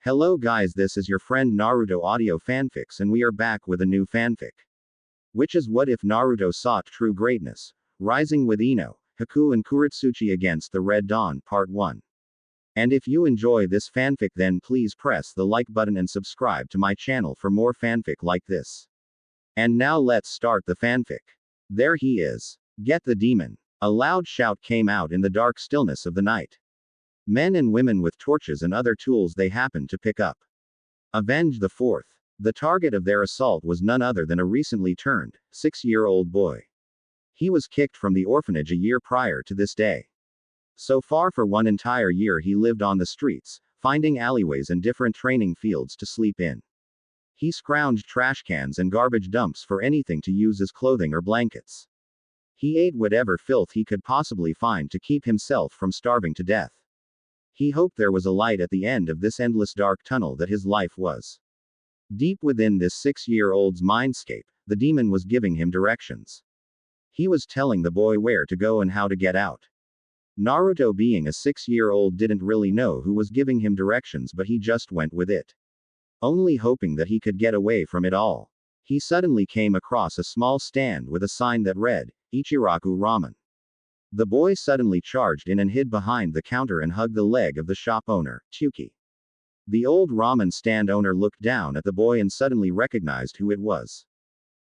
Hello guys, this is your friend Naruto Audio Fanfics and we are back with a new fanfic. Which is what if Naruto sought true greatness? Rising with Ino, Haku and Kurotsuchi against the Red Dawn Part 1. And if you enjoy this fanfic then please press the like button and subscribe to my channel for more fanfic like this. And now let's start the fanfic. There he is. Get the demon. A loud shout came out in the dark stillness of the night. Men and women with torches and other tools they happened to pick up. Avenge the fourth. The target of their assault was none other than a recently turned, 6-year-old boy. He was kicked from the orphanage a year prior to this day. So far for one entire year he lived on the streets, finding alleyways and different training fields to sleep in. He scrounged trash cans and garbage dumps for anything to use as clothing or blankets. He ate whatever filth he could possibly find to keep himself from starving to death. He hoped there was a light at the end of this endless dark tunnel that his life was. Deep within this 6-year-old's mindscape, the demon was giving him directions. He was telling the boy where to go and how to get out. Naruto, being a 6-year-old, didn't really know who was giving him directions, but he just went with it. Only hoping that he could get away from it all. He suddenly came across a small stand with a sign that read, Ichiraku Ramen. The boy suddenly charged in and hid behind the counter and hugged the leg of the shop owner, Chuki. The old ramen stand owner looked down at the boy and suddenly recognized who it was.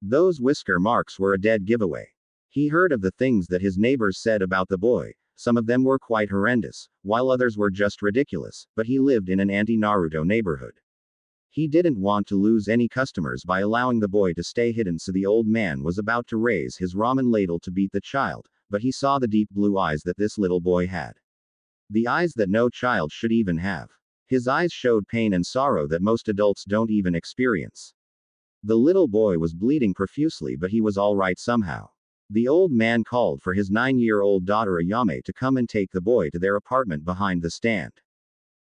Those whisker marks were a dead giveaway. He heard of the things that his neighbors said about the boy. Some of them were quite horrendous, while others were just ridiculous, but he lived in an anti-Naruto neighborhood. He didn't want to lose any customers by allowing the boy to stay hidden, so the old man was about to raise his ramen ladle to beat the child, but he saw the deep blue eyes that this little boy had. The eyes that no child should even have. His eyes showed pain and sorrow that most adults don't even experience. The little boy was bleeding profusely, but he was alright somehow. The old man called for his 9-year-old daughter Ayame to come and take the boy to their apartment behind the stand.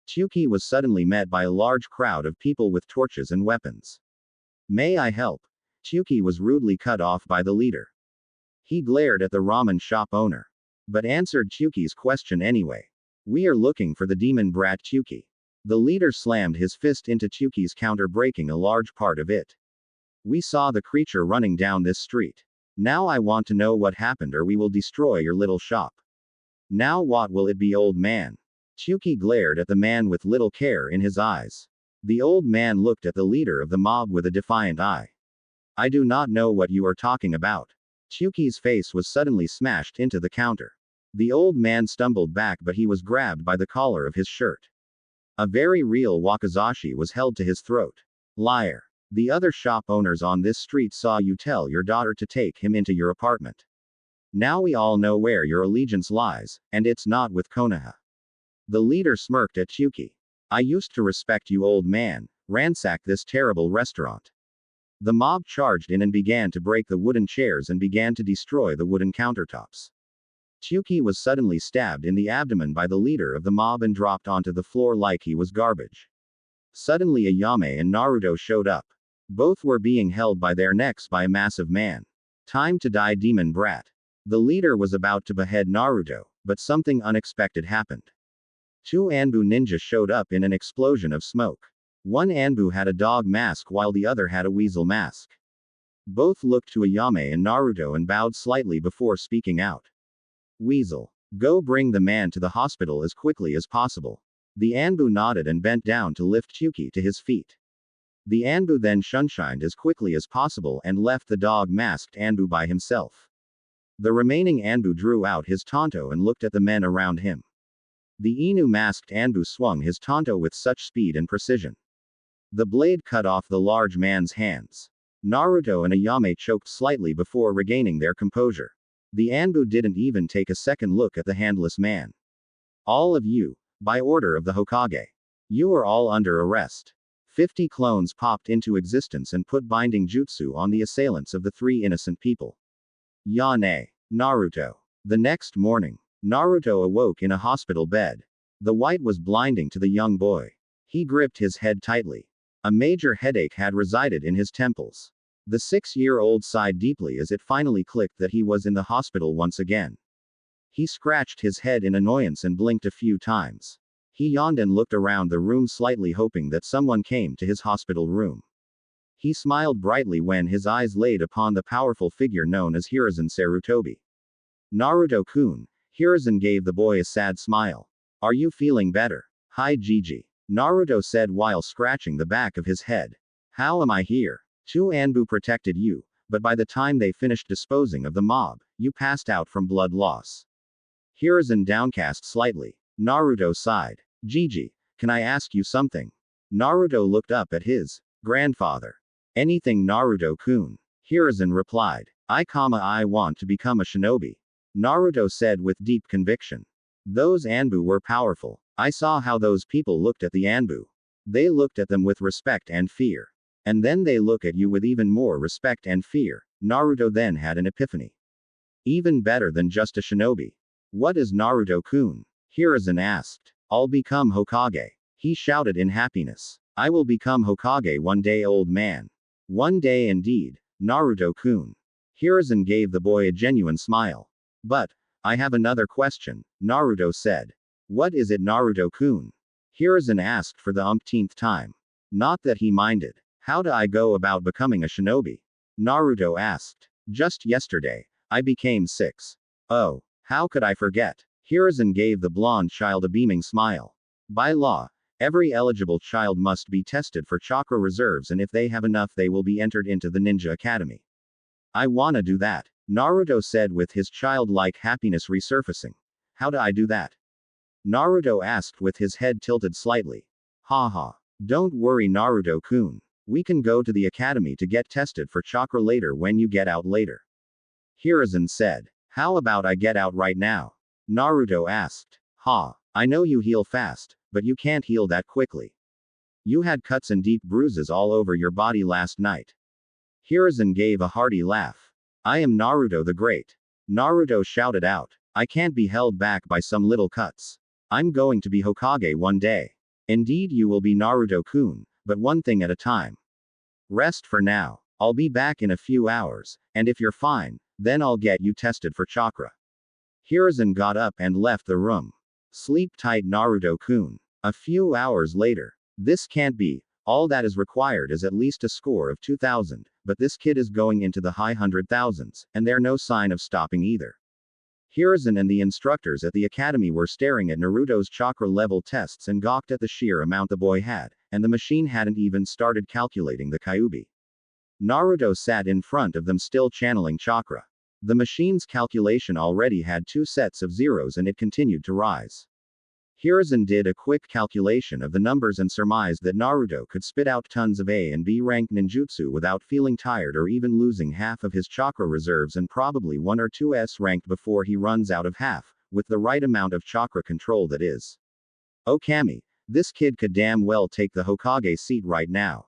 Chuki was suddenly met by a large crowd of people with torches and weapons. "May I help?" Chuki was rudely cut off by the leader. He glared at the ramen shop owner, but answered Chuki's question anyway. "We are looking for the demon brat Chuki." The leader slammed his fist into Chuki's counter, breaking a large part of it. "We saw the creature running down this street. Now I want to know what happened, or we will destroy your little shop." "Now what will it be, old man?" Chuki glared at the man with little care in his eyes. The old man looked at the leader of the mob with a defiant eye. "I do not know what you are talking about." Chuki's face was suddenly smashed into the counter. The old man stumbled back, but he was grabbed by the collar of his shirt. A very real wakizashi was held to his throat. "Liar. The other shop owners on this street saw you tell your daughter to take him into your apartment. Now we all know where your allegiance lies, and it's not with Konoha." The leader smirked at Chuki. "I used to respect you, old man. Ransack this terrible restaurant." The mob charged in and began to break the wooden chairs and began to destroy the wooden countertops. Chuki was suddenly stabbed in the abdomen by the leader of the mob and dropped onto the floor like he was garbage. Suddenly Ayame and Naruto showed up. Both were being held by their necks by a massive man. "Time to die, demon brat." The leader was about to behead Naruto, but something unexpected happened. 2 Anbu ninjas showed up in an explosion of smoke. One Anbu had a dog mask while the other had a weasel mask. Both looked to Ayame and Naruto and bowed slightly before speaking out. "Weasel. Go bring the man to the hospital as quickly as possible." The Anbu nodded and bent down to lift Chuki to his feet. The Anbu then shunshined as quickly as possible and left the dog-masked Anbu by himself. The remaining Anbu drew out his tanto and looked at the men around him. The Inu-masked Anbu swung his tanto with such speed and precision. The blade cut off the large man's hands. Naruto and Ayame choked slightly before regaining their composure. The Anbu didn't even take a second look at the handless man. "All of you, by order of the Hokage. You are all under arrest." 50 clones popped into existence and put binding jutsu on the assailants of the 3 innocent people. Yane. Naruto. The next morning, Naruto awoke in a hospital bed. The light was blinding to the young boy. He gripped his head tightly. A major headache had resided in his temples. The 6-year-old sighed deeply as it finally clicked that he was in the hospital once again. He scratched his head in annoyance and blinked a few times. He yawned and looked around the room slightly, hoping that someone came to his hospital room. He smiled brightly when his eyes laid upon the powerful figure known as Hiruzen Sarutobi. Naruto-kun, Hiruzen gave the boy a sad smile. Are you feeling better? Hi Gigi. Naruto said while scratching the back of his head. How am I here? 2 Anbu protected you, but by the time they finished disposing of the mob, you passed out from blood loss. Hiruzen downcast slightly. Naruto sighed. Gigi, can I ask you something? Naruto looked up at his grandfather. Anything Naruto-kun. Hiruzen replied. I want to become a shinobi. Naruto said with deep conviction. Those Anbu were powerful. I saw how those people looked at the Anbu. They looked at them with respect and fear. And then they look at you with even more respect and fear. Naruto then had an epiphany. Even better than just a shinobi. What is Naruto-kun? Hiruzen asked. I'll become Hokage. He shouted in happiness. I will become Hokage one day, old man. One day indeed, Naruto-kun. Hiruzen gave the boy a genuine smile. But, I have another question, Naruto said. What is it, Naruto-kun? Hiruzen asked for the umpteenth time. Not that he minded. How do I go about becoming a shinobi? Naruto asked. Just yesterday, I became 6. Oh, how could I forget? Hiruzen gave the blonde child a beaming smile. By law, every eligible child must be tested for chakra reserves, and if they have enough they will be entered into the ninja academy. I wanna do that, Naruto said with his childlike happiness resurfacing. How do I do that? Naruto asked with his head tilted slightly. Haha. Don't worry Naruto-kun. We can go to the academy to get tested for chakra later when you get out later. Hiruzen said. How about I get out right now? Naruto asked. Ha. I know you heal fast, but you can't heal that quickly. You had cuts and deep bruises all over your body last night. Hiruzen gave a hearty laugh. I am Naruto the Great. Naruto shouted out. I can't be held back by some little cuts. I'm going to be Hokage one day. Indeed you will be Naruto-kun, but one thing at a time. Rest for now. I'll be back in a few hours, and if you're fine, then I'll get you tested for chakra. Hiruzen got up and left the room. Sleep tight Naruto-kun. A few hours later. This can't be. All that is required is at least a score of 2000, but this kid is going into the high 100,000s, and there's no sign of stopping either. Hiruzen and the instructors at the academy were staring at Naruto's chakra level tests and gawked at the sheer amount the boy had, and the machine hadn't even started calculating the Kyuubi. Naruto sat in front of them still channeling chakra. The machine's calculation already had 2 sets of zeros and it continued to rise. Hiruzen did a quick calculation of the numbers and surmised that Naruto could spit out tons of A and B ranked ninjutsu without feeling tired or even losing half of his chakra reserves, and probably 1 or 2 S ranked before he runs out of half, with the right amount of chakra control that is. Okami, this kid could damn well take the Hokage seat right now.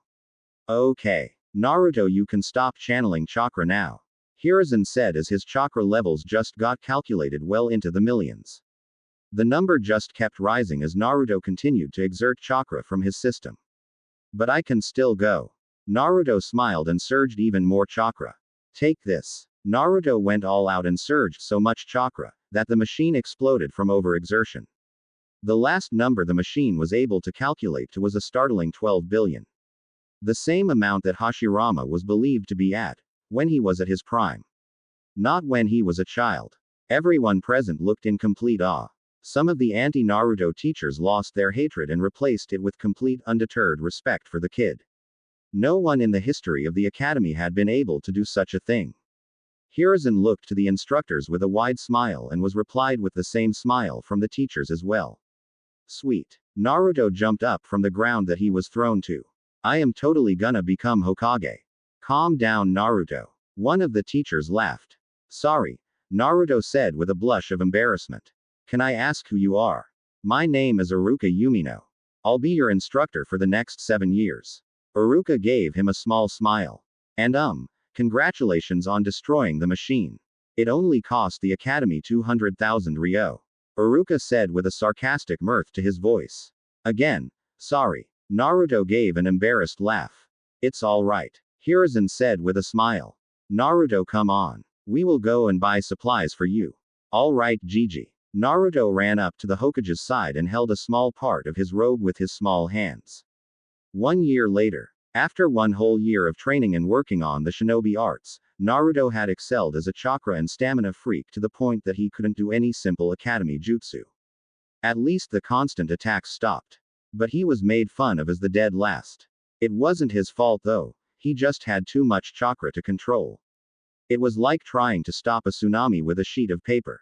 Okay. Naruto, you can stop channeling chakra now. Hiruzen said as his chakra levels just got calculated well into the millions. The number just kept rising as Naruto continued to exert chakra from his system. But I can still go. Naruto smiled and surged even more chakra. Take this. Naruto went all out and surged so much chakra that the machine exploded from overexertion. The last number the machine was able to calculate to was a startling 12 billion. The same amount that Hashirama was believed to be at when he was at his prime. Not when he was a child. Everyone present looked in complete awe. Some of the anti-Naruto teachers lost their hatred and replaced it with complete undeterred respect for the kid. No one in the history of the academy had been able to do such a thing. Hiruzen looked to the instructors with a wide smile and was replied with the same smile from the teachers as well. Sweet. Naruto jumped up from the ground that he was thrown to. I am totally gonna become Hokage. Calm down Naruto. One of the teachers laughed. Sorry, Naruto said with a blush of embarrassment. Can I ask who you are? My name is Iruka Yumino. I'll be your instructor for the next 7 years. Iruka gave him a small smile. And congratulations on destroying the machine. It only cost the academy 200,000 ryo. Iruka said with a sarcastic mirth to his voice. Again, sorry. Naruto gave an embarrassed laugh. It's all right. Hiruzen said with a smile. Naruto, come on. We will go and buy supplies for you. All right, Gigi. Naruto ran up to the Hokage's side and held a small part of his robe with his small hands. 1 year later, after 1 whole year of training and working on the shinobi arts, Naruto had excelled as a chakra and stamina freak to the point that he couldn't do any simple academy jutsu. At least the constant attacks stopped. But he was made fun of as the dead last. It wasn't his fault though, he just had too much chakra to control. It was like trying to stop a tsunami with a sheet of paper.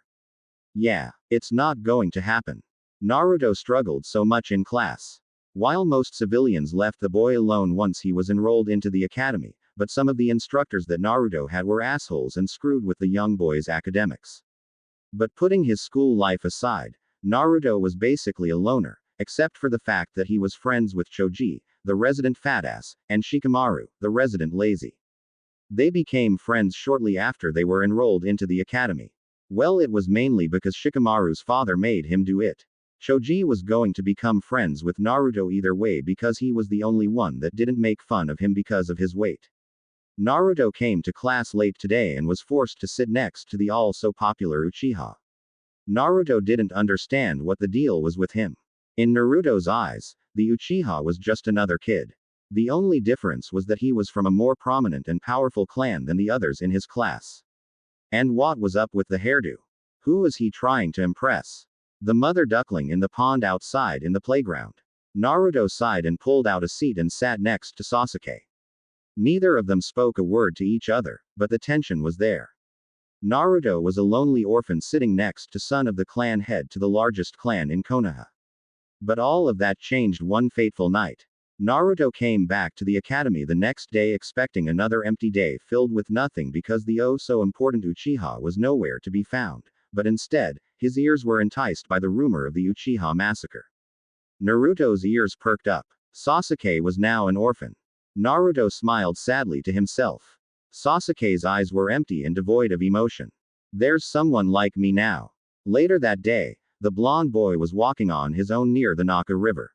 Yeah, it's not going to happen. Naruto struggled so much in class. While most civilians left the boy alone once he was enrolled into the academy, but some of the instructors that Naruto had were assholes and screwed with the young boy's academics. But putting his school life aside, Naruto was basically a loner, except for the fact that he was friends with Choji, the resident fatass, and Shikamaru, the resident lazy. They became friends shortly after they were enrolled into the academy. Well, it was mainly because Shikamaru's father made him do it. Choji was going to become friends with Naruto either way because he was the only one that didn't make fun of him because of his weight. Naruto came to class late today and was forced to sit next to the all-so-popular Uchiha. Naruto didn't understand what the deal was with him. In Naruto's eyes, the Uchiha was just another kid. The only difference was that he was from a more prominent and powerful clan than the others in his class. And what was up with the hairdo? Who was he trying to impress? The mother duckling in the pond outside in the playground. Naruto sighed and pulled out a seat and sat next to Sasuke. Neither of them spoke a word to each other, but the tension was there. Naruto was a lonely orphan sitting next to son of the clan head to the largest clan in Konoha. But all of that changed one fateful night. Naruto came back to the academy the next day expecting another empty day filled with nothing because the oh-so-important Uchiha was nowhere to be found, but instead, his ears were enticed by the rumor of the Uchiha massacre. Naruto's ears perked up. Sasuke was now an orphan. Naruto smiled sadly to himself. Sasuke's eyes were empty and devoid of emotion. There's someone like me now. Later that day, the blonde boy was walking on his own near the Naka River.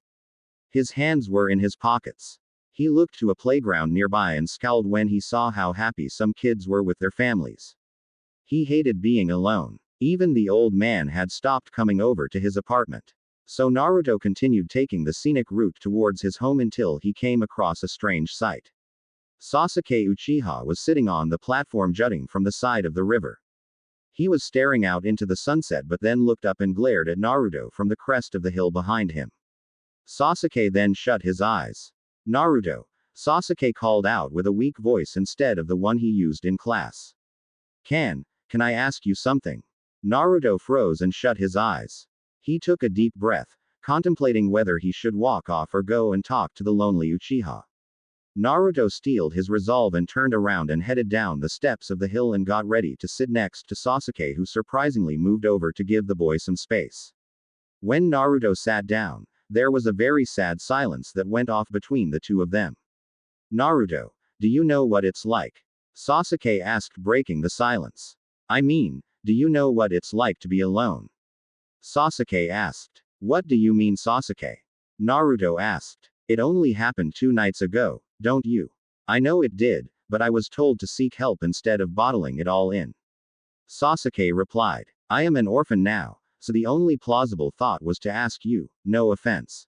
His hands were in his pockets. He looked to a playground nearby and scowled when he saw how happy some kids were with their families. He hated being alone. Even the old man had stopped coming over to his apartment. So Naruto continued taking the scenic route towards his home until he came across a strange sight. Sasuke Uchiha was sitting on the platform jutting from the side of the river. He was staring out into the sunset but then looked up and glared at Naruto from the crest of the hill behind him. Sasuke then shut his eyes. Naruto, Sasuke called out with a weak voice instead of the one he used in class. Can I ask you something? Naruto froze and shut his eyes. He took a deep breath, contemplating whether he should walk off or go and talk to the lonely Uchiha. Naruto steeled his resolve and turned around and headed down the steps of the hill and got ready to sit next to Sasuke, who surprisingly moved over to give the boy some space. When Naruto sat down, there was a very sad silence that went off between the two of them. Naruto, do you know what it's like? Sasuke asked, breaking the silence. I mean, do you know what it's like to be alone? Sasuke asked. What do you mean, Sasuke? Naruto asked. It only happened 2 nights ago, don't you? I know it did, but I was told to seek help instead of bottling it all in. Sasuke replied. I am an orphan now, so the only plausible thought was to ask you, no offense.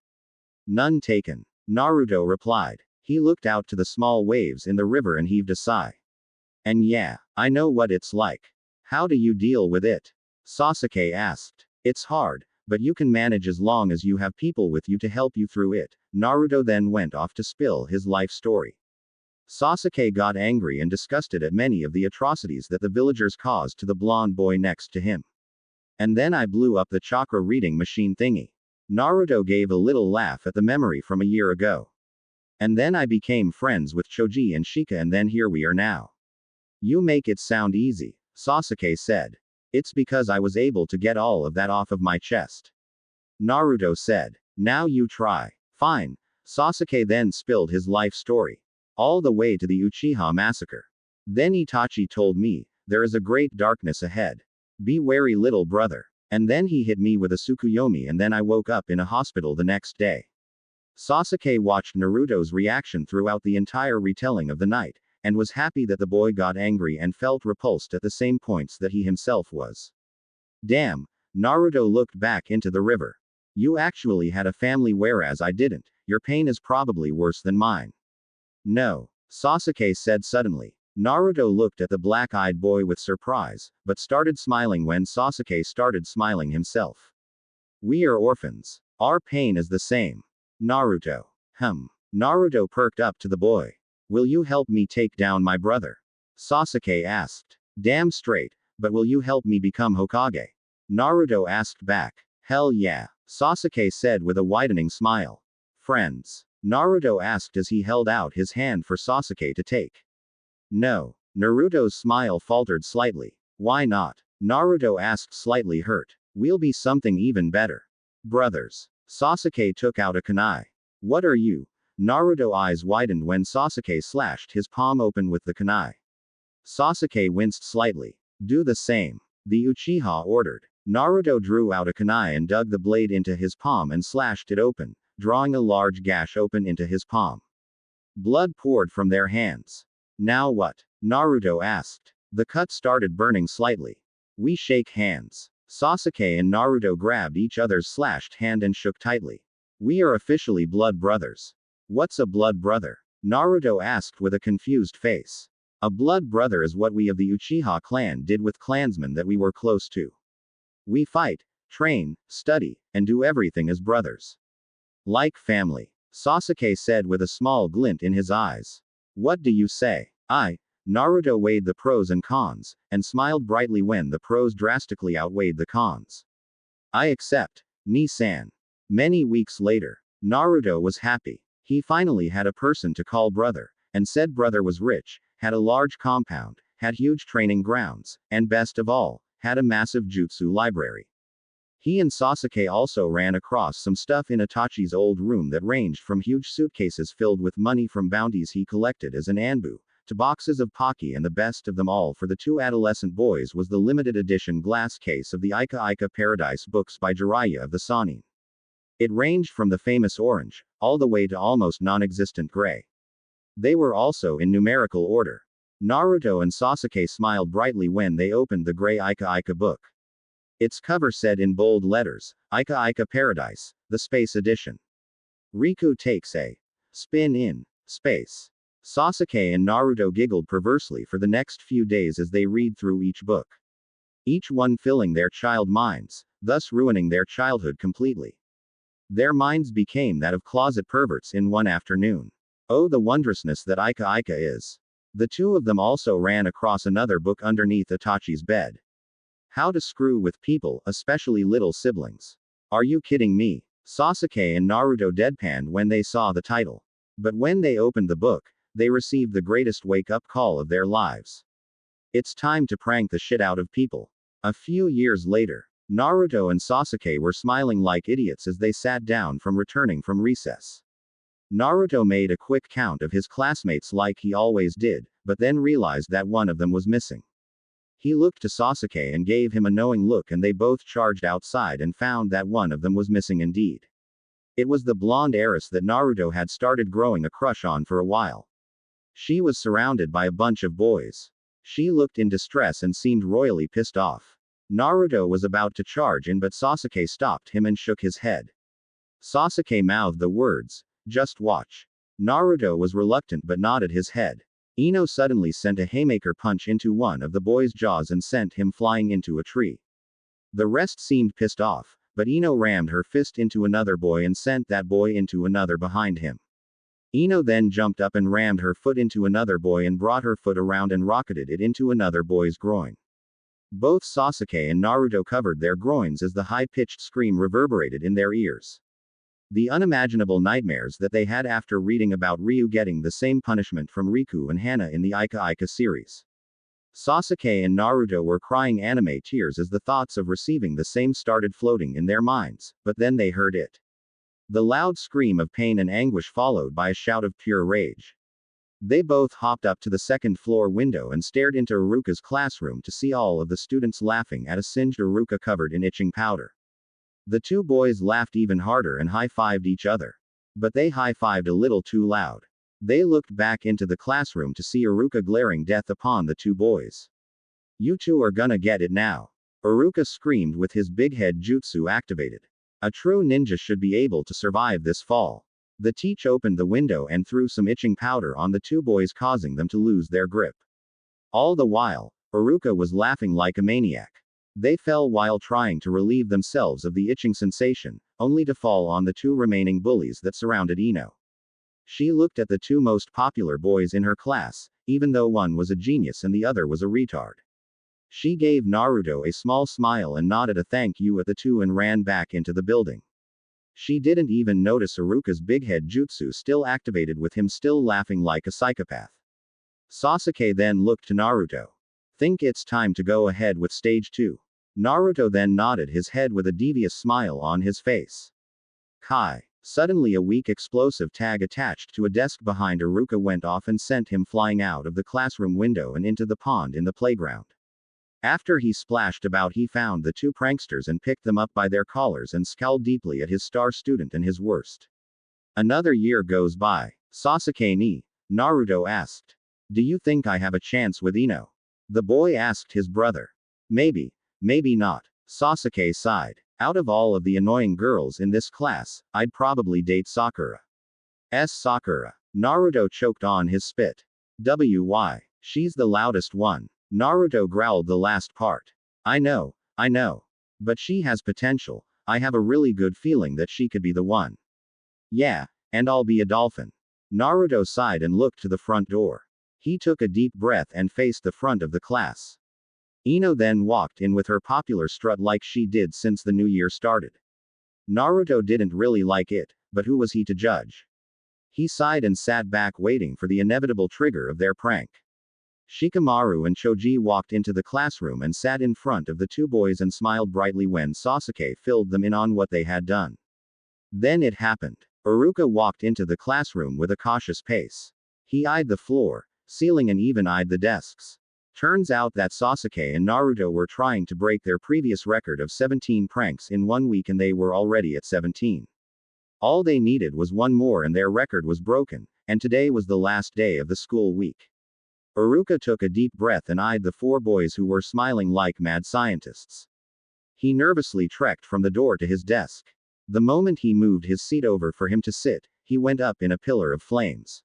None taken. Naruto replied. He looked out to the small waves in the river and heaved a sigh. And yeah, I know what it's like. How do you deal with it? Sasuke asked. It's hard, but you can manage as long as you have people with you to help you through it. Naruto then went off to spill his life story. Sasuke got angry and disgusted at many of the atrocities that the villagers caused to the blonde boy next to him. And then I blew up the chakra reading machine thingy. Naruto gave a little laugh at the memory from a year ago. And then I became friends with Choji and Shika, and then here we are now. You make it sound easy, Sasuke said. It's because I was able to get all of that off of my chest. Naruto said. Now you try. Fine. Sasuke then spilled his life story. All the way to the Uchiha massacre. Then Itachi told me, there is a great darkness ahead. Be wary, little brother. And then he hit me with a Tsukuyomi and then I woke up in a hospital the next day. Sasuke watched Naruto's reaction throughout the entire retelling of the night, and was happy that the boy got angry and felt repulsed at the same points that he himself was. Damn, Naruto looked back into the river. You actually had a family whereas I didn't. Your pain is probably worse than mine. No, Sasuke said suddenly. Naruto looked at the black-eyed boy with surprise, but started smiling when Sasuke started smiling himself. We are orphans. Our pain is the same. Naruto. Naruto perked up to the boy. Will you help me take down my brother? Sasuke asked. Damn straight, but will you help me become Hokage? Naruto asked back. Hell yeah, Sasuke said with a widening smile. Friends? Naruto asked as he held out his hand for Sasuke to take. No. Naruto's smile faltered slightly. Why not? Naruto asked slightly hurt. We'll be something even better. Brothers. Sasuke took out a kunai. What are you? Naruto eyes widened when Sasuke slashed his palm open with the kunai. Sasuke winced slightly. Do the same. The Uchiha ordered. Naruto drew out a kunai and dug the blade into his palm and slashed it open, drawing a large gash open into his palm. Blood poured from their hands. Now what? Naruto asked. The cut started burning slightly. We shake hands. Sasuke and Naruto grabbed each other's slashed hand and shook tightly. We are officially blood brothers. What's a blood brother? Naruto asked with a confused face. A blood brother is what we of the Uchiha clan did with clansmen that we were close to. We fight, train, study, and do everything as brothers. Like family. Sasuke said with a small glint in his eyes. What do you say? Naruto weighed the pros and cons, and smiled brightly when the pros drastically outweighed the cons. I accept. Ni-san. Many weeks later, Naruto was happy. He finally had a person to call brother, and said brother was rich, had a large compound, had huge training grounds, and best of all, had a massive jutsu library. He and Sasuke also ran across some stuff in Itachi's old room that ranged from huge suitcases filled with money from bounties he collected as an Anbu, to boxes of Pocky, and the best of them all for the two adolescent boys was the limited edition glass case of the Ika Ika Paradise books by Jiraiya of the Sanin. It ranged from the famous orange, all the way to almost non-existent gray. They were also in numerical order. Naruto and Sasuke smiled brightly when they opened the gray Ika Ika book. Its cover said in bold letters, Ika Ika Paradise, the Space Edition. Riku takes a spin in space. Sasuke and Naruto giggled perversely for the next few days as they read through each book. Each one filling their child minds, thus ruining their childhood completely. Their minds became that of closet perverts in one afternoon. Oh, the wondrousness that Ika Ika is. The two of them also ran across another book underneath Itachi's bed. How to Screw with People, especially Little Siblings. Are you kidding me? Sasuke and Naruto deadpanned when they saw the title. But when they opened the book, they received the greatest wake-up call of their lives. It's time to prank the shit out of people. A few years later, Naruto and Sasuke were smiling like idiots as they sat down from returning from recess. Naruto made a quick count of his classmates like he always did, but then realized that one of them was missing. He looked to Sasuke and gave him a knowing look, and they both charged outside and found that one of them was missing indeed. It was the blonde heiress that Naruto had started growing a crush on for a while. She was surrounded by a bunch of boys. She looked in distress and seemed royally pissed off. Naruto was about to charge in, but Sasuke stopped him and shook his head. Sasuke mouthed the words, "Just watch." Naruto was reluctant but nodded his head. Ino suddenly sent a haymaker punch into one of the boy's jaws and sent him flying into a tree. The rest seemed pissed off, but Ino rammed her fist into another boy and sent that boy into another behind him. Ino then jumped up and rammed her foot into another boy and brought her foot around and rocketed it into another boy's groin. Both Sasuke and Naruto covered their groins as the high-pitched scream reverberated in their ears. The unimaginable nightmares that they had after reading about Ryu getting the same punishment from Riku and Hana in the Ika Ika series. Sasuke and Naruto were crying anime tears as the thoughts of receiving the same started floating in their minds, but then they heard it. The loud scream of pain and anguish followed by a shout of pure rage. They both hopped up to the second-floor window and stared into Iruka's classroom to see all of the students laughing at a singed Iruka covered in itching powder. The two boys laughed even harder and high-fived each other. But they high-fived a little too loud. They looked back into the classroom to see Iruka glaring death upon the two boys. You two are gonna get it now. Iruka screamed with his big head jutsu activated. A true ninja should be able to survive this fall. The teach opened the window and threw some itching powder on the two boys, causing them to lose their grip. All the while, Iruka was laughing like a maniac. They fell while trying to relieve themselves of the itching sensation, only to fall on the two remaining bullies that surrounded Ino. She looked at the two most popular boys in her class, even though one was a genius and the other was a retard. She gave Naruto a small smile and nodded a thank you at the two and ran back into the building. She didn't even notice Iruka's big head jutsu still activated with him still laughing like a psychopath. Sasuke then looked to Naruto. Think it's time to go ahead with stage 2. Naruto then nodded his head with a devious smile on his face. Kai. Suddenly a weak explosive tag attached to a desk behind Iruka went off and sent him flying out of the classroom window and into the pond in the playground. After he splashed about, he found the two pranksters and picked them up by their collars and scowled deeply at his star student and his worst. Another year goes by. Sasuke ni? Naruto asked. Do you think I have a chance with Ino? The boy asked his brother. Maybe, maybe not. Sasuke sighed. Out of all of the annoying girls in this class, I'd probably date Sakura. Sakura. Naruto choked on his spit. Why? She's the loudest one. Naruto growled the last part. I know. But she has potential. I have a really good feeling that she could be the one. Yeah, and I'll be a dolphin. Naruto sighed and looked to the front door. He took a deep breath and faced the front of the class. Ino then walked in with her popular strut like she did since the new year started. Naruto didn't really like it, but who was he to judge? He sighed and sat back waiting for the inevitable trigger of their prank. Shikamaru and Choji walked into the classroom and sat in front of the two boys and smiled brightly when Sasuke filled them in on what they had done. Then it happened. Iruka walked into the classroom with a cautious pace. He eyed the floor, ceiling and even eyed the desks. Turns out that Sasuke and Naruto were trying to break their previous record of 17 pranks in 1 week and they were already at 17. All they needed was one more and their record was broken, and today was the last day of the school week. Iruka took a deep breath and eyed the 4 boys who were smiling like mad scientists. He nervously trekked from the door to his desk. The moment he moved his seat over for him to sit, he went up in a pillar of flames.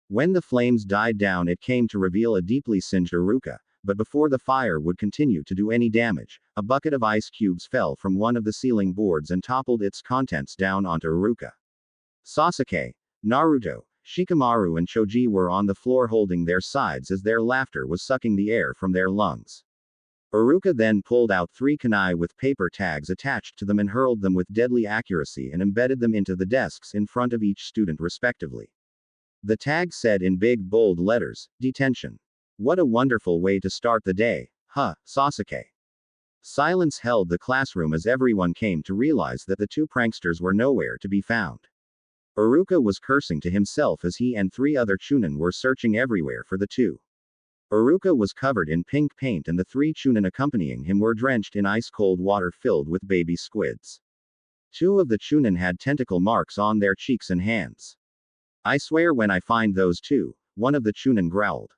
When the flames died down, it came to reveal a deeply singed Iruka, but before the fire would continue to do any damage, a bucket of ice cubes fell from one of the ceiling boards and toppled its contents down onto Iruka. Sasuke, Naruto, Shikamaru and Choji were on the floor holding their sides as their laughter was sucking the air from their lungs. Iruka then pulled out 3 kunai with paper tags attached to them and hurled them with deadly accuracy and embedded them into the desks in front of each student respectively. The tag said in big bold letters, "Detention." What a wonderful way to start the day, huh, Sasuke? Silence held the classroom as everyone came to realize that the two pranksters were nowhere to be found. Iruka was cursing to himself as he and 3 other Chunin were searching everywhere for the two. Iruka was covered in pink paint and the 3 Chunin accompanying him were drenched in ice-cold water filled with baby squids. 2 of the Chunin had tentacle marks on their cheeks and hands. I swear when I find those 2, one of the Chunin growled.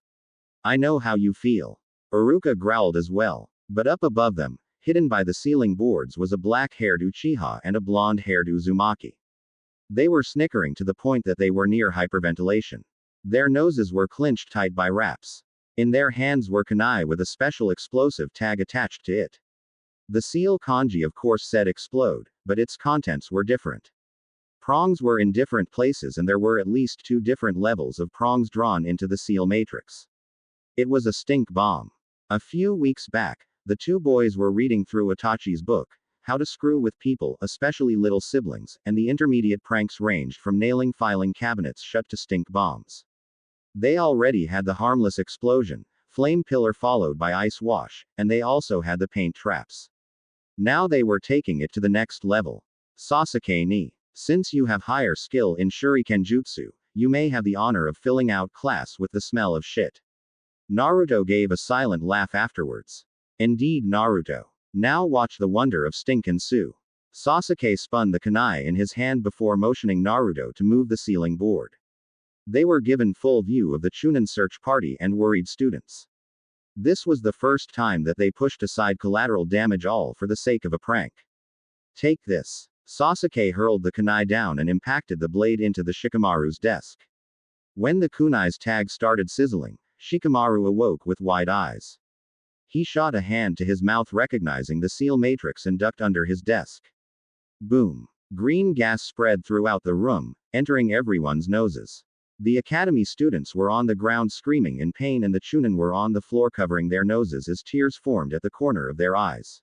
I know how you feel. Iruka growled as well. But up above them, hidden by the ceiling boards, was a black-haired Uchiha and a blonde-haired Uzumaki. They were snickering to the point that they were near hyperventilation. Their noses were clenched tight by wraps. In their hands were kunai with a special explosive tag attached to it. The seal kanji of course said explode, but its contents were different. Prongs were in different places and there were at least 2 different levels of prongs drawn into the seal matrix. It was a stink bomb. A few weeks back, the 2 boys were reading through Itachi's book, How to Screw with People, especially Little Siblings, and the intermediate pranks ranged from nailing filing cabinets shut to stink bombs. They already had the harmless explosion, flame pillar followed by ice wash, and they also had the paint traps. Now they were taking it to the next level. Sasuke ni, since you have higher skill in shuriken jutsu, you may have the honor of filling out class with the smell of shit. Naruto gave a silent laugh afterwards. Indeed, Naruto. Now watch the wonder of stink ensue. Sasuke spun the kunai in his hand before motioning Naruto to move the ceiling board. They were given full view of the Chunin search party and worried students. This was the first time that they pushed aside collateral damage all for the sake of a prank. Take this. Sasuke hurled the kunai down and impacted the blade into the Shikamaru's desk. When the kunai's tag started sizzling, Shikamaru awoke with wide eyes. He shot a hand to his mouth, recognizing the seal matrix, and ducked under his desk. Boom. Green gas spread throughout the room, entering everyone's noses. The academy students were on the ground screaming in pain, and the chunin were on the floor covering their noses as tears formed at the corner of their eyes.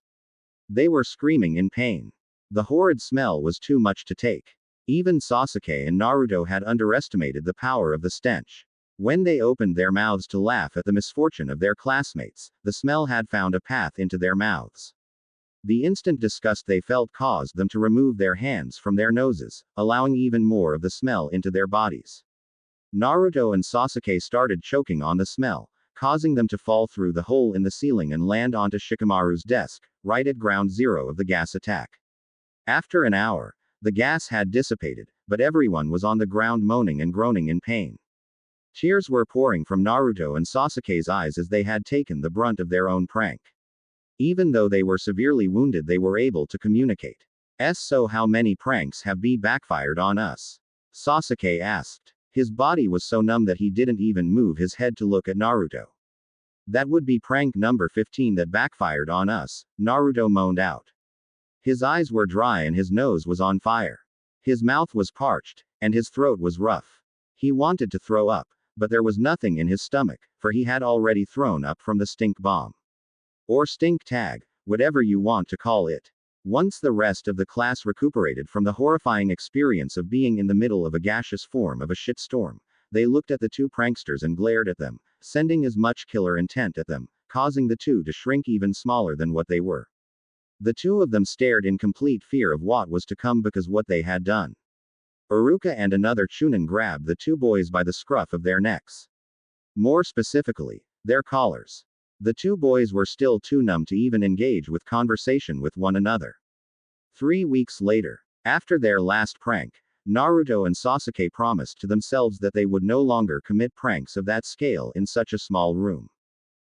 They were screaming in pain. The horrid smell was too much to take. Even Sasuke and Naruto had underestimated the power of the stench. When they opened their mouths to laugh at the misfortune of their classmates, the smell had found a path into their mouths. The instant disgust they felt caused them to remove their hands from their noses, allowing even more of the smell into their bodies. Naruto and Sasuke started choking on the smell, causing them to fall through the hole in the ceiling and land onto Shikamaru's desk, right at ground zero of the gas attack. After an hour, the gas had dissipated, but everyone was on the ground moaning and groaning in pain. Tears were pouring from Naruto and Sasuke's eyes as they had taken the brunt of their own prank. Even though they were severely wounded, they were able to communicate. So how many pranks have backfired on us? Sasuke asked. His body was so numb that he didn't even move his head to look at Naruto. That would be prank number 15 that backfired on us, Naruto moaned out. His eyes were dry and his nose was on fire. His mouth was parched, and his throat was rough. He wanted to throw up, but there was nothing in his stomach, for he had already thrown up from the stink bomb. Or stink tag, whatever you want to call it. Once the rest of the class recuperated from the horrifying experience of being in the middle of a gaseous form of a shitstorm, they looked at the two pranksters and glared at them, sending as much killer intent at them, causing the two to shrink even smaller than what they were. The two of them stared in complete fear of what was to come because what they had done. Iruka and another chunin grabbed the two boys by the scruff of their necks. More specifically, their collars. The two boys were still too numb to even engage with conversation with one another. 3 weeks later, after their last prank, Naruto and Sasuke promised to themselves that they would no longer commit pranks of that scale in such a small room.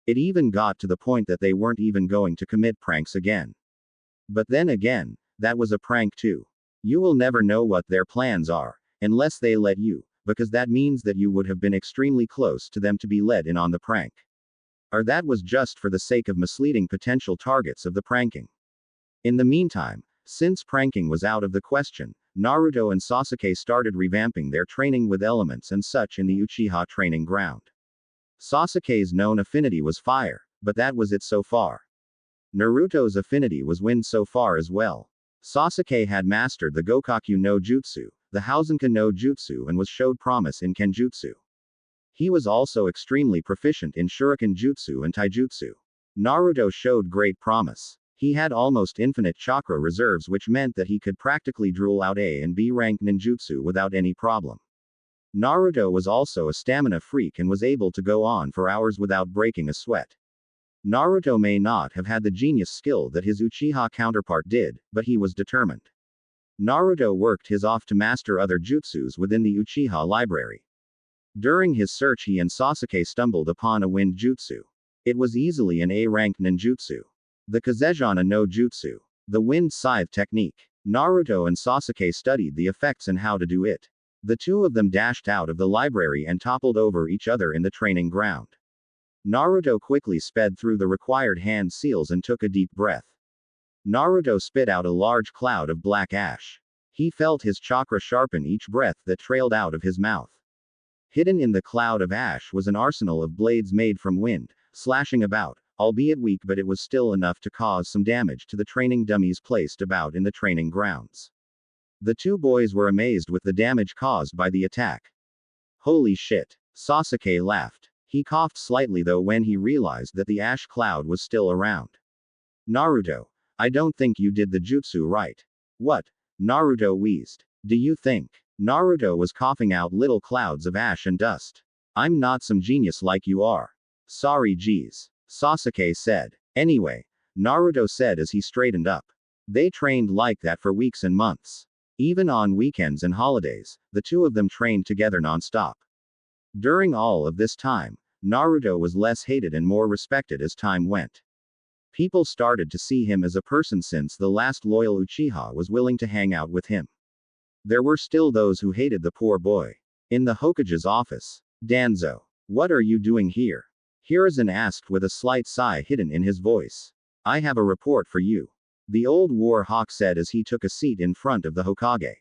It even got to the point that they weren't even going to commit pranks again. But then again, that was a prank too. You will never know what their plans are, unless they let you, because that means that you would have been extremely close to them to be let in on the prank. Or that was just for the sake of misleading potential targets of the pranking. In the meantime, since pranking was out of the question, Naruto and Sasuke started revamping their training with elements and such in the Uchiha training ground. Sasuke's known affinity was fire, but that was it so far. Naruto's affinity was wind so far as well. Sasuke had mastered the Gokaku no Jutsu, the Hausenka no Jutsu, and was showed promise in Kenjutsu. He was also extremely proficient in Shuriken Jutsu and Taijutsu. Naruto showed great promise. He had almost infinite chakra reserves, which meant that he could practically drool out A and B rank ninjutsu without any problem. Naruto was also a stamina freak and was able to go on for hours without breaking a sweat. Naruto may not have had the genius skill that his Uchiha counterpart did, but he was determined. Naruto worked his off to master other jutsus within the Uchiha library. During his search, he and Sasuke stumbled upon a wind jutsu. It was easily an A-rank ninjutsu. The Kazejana no Jutsu. The wind scythe technique. Naruto and Sasuke studied the effects and how to do it. The two of them dashed out of the library and toppled over each other in the training ground. Naruto quickly sped through the required hand seals and took a deep breath. Naruto spit out a large cloud of black ash. He felt his chakra sharpen each breath that trailed out of his mouth. Hidden in the cloud of ash was an arsenal of blades made from wind, slashing about, albeit weak, but it was still enough to cause some damage to the training dummies placed about in the training grounds. The two boys were amazed with the damage caused by the attack. Holy shit! Sasuke laughed. He coughed slightly though when he realized that the ash cloud was still around. Naruto, I don't think you did the jutsu right. What? Naruto wheezed. Do you think? Naruto was coughing out little clouds of ash and dust. I'm not some genius like you are. Sorry geez. Sasuke said. Anyway, Naruto said as he straightened up. They trained like that for weeks and months. Even on weekends and holidays, the two of them trained together non-stop. During all of this time, Naruto was less hated and more respected as time went. People started to see him as a person since the last loyal Uchiha was willing to hang out with him. There were still those who hated the poor boy. In the Hokage's office, Danzo, what are you doing here? Hiruzen asked with a slight sigh hidden in his voice. I have a report for you. The old war hawk said as he took a seat in front of the Hokage.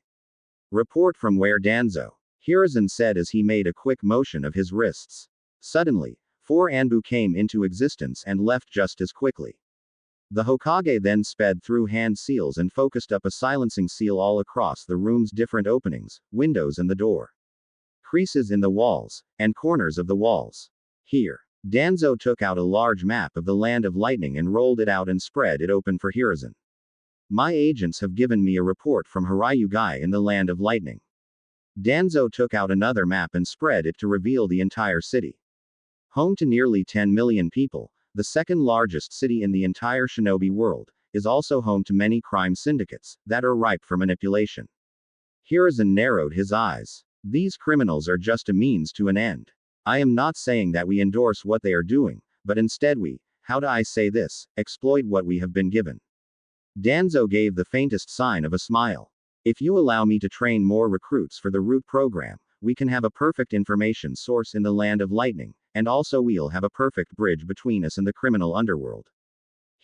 Report from where, Danzo? Hiruzen said as he made a quick motion of his wrists. Suddenly, 4 Anbu came into existence and left just as quickly. The Hokage then sped through hand seals and focused up a silencing seal all across the room's different openings, windows and the door. Creases in the walls, and corners of the walls. Here. Danzo took out a large map of the Land of Lightning and rolled it out and spread it open for Hiruzen. My agents have given me a report from Hirayugai in the Land of Lightning. Danzo took out another map and spread it to reveal the entire city. Home to nearly 10 million people, the second largest city in the entire shinobi world, is also home to many crime syndicates that are ripe for manipulation. Hiruzen narrowed his eyes. These criminals are just a means to an end. I am not saying that we endorse what they are doing, but instead we, how do I say this, exploit what we have been given. Danzo gave the faintest sign of a smile. If you allow me to train more recruits for the root program, we can have a perfect information source in the Land of Lightning, and also we'll have a perfect bridge between us and the criminal underworld.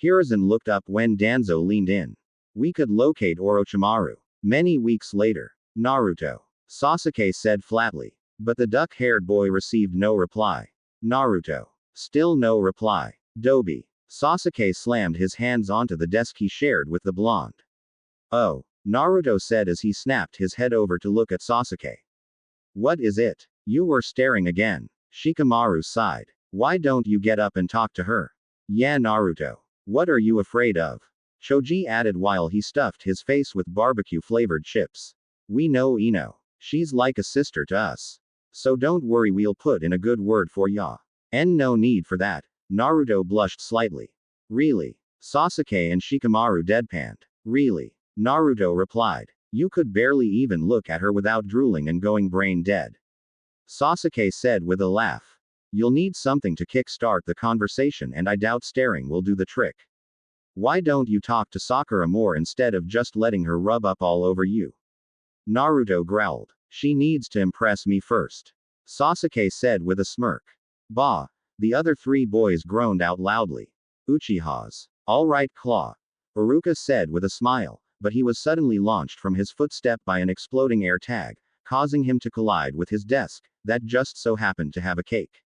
Hiruzen looked up when Danzo leaned in. We could locate Orochimaru. Many weeks later. Naruto. Sasuke said flatly. But the duck-haired boy received no reply. Naruto. Still no reply. Dobi. Sasuke slammed his hands onto the desk he shared with the blonde. Oh. Naruto said as he snapped his head over to look at Sasuke. What is it? You were staring again. Shikamaru sighed. Why don't you get up and talk to her? Yeah, Naruto. What are you afraid of? Choji added while he stuffed his face with barbecue-flavored chips. We know Ino. She's like a sister to us. So don't worry, we'll put in a good word for ya. And no need for that. Naruto blushed slightly. Really? Sasuke and Shikamaru deadpanned. Really? Naruto replied. You could barely even look at her without drooling and going brain dead. Sasuke said with a laugh. You'll need something to kick-start the conversation, and I doubt staring will do the trick. Why don't you talk to Sakura more instead of just letting her rub up all over you? Naruto growled. She needs to impress me first. Sasuke said with a smirk. Bah. The other 3 boys groaned out loudly. Uchihas. All right, Claw. Iruka said with a smile, but he was suddenly launched from his footstep by an exploding air tag, causing him to collide with his desk, that just so happened to have a cake.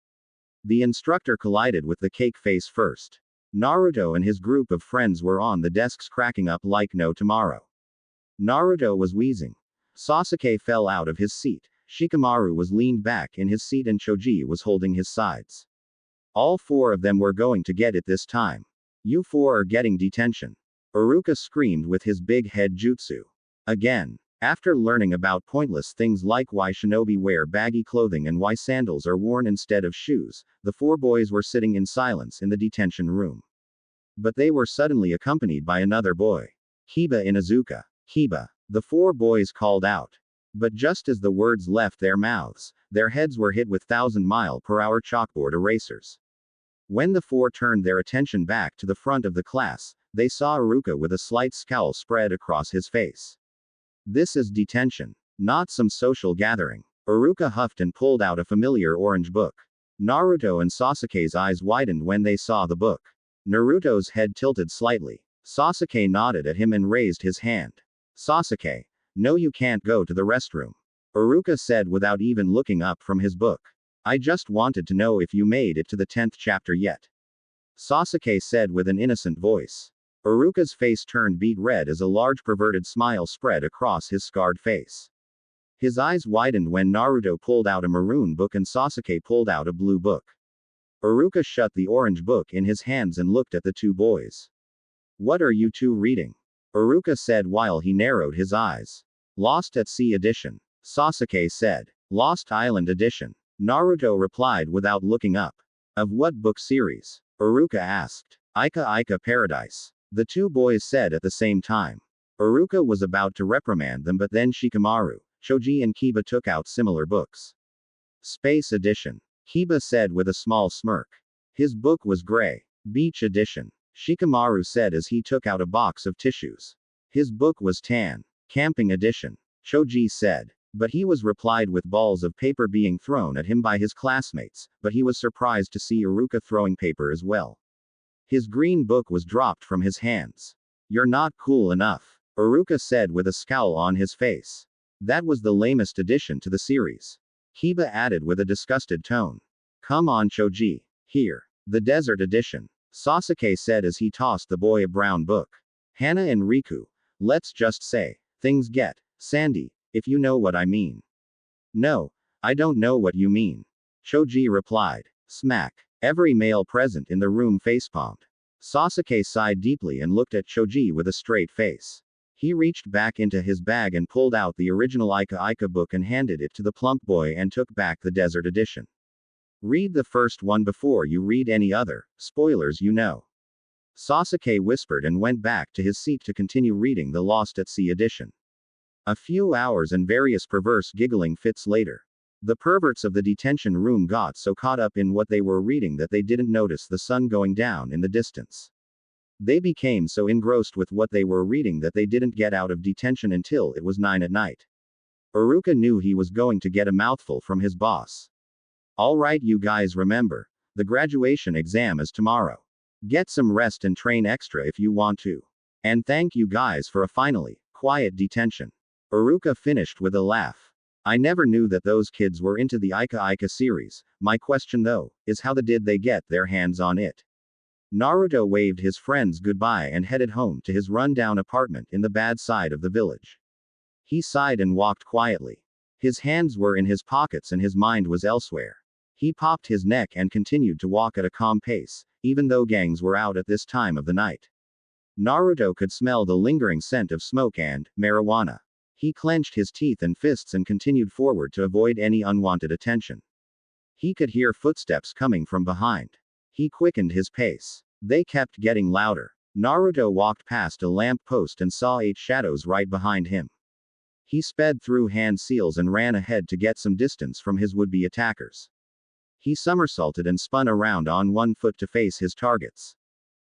The instructor collided with the cake face first. Naruto and his group of friends were on the desks cracking up like no tomorrow. Naruto was wheezing. Sasuke fell out of his seat. Shikamaru was leaned back in his seat and Choji was holding his sides. All 4 of them were going to get it this time. You 4 are getting detention. Iruka screamed with his big head jutsu. Again. After learning about pointless things like why shinobi wear baggy clothing and why sandals are worn instead of shoes, the 4 boys were sitting in silence in the detention room. But they were suddenly accompanied by another boy. Kiba Inuzuka. Kiba. The 4 boys called out. But just as the words left their mouths, their heads were hit with 1,000-mile-per-hour chalkboard erasers. When the 4 turned their attention back to the front of the class, they saw Iruka with a slight scowl spread across his face. This is detention. Not some social gathering. Iruka huffed and pulled out a familiar orange book. Naruto and Sasuke's eyes widened when they saw the book. Naruto's head tilted slightly. Sasuke nodded at him and raised his hand. Sasuke. No, you can't go to the restroom. Iruka said without even looking up from his book. I just wanted to know if you made it to the 10th chapter yet. Sasuke said with an innocent voice. Iruka's face turned beet red as a large perverted smile spread across his scarred face. His eyes widened when Naruto pulled out a maroon book and Sasuke pulled out a blue book. Iruka shut the orange book in his hands and looked at the 2 boys. What are you 2 reading? Iruka said while he narrowed his eyes. Lost at Sea Edition. Sasuke said. Lost Island Edition. Naruto replied without looking up. Of what book series? Iruka asked. Ika Ika Paradise. The 2 boys said at the same time. Iruka was about to reprimand them, but then Shikamaru, Choji and Kiba took out similar books. Space Edition. Hiba said with a small smirk. His book was gray. Beach edition. Shikamaru said as he took out a box of tissues. His book was tan. Camping edition. Choji said. But he was replied with balls of paper being thrown at him by his classmates, but he was surprised to see Iruka throwing paper as well. His green book was dropped from his hands. You're not cool enough, Iruka said with a scowl on his face. That was the lamest addition to the series. Hiba added with a disgusted tone. Come on Choji. Here. The desert edition. Sasuke said as he tossed the boy a brown book. Hana and Riku. Let's just say, things get sandy, if you know what I mean. No, I don't know what you mean. Choji replied. Smack. Every male present in the room facepalmed. Sasuke sighed deeply and looked at Choji with a straight face. He reached back into his bag and pulled out the original Ika Ika book and handed it to the plump boy and took back the desert edition. Read the first one before you read any other, spoilers you know. Sasuke whispered and went back to his seat to continue reading the Lost at Sea edition. A few hours and various perverse giggling fits later. The perverts of the detention room got so caught up in what they were reading that they didn't notice the sun going down in the distance. They became so engrossed with what they were reading that they didn't get out of detention until it was 9 at night. Iruka knew he was going to get a mouthful from his boss. Alright you guys remember, the graduation exam is tomorrow. Get some rest and train extra if you want to. And thank you guys for a finally quiet detention. Iruka finished with a laugh. I never knew that those kids were into the Ika Ika series. My question though, is how did they get their hands on it? Naruto waved his friends goodbye and headed home to his rundown apartment in the bad side of the village. He sighed and walked quietly. His hands were in his pockets and his mind was elsewhere. He popped his neck and continued to walk at a calm pace, even though gangs were out at this time of the night. Naruto could smell the lingering scent of smoke and marijuana. He clenched his teeth and fists and continued forward to avoid any unwanted attention. He could hear footsteps coming from behind. He quickened his pace. They kept getting louder. Naruto walked past a lamp post and saw 8 shadows right behind him. He sped through hand seals and ran ahead to get some distance from his would-be attackers. He somersaulted and spun around on one foot to face his targets.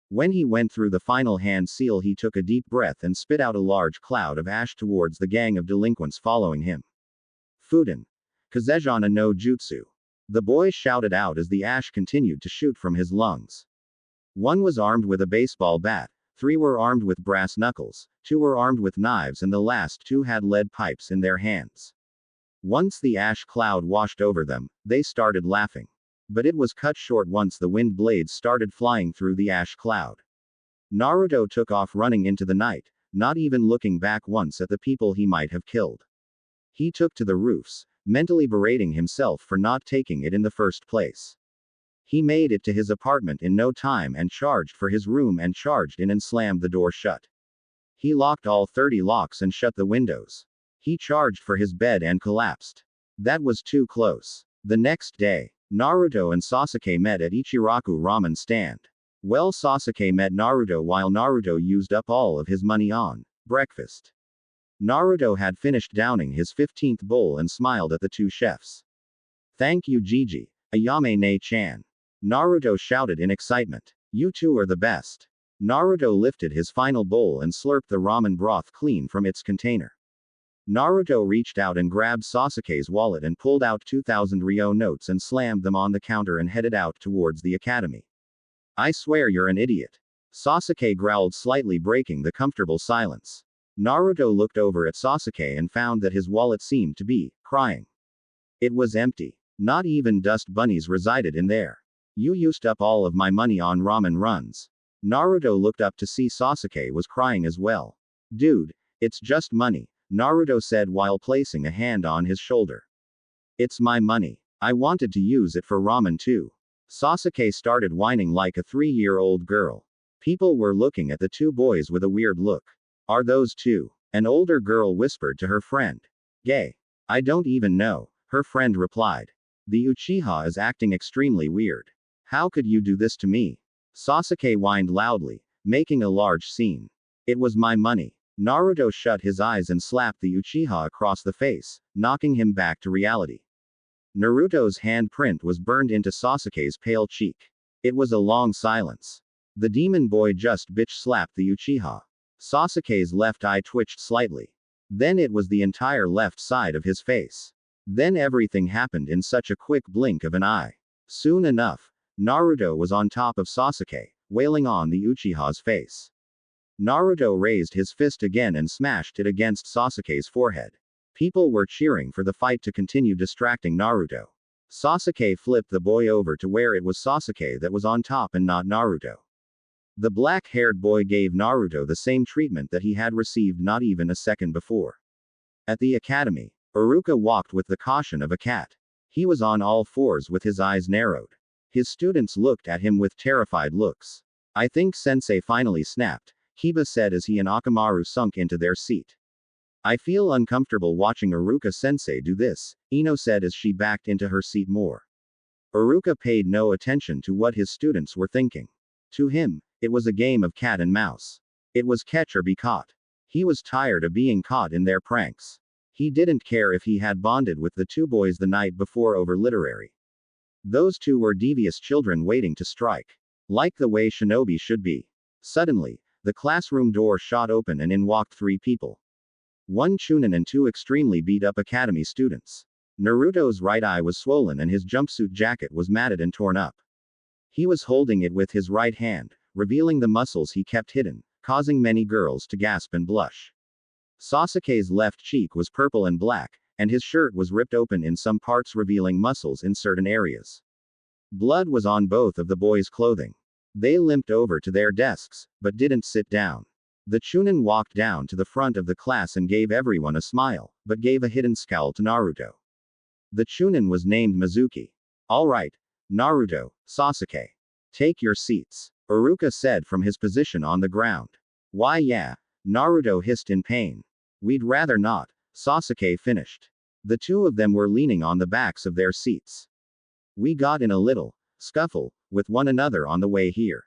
When he went through the final hand seal, he took a deep breath and spit out a large cloud of ash towards the gang of delinquents following him. Fuden. Kazejana no Jutsu. The boy shouted out as the ash continued to shoot from his lungs. 1 was armed with a baseball bat, 3 were armed with brass knuckles, 2 were armed with knives, and the last 2 had lead pipes in their hands. Once the ash cloud washed over them, they started laughing. But it was cut short once the wind blades started flying through the ash cloud. Naruto took off running into the night, not even looking back once at the people he might have killed. He took to the roofs, mentally berating himself for not taking it in the first place. He made it to his apartment in no time and charged for his room and charged in and slammed the door shut. He locked all 30 locks and shut the windows. He charged for his bed and collapsed. That was too close. The next day, Naruto and Sasuke met at Ichiraku ramen stand. Well, Sasuke met Naruto while Naruto used up all of his money on breakfast. Naruto had finished downing his 15th bowl and smiled at the 2 chefs. Thank you Gigi, Ayame ne-chan. Naruto shouted in excitement. You two are the best. Naruto lifted his final bowl and slurped the ramen broth clean from its container. Naruto reached out and grabbed Sasuke's wallet and pulled out 2,000 Ryo notes and slammed them on the counter and headed out towards the academy. I swear you're an idiot. Sasuke growled, slightly breaking the comfortable silence. Naruto looked over at Sasuke and found that his wallet seemed to be crying. It was empty. Not even dust bunnies resided in there. You used up all of my money on ramen runs. Naruto looked up to see Sasuke was crying as well. Dude, it's just money, Naruto said while placing a hand on his shoulder. It's my money. I wanted to use it for ramen too. Sasuke started whining like a 3-year-old girl. People were looking at the 2 boys with a weird look. Are those 2? An older girl whispered to her friend. Gay. I don't even know, her friend replied. The Uchiha is acting extremely weird. How could you do this to me? Sasuke whined loudly, making a large scene. It was my money. Naruto shut his eyes and slapped the Uchiha across the face, knocking him back to reality. Naruto's handprint was burned into Sasuke's pale cheek. It was a long silence. The demon boy just bitch slapped the Uchiha. Sasuke's left eye twitched slightly. Then it was the entire left side of his face. Then everything happened in such a quick blink of an eye. Soon enough, Naruto was on top of Sasuke, wailing on the Uchiha's face. Naruto raised his fist again and smashed it against Sasuke's forehead. People were cheering for the fight to continue distracting Naruto. Sasuke flipped the boy over to where it was Sasuke that was on top and not Naruto. The black-haired boy gave Naruto the same treatment that he had received not even a second before. At the academy, Iruka walked with the caution of a cat. He was on all fours with his eyes narrowed. His students looked at him with terrified looks. I think Sensei finally snapped, Kiba said as he and Akamaru sunk into their seat. I feel uncomfortable watching Iruka-sensei do this, Ino said as she backed into her seat more. Iruka paid no attention to what his students were thinking. To him, it was a game of cat and mouse. It was catch or be caught. He was tired of being caught in their pranks. He didn't care if he had bonded with the two boys the night before over literary. Those two were devious children waiting to strike. Like the way shinobi should be. Suddenly, the classroom door shot open and in walked three people. One Chunin and two extremely beat-up academy students. Naruto's right eye was swollen and his jumpsuit jacket was matted and torn up. He was holding it with his right hand, revealing the muscles he kept hidden, causing many girls to gasp and blush. Sasuke's left cheek was purple and black, and his shirt was ripped open in some parts revealing muscles in certain areas. Blood was on both of the boys' clothing. They limped over to their desks, but didn't sit down. The Chunin walked down to the front of the class and gave everyone a smile, but gave a hidden scowl to Naruto. The Chunin was named Mizuki. All right, Naruto, Sasuke. Take your seats, Iruka said from his position on the ground. Why yeah, Naruto hissed in pain. We'd rather not, Sasuke finished. The two of them were leaning on the backs of their seats. We got in a little scuffle with one another on the way here.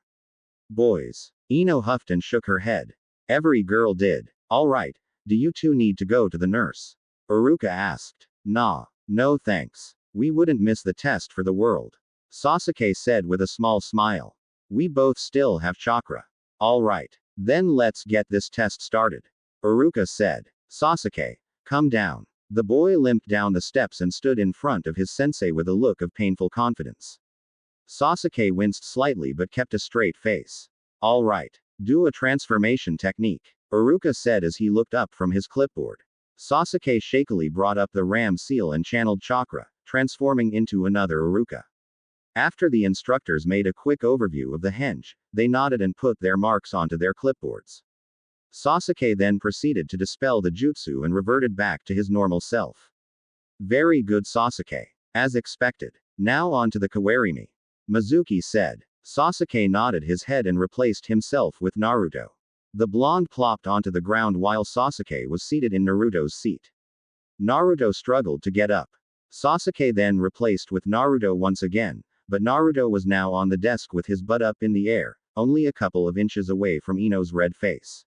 Boys. Ino huffed and shook her head. Every girl did. All right, do you two need to go to the nurse? Iruka asked. Nah, no thanks. We wouldn't miss the test for the world. Sasuke said with a small smile. We both still have chakra. All right, then let's get this test started. Iruka said. Sasuke, come down. The boy limped down the steps and stood in front of his sensei with a look of painful confidence. Sasuke winced slightly but kept a straight face. All right. Do a transformation technique, Iruka said as he looked up from his clipboard. Sasuke shakily brought up the ram seal and channeled chakra, transforming into another Iruka. After the instructors made a quick overview of the henge, they nodded and put their marks onto their clipboards. Sasuke then proceeded to dispel the jutsu and reverted back to his normal self. Very good Sasuke. As expected. Now on to the kawarimi. Mizuki said. Sasuke nodded his head and replaced himself with Naruto. The blonde plopped onto the ground while Sasuke was seated in Naruto's seat. Naruto struggled to get up. Sasuke then replaced with Naruto once again, but Naruto was now on the desk with his butt up in the air, only a couple of inches away from Ino's red face.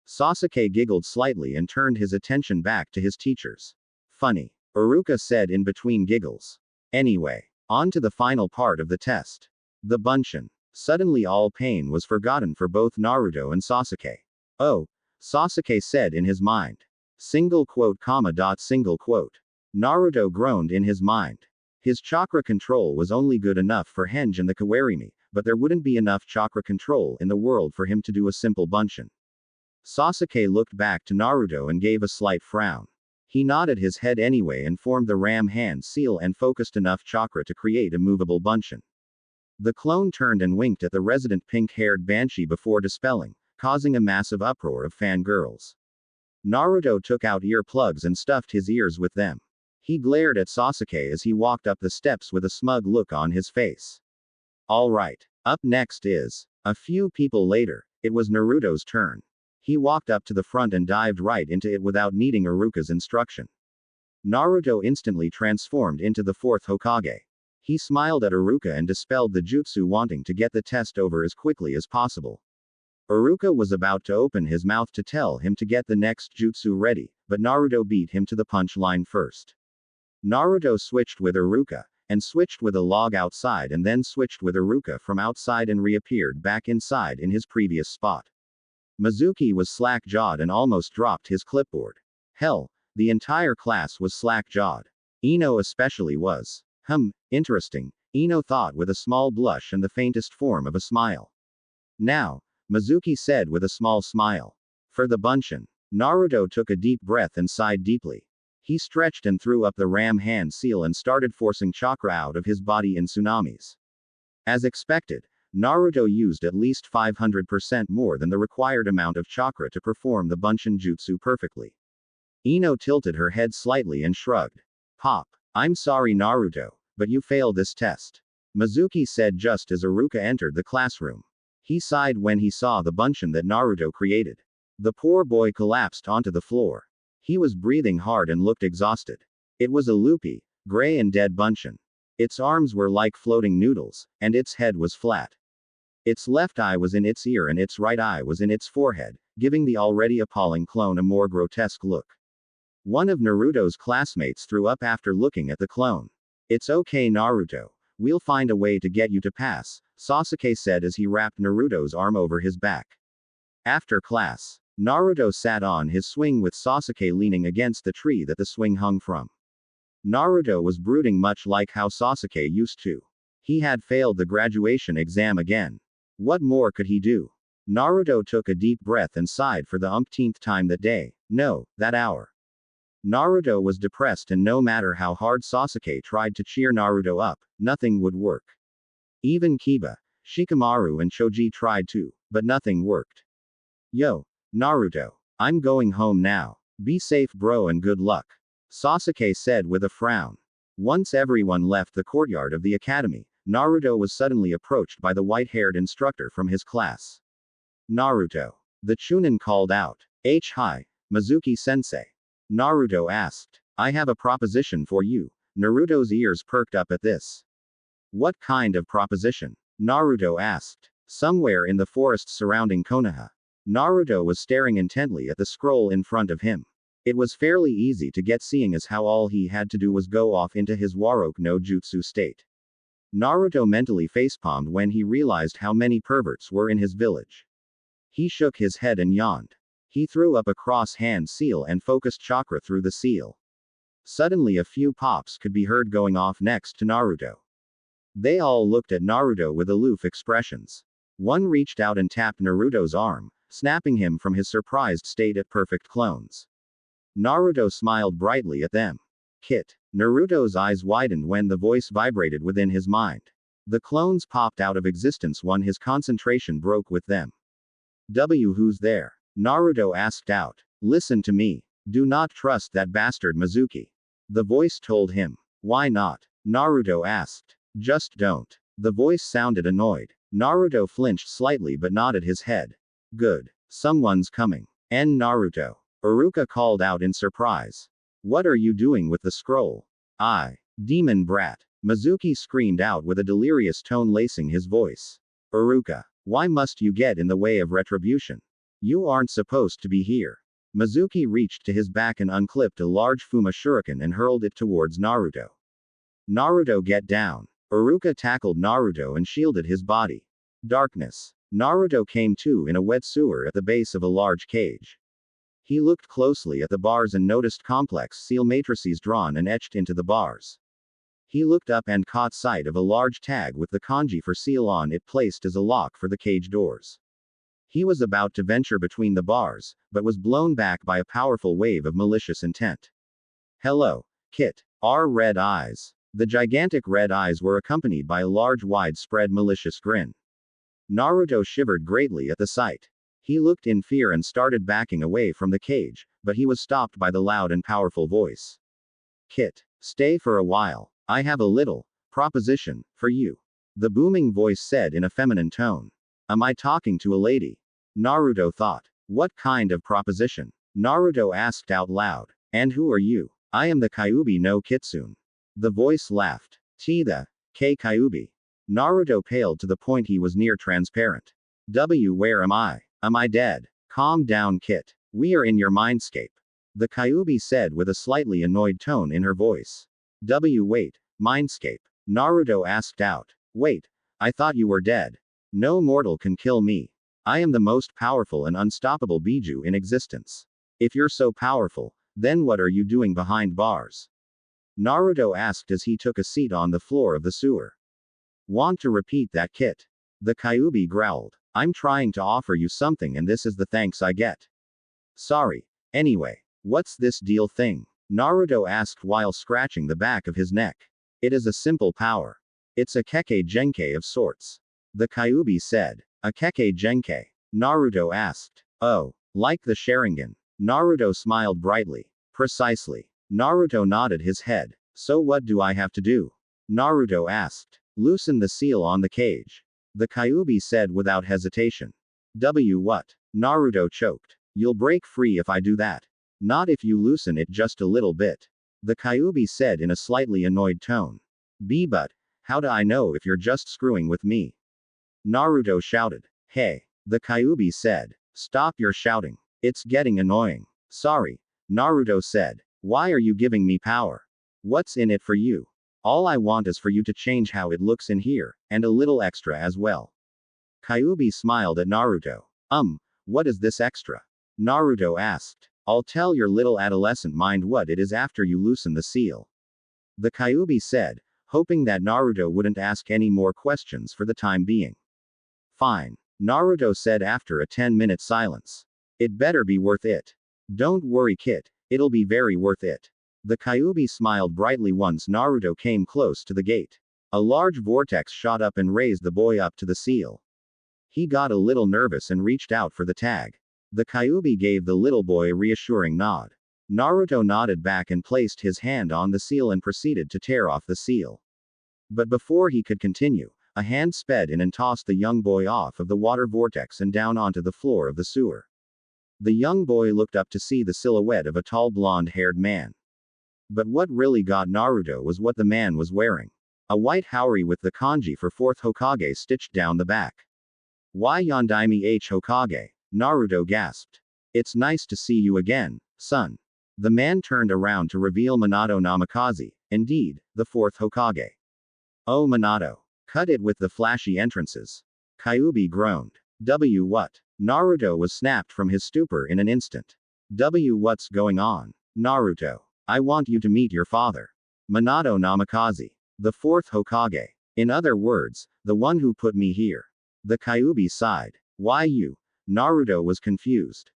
Sasuke giggled slightly and turned his attention back to his teachers. Funny, Iruka said in between giggles. Anyway, on to the final part of the test. The bunshin. Suddenly all pain was forgotten for both Naruto and Sasuke. Oh, Sasuke said in his mind. Single quote comma dot single quote. Naruto groaned in his mind. His chakra control was only good enough for henge and the kawarimi, but there wouldn't be enough chakra control in the world for him to do a simple bunshin. Sasuke looked back to Naruto and gave a slight frown. He nodded his head anyway and formed the ram hand seal and focused enough chakra to create a movable bunshin. The clone turned and winked at the resident pink-haired banshee before dispelling, causing a massive uproar of fangirls. Naruto took out earplugs and stuffed his ears with them. He glared at Sasuke as he walked up the steps with a smug look on his face. All right, up next is. A few people later, it was Naruto's turn. He walked up to the front and dived right into it without needing Iruka's instruction. Naruto instantly transformed into the fourth Hokage. He smiled at Iruka and dispelled the jutsu, wanting to get the test over as quickly as possible. Iruka was about to open his mouth to tell him to get the next jutsu ready, but Naruto beat him to the punch line first. Naruto switched with Iruka, and switched with a log outside and then switched with Iruka from outside and reappeared back inside in his previous spot. Mizuki was slack-jawed and almost dropped his clipboard. Hell, the entire class was slack-jawed. Ino especially was. Interesting, Ino thought with a small blush and the faintest form of a smile. Now, Mizuki said with a small smile. For the Bunshin. Naruto took a deep breath and sighed deeply. He stretched and threw up the ram hand seal and started forcing chakra out of his body in tsunamis. As expected, Naruto used at least 500% more than the required amount of chakra to perform the Bunshin jutsu perfectly. Ino tilted her head slightly and shrugged. Pop. I'm sorry Naruto, but you failed this test. Mizuki said just as Iruka entered the classroom. He sighed when he saw the Bunshin that Naruto created. The poor boy collapsed onto the floor. He was breathing hard and looked exhausted. It was a loopy, gray and dead Bunshin. Its arms were like floating noodles, and its head was flat. Its left eye was in its ear and its right eye was in its forehead, giving the already appalling clone a more grotesque look. One of Naruto's classmates threw up after looking at the clone. It's okay Naruto, we'll find a way to get you to pass, Sasuke said as he wrapped Naruto's arm over his back. After class, Naruto sat on his swing with Sasuke leaning against the tree that the swing hung from. Naruto was brooding much like how Sasuke used to. He had failed the graduation exam again. What more could he do? Naruto took a deep breath and sighed for the umpteenth time that day, no, that hour. Naruto was depressed and no matter how hard Sasuke tried to cheer Naruto up, nothing would work. Even Kiba, Shikamaru and Choji tried to, but nothing worked. Yo, Naruto, I'm going home now. Be safe bro and good luck. Sasuke said with a frown. Once everyone left the courtyard of the academy, Naruto was suddenly approached by the white-haired instructor from his class. Naruto. The Chunin called out. Hi, Mizuki-sensei. Naruto asked. I have a proposition for you. Naruto's ears perked up at this. What kind of proposition? Naruto asked. Somewhere in the forest surrounding Konoha. Naruto was staring intently at the scroll in front of him. It was fairly easy to get seeing as how all he had to do was go off into his Warok no Jutsu state. Naruto mentally facepalmed when he realized how many perverts were in his village. He shook his head and yawned. He threw up a cross-hand seal and focused chakra through the seal. Suddenly a few pops could be heard going off next to Naruto. They all looked at Naruto with aloof expressions. One reached out and tapped Naruto's arm, snapping him from his surprised state at perfect clones. Naruto smiled brightly at them. Kit. Naruto's eyes widened when the voice vibrated within his mind. The clones popped out of existence when his concentration broke with them. Who's there? Naruto asked out. Listen to me. Do not trust that bastard Mizuki. The voice told him. Why not? Naruto asked. Just don't. The voice sounded annoyed. Naruto flinched slightly but nodded his head. Good. Someone's coming. Naruto. Iruka called out in surprise. What are you doing with the scroll? Demon brat. Mizuki screamed out with a delirious tone lacing his voice. Iruka. Why must you get in the way of retribution? You aren't supposed to be here. Mizuki reached to his back and unclipped a large Fuma shuriken and hurled it towards Naruto. Naruto get down. Iruka tackled Naruto and shielded his body. Darkness. Naruto came to in a wet sewer at the base of a large cage. He looked closely at the bars and noticed complex seal matrices drawn and etched into the bars. He looked up and caught sight of a large tag with the kanji for seal on it placed as a lock for the cage doors. He was about to venture between the bars, but was blown back by a powerful wave of malicious intent. Hello, Kit. Our red eyes. The gigantic red eyes were accompanied by a large widespread malicious grin. Naruto shivered greatly at the sight. He looked in fear and started backing away from the cage, but he was stopped by the loud and powerful voice. Kit, stay for a while. I have a little proposition for you. The booming voice said in a feminine tone. Am I talking to a lady? Naruto thought. What kind of proposition? Naruto asked out loud. And who are you? I am the Kyuubi no Kitsune. The voice laughed. The Kyuubi. Naruto paled to the point he was near transparent. Where am I? Am I dead? Calm down Kit. We are in your mindscape. The Kyuubi said with a slightly annoyed tone in her voice. Wait, Mindscape. Naruto asked out. Wait, I thought you were dead. No mortal can kill me. I am the most powerful and unstoppable Biju in existence. If you're so powerful, then what are you doing behind bars? Naruto asked as he took a seat on the floor of the sewer. Want to repeat that, Kit? The Kyuubi growled. I'm trying to offer you something and this is the thanks I get. Sorry. Anyway, what's this deal thing? Naruto asked while scratching the back of his neck. It is a simple power. It's a Kekkei Genkai of sorts. The Kyuubi said. A Kekkei Genkai? Naruto asked. Oh, like the Sharingan. Naruto smiled brightly. Precisely. Naruto nodded his head. So what do I have to do? Naruto asked. Loosen the seal on the cage. The Kyuubi said without hesitation. What? Naruto choked. You'll break free if I do that. Not if you loosen it just a little bit. The Kyuubi said in a slightly annoyed tone. But, how do I know if you're just screwing with me? Naruto shouted. Hey. The Kyuubi said. Stop your shouting. It's getting annoying. Sorry. Naruto said. Why are you giving me power? What's in it for you? All I want is for you to change how it looks in here, and a little extra as well. Kyuubi smiled at Naruto. What is this extra? Naruto asked. I'll tell your little adolescent mind what it is after you loosen the seal. The Kyuubi said, hoping that Naruto wouldn't ask any more questions for the time being. Fine. Naruto said after a 10-minute silence. It better be worth it. Don't worry, Kit, it'll be very worth it. The Kyuubi smiled brightly once Naruto came close to the gate. A large vortex shot up and raised the boy up to the seal. He got a little nervous and reached out for the tag. The Kyuubi gave the little boy a reassuring nod. Naruto nodded back and placed his hand on the seal and proceeded to tear off the seal. But before he could continue, a hand sped in and tossed the young boy off of the water vortex and down onto the floor of the sewer. The young boy looked up to see the silhouette of a tall blonde-haired man. But what really got Naruto was what the man was wearing. A white haori with the kanji for 4th Hokage stitched down the back. Why Yondaime H Hokage? Naruto gasped. It's nice to see you again, son. The man turned around to reveal Minato Namikaze, indeed, the 4th Hokage. Oh Minato. Cut it with the flashy entrances. Kyuubi groaned. What? Naruto was snapped from his stupor in an instant. What's going on? Naruto. I want you to meet your father. Minato Namikaze. The 4th Hokage. In other words, the one who put me here. The Kyuubi sighed. Why you? Naruto was confused.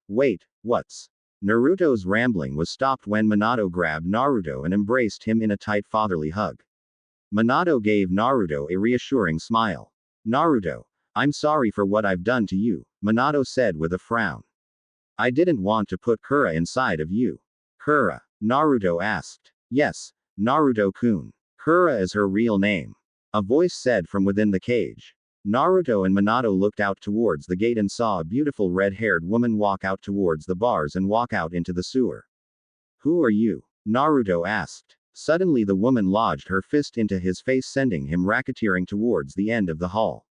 Wait, what's? Naruto's rambling was stopped when Minato grabbed Naruto and embraced him in a tight fatherly hug. Minato gave Naruto a reassuring smile. Naruto, I'm sorry for what I've done to you, Minato said with a frown. I didn't want to put Kura inside of you. Kura? Naruto asked. Yes, Naruto-kun. Kura is her real name. A voice said from within the cage. Naruto and Minato looked out towards the gate and saw a beautiful red-haired woman walk out towards the bars and walk out into the sewer. Who are you? Naruto asked. Suddenly the woman lodged her fist into his face, sending him racketeering towards the end of the hall.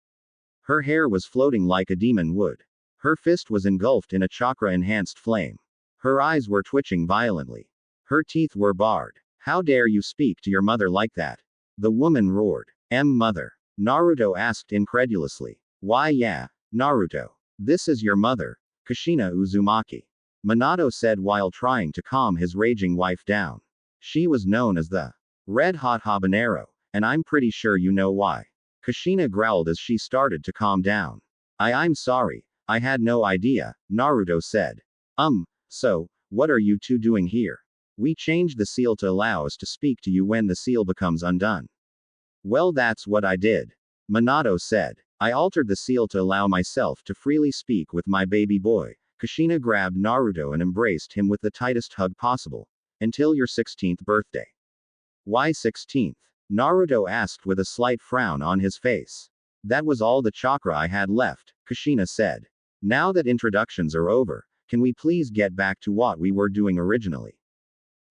Her hair was floating like a demon would. Her fist was engulfed in a chakra-enhanced flame. Her eyes were twitching violently. Her teeth were barred. How dare you speak to your mother like that? The woman roared. Mother? Naruto asked incredulously. Why yeah, Naruto. This is your mother, Kushina Uzumaki. Minato said while trying to calm his raging wife down. She was known as the Red Hot Habanero, and I'm pretty sure you know why. Kushina growled as she started to calm down. I'm sorry, I had no idea, Naruto said. So, what are you two doing here? We changed the seal to allow us to speak to you when the seal becomes undone. Well, that's what I did. Minato said. I altered the seal to allow myself to freely speak with my baby boy. Kushina grabbed Naruto and embraced him with the tightest hug possible. Until your 16th birthday. Why 16th? Naruto asked with a slight frown on his face. That was all the chakra I had left, Kushina said. Now that introductions are over, can we please get back to what we were doing originally?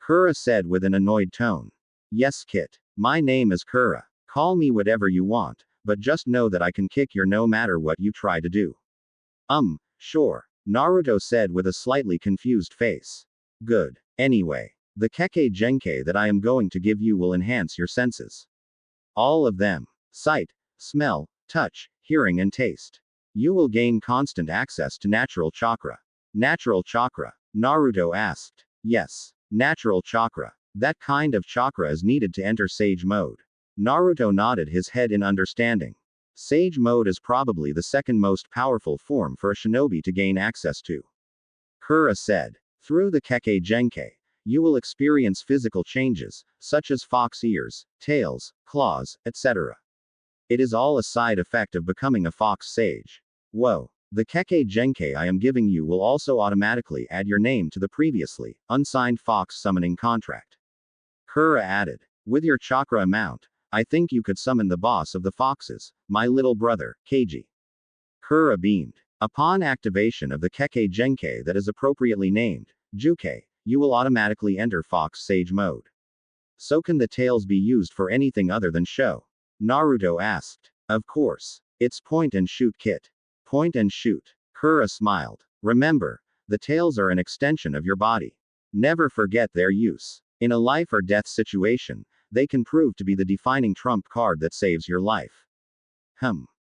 Kura said with an annoyed tone. Yes, Kit. My name is Kura. Call me whatever you want, but just know that I can kick your no matter what you try to do. Sure. Naruto said with a slightly confused face. Good. Anyway, The Kekkei Genkai that I am going to give you will enhance your senses. All of them. Sight, smell, touch, hearing and taste. You will gain constant access to natural chakra. Natural chakra? Naruto asked. Yes. Natural chakra. That kind of chakra is needed to enter Sage mode. Naruto nodded his head in understanding. Sage mode is probably the second most powerful form for a shinobi to gain access to. Kura said. Through the Kekkei Genkai, you will experience physical changes, such as fox ears, tails, claws, etc. It is all a side effect of becoming a fox sage. Whoa. The Kekkei Genkai I am giving you will also automatically add your name to the previously unsigned fox summoning contract. Kura added. With your chakra amount, I think you could summon the boss of the foxes, my little brother, Keiji. Kura beamed. Upon activation of the Kekkei Genkai that is appropriately named, Jukei, you will automatically enter Fox Sage mode. So can the tails be used for anything other than show? Naruto asked. Of course. It's point and shoot kit. Point and shoot. Kura smiled. Remember, the tails are an extension of your body. Never forget their use. In a life or death situation, they can prove to be the defining trump card that saves your life.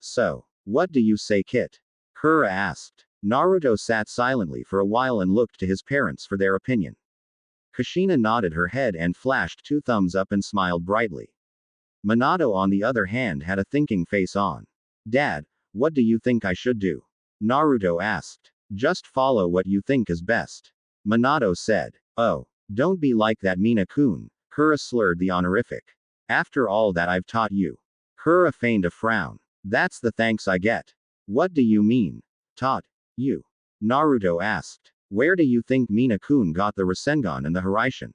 So, what do you say, Kit? Kura asked. Naruto sat silently for a while and looked to his parents for their opinion. Kushina nodded her head and flashed 2 thumbs up and smiled brightly. Minato on the other hand had a thinking face on. Dad, what do you think I should do? Naruto asked. Just follow what you think is best. Minato said. Oh, don't be like that Mina-kun. Kura slurred the honorific. After all that I've taught you. Kura feigned a frown. That's the thanks I get. What do you mean? Taught you? Naruto asked. Where do you think Mina-kun got the Rasengan and the Hiraishin?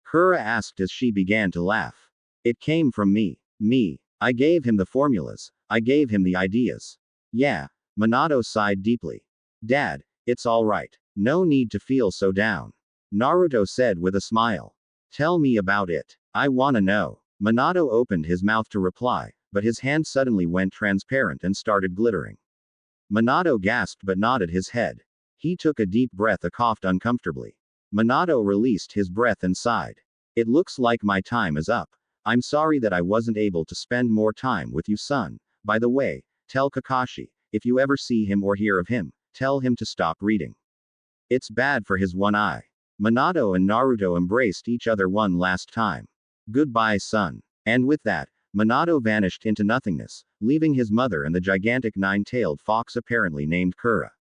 Kura asked as she began to laugh. It came from me. Me. I gave him the formulas. I gave him the ideas. Yeah. Minato sighed deeply. Dad, it's all right. No need to feel so down. Naruto said with a smile. Tell me about it. I wanna know. Minato opened his mouth to reply, but his hand suddenly went transparent and started glittering. Minato gasped but nodded his head. He took a deep breath and coughed uncomfortably. Minato released his breath and sighed. It looks like my time is up. I'm sorry that I wasn't able to spend more time with you, son. By the way, tell Kakashi, if you ever see him or hear of him, tell him to stop reading. It's bad for his one eye. Minato and Naruto embraced each other one last time. Goodbye, son. And with that, Minato vanished into nothingness, leaving his mother and the gigantic 9-tailed fox apparently named Kura.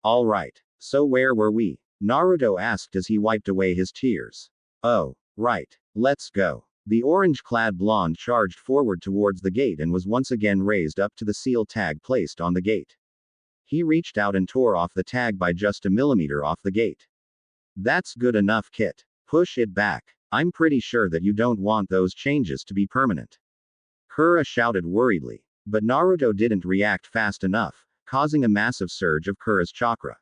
Alright. So where were we? Naruto asked as he wiped away his tears. Oh, right. Let's go. The orange-clad blonde charged forward towards the gate and was once again raised up to the seal tag placed on the gate. He reached out and tore off the tag by just a millimeter off the gate. That's good enough, Kit. Push it back. I'm pretty sure that you don't want those changes to be permanent. Kura shouted worriedly. But Naruto didn't react fast enough, causing a massive surge of Kura's chakra.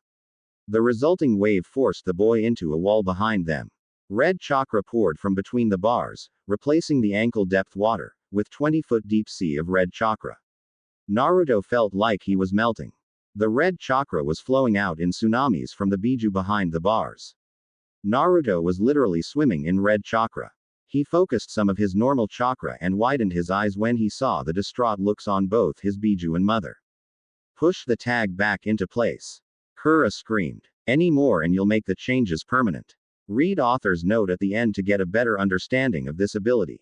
The resulting wave forced the boy into a wall behind them. Red chakra poured from between the bars, replacing the ankle-depth water, with 20-foot deep sea of red chakra. Naruto felt like he was melting. The red chakra was flowing out in tsunamis from the biju behind the bars. Naruto was literally swimming in red chakra. He focused some of his normal chakra and widened his eyes when he saw the distraught looks on both his biju and mother. Push the tag back into place. Kura screamed. Any more and you'll make the changes permanent. Read author's note at the end to get a better understanding of this ability.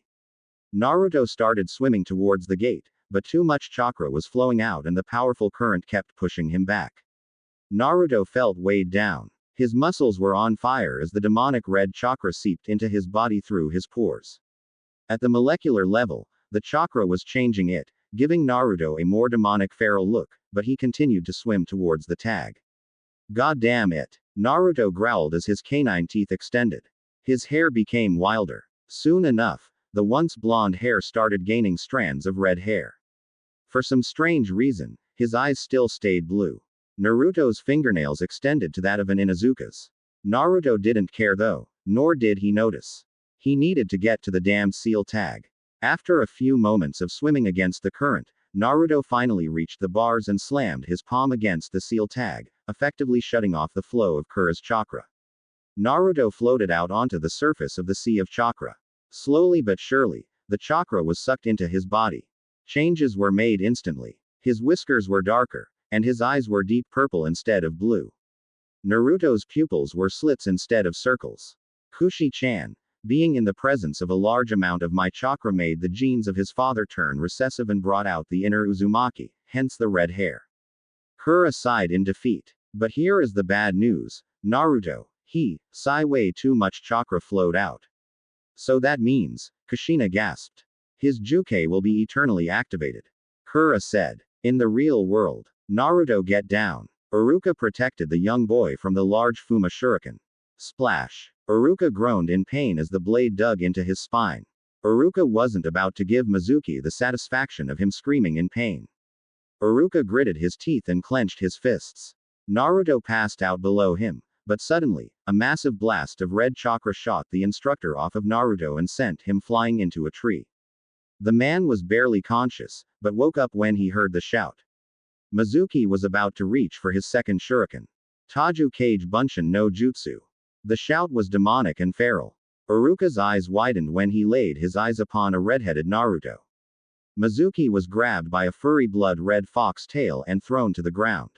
Naruto started swimming towards the gate, but too much chakra was flowing out and the powerful current kept pushing him back. Naruto felt weighed down. His muscles were on fire as the demonic red chakra seeped into his body through his pores. At the molecular level, the chakra was changing it, giving Naruto a more demonic feral look, but he continued to swim towards the tag. God damn it! Naruto growled as his canine teeth extended. His hair became wilder. Soon enough, the once blonde hair started gaining strands of red hair. For some strange reason, his eyes still stayed blue. Naruto's fingernails extended to that of an Inuzuka's. Naruto didn't care though, nor did he notice. He needed to get to the damn seal tag. After a few moments of swimming against the current, Naruto finally reached the bars and slammed his palm against the seal tag, effectively shutting off the flow of Kura's chakra. Naruto floated out onto the surface of the sea of chakra. Slowly but surely, the chakra was sucked into his body. Changes were made instantly. His whiskers were darker, and his eyes were deep purple instead of blue. Naruto's pupils were slits instead of circles. Kushi-chan, being in the presence of a large amount of my chakra made the genes of his father turn recessive and brought out the inner Uzumaki, hence the red hair. Kura sighed in defeat. But here is the bad news, Naruto. Way too much chakra flowed out. So that means, Kushina gasped. His Juke will be eternally activated. Kura said. In the real world, Naruto get down. Iruka protected the young boy from the large Fuma shuriken. Splash. Iruka groaned in pain as the blade dug into his spine. Iruka wasn't about to give Mizuki the satisfaction of him screaming in pain. Iruka gritted his teeth and clenched his fists. Naruto passed out below him, but suddenly, a massive blast of red chakra shot the instructor off of Naruto and sent him flying into a tree. The man was barely conscious, but woke up when he heard the shout. Mizuki was about to reach for his second shuriken. Taju Kage Bunshin no Jutsu. The shout was demonic and feral. Iruka's eyes widened when he laid his eyes upon a red-headed Naruto. Mizuki was grabbed by a furry blood-red fox tail and thrown to the ground.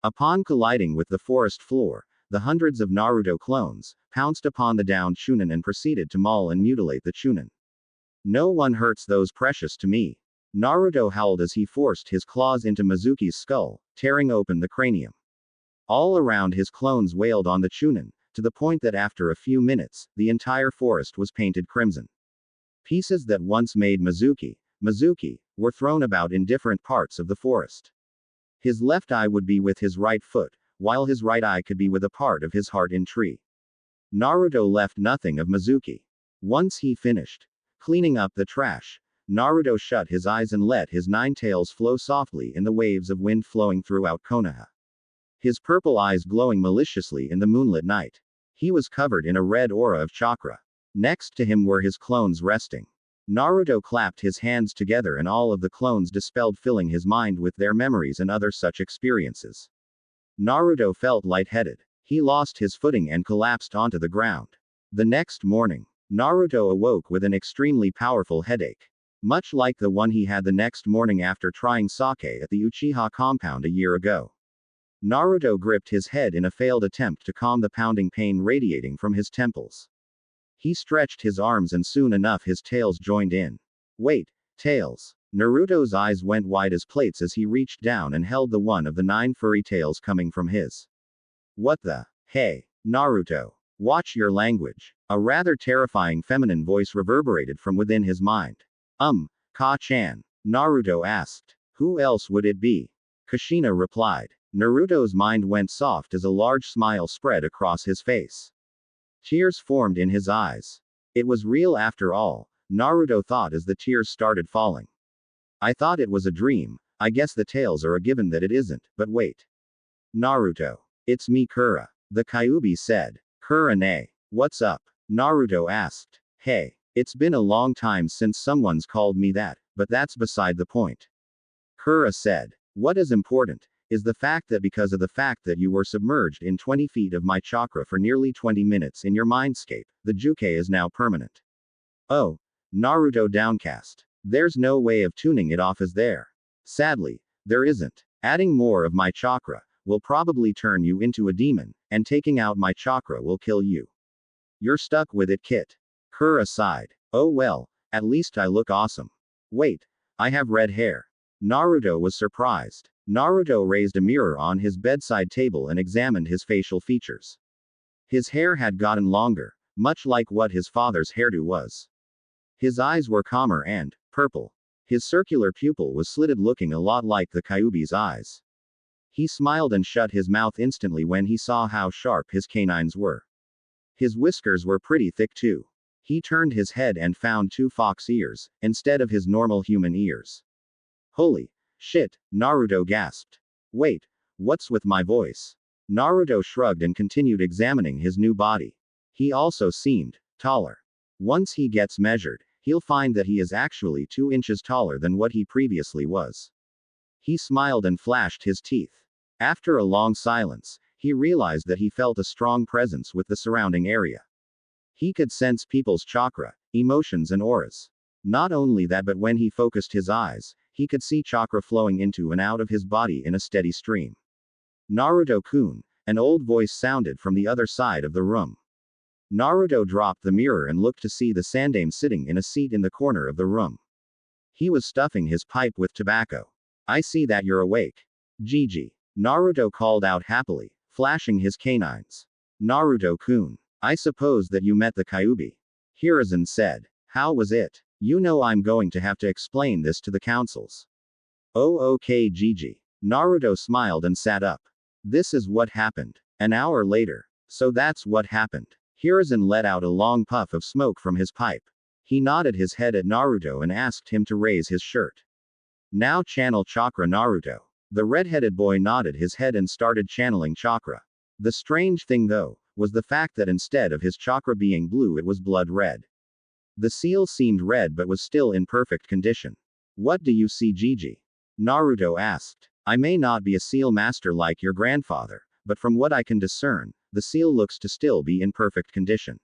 Upon colliding with the forest floor, the hundreds of Naruto clones pounced upon the downed Chunin and proceeded to maul and mutilate the Chunin. No one hurts those precious to me. Naruto howled as he forced his claws into Mizuki's skull, tearing open the cranium. All around his clones wailed on the Chunin, to the point that after a few minutes, the entire forest was painted crimson. Pieces that once made Mizuki, were thrown about in different parts of the forest. His left eye would be with his right foot, while his right eye could be with a part of his heart in tree. Naruto left nothing of Mizuki. Once he finished cleaning up the trash, Naruto shut his eyes and let his nine tails flow softly in the waves of wind flowing throughout Konoha. His purple eyes glowing maliciously in the moonlit night. He was covered in a red aura of chakra. Next to him were his clones resting. Naruto clapped his hands together and all of the clones dispelled, filling his mind with their memories and other such experiences. Naruto felt lightheaded. He lost his footing and collapsed onto the ground. The next morning, Naruto awoke with an extremely powerful headache. Much like the one he had the next morning after trying sake at the Uchiha compound a year ago. Naruto gripped his head in a failed attempt to calm the pounding pain radiating from his temples. He stretched his arms and soon enough his tails joined in. Wait, tails. Naruto's eyes went wide as plates as he reached down and held the one of the 9 furry tails coming from his. What the? Hey, Naruto. Watch your language. A rather terrifying feminine voice reverberated from within his mind. Ka-chan. Naruto asked. Who else would it be? Kushina replied. Naruto's mind went soft as a large smile spread across his face. Tears formed in his eyes. It was real after all, Naruto thought as the tears started falling. I thought it was a dream, I guess the tales are a given that it isn't, but wait. Naruto. It's me Kura. The Kyuubi said. Kura-ne. What's up? Naruto asked. Hey, it's been a long time since someone's called me that, but that's beside the point. Kura said. What is important is the fact that because of the fact that you were submerged in 20 feet of my chakra for nearly 20 minutes in your mindscape, the Juke is now permanent. Oh. Naruto downcast. There's no way of tuning it off, is there? Sadly, there isn't. Adding more of my chakra will probably turn you into a demon, and taking out my chakra will kill you. You're stuck with it, Kit. Kura sighed. Oh well, at least I look awesome. Wait, I have red hair. Naruto was surprised. Naruto raised a mirror on his bedside table and examined his facial features. His hair had gotten longer, much like what his father's hairdo was. His eyes were calmer and purple. His circular pupil was slitted, looking a lot like the Kyuubi's eyes. He smiled and shut his mouth instantly when he saw how sharp his canines were. His whiskers were pretty thick too. He turned his head and found 2 fox ears, instead of his normal human ears. Holy shit, Naruto gasped. Wait, what's with my voice? Naruto shrugged and continued examining his new body. He also seemed taller. Once he gets measured, he'll find that he is actually 2 inches taller than what he previously was. He smiled and flashed his teeth. After a long silence, He realized that he felt a strong presence with the surrounding area. He could sense people's chakra, emotions, and auras. Not only that, but when he focused his eyes, he could see chakra flowing into and out of his body in a steady stream. Naruto-kun, an old voice sounded from the other side of the room. Naruto dropped the mirror and looked to see the Sandaime sitting in a seat in the corner of the room. He was stuffing his pipe with tobacco. I see that you're awake. Gigi. Naruto called out happily, flashing his canines. Naruto-kun. I suppose that you met the Kyuubi. Hiruzen said. How was it? You know I'm going to have to explain this to the councils. Oh okay Gigi. Naruto smiled and sat up. This is what happened. An hour later. So that's what happened. Hiruzen let out a long puff of smoke from his pipe. He nodded his head at Naruto and asked him to raise his shirt. Now channel chakra Naruto. The red-headed boy nodded his head and started channeling chakra. The strange thing though, was the fact that instead of his chakra being blue it was blood red. The seal seemed red but was still in perfect condition. What do you see Gigi? Naruto asked. I may not be a seal master like your grandfather, but from what I can discern, the seal looks to still be in perfect condition.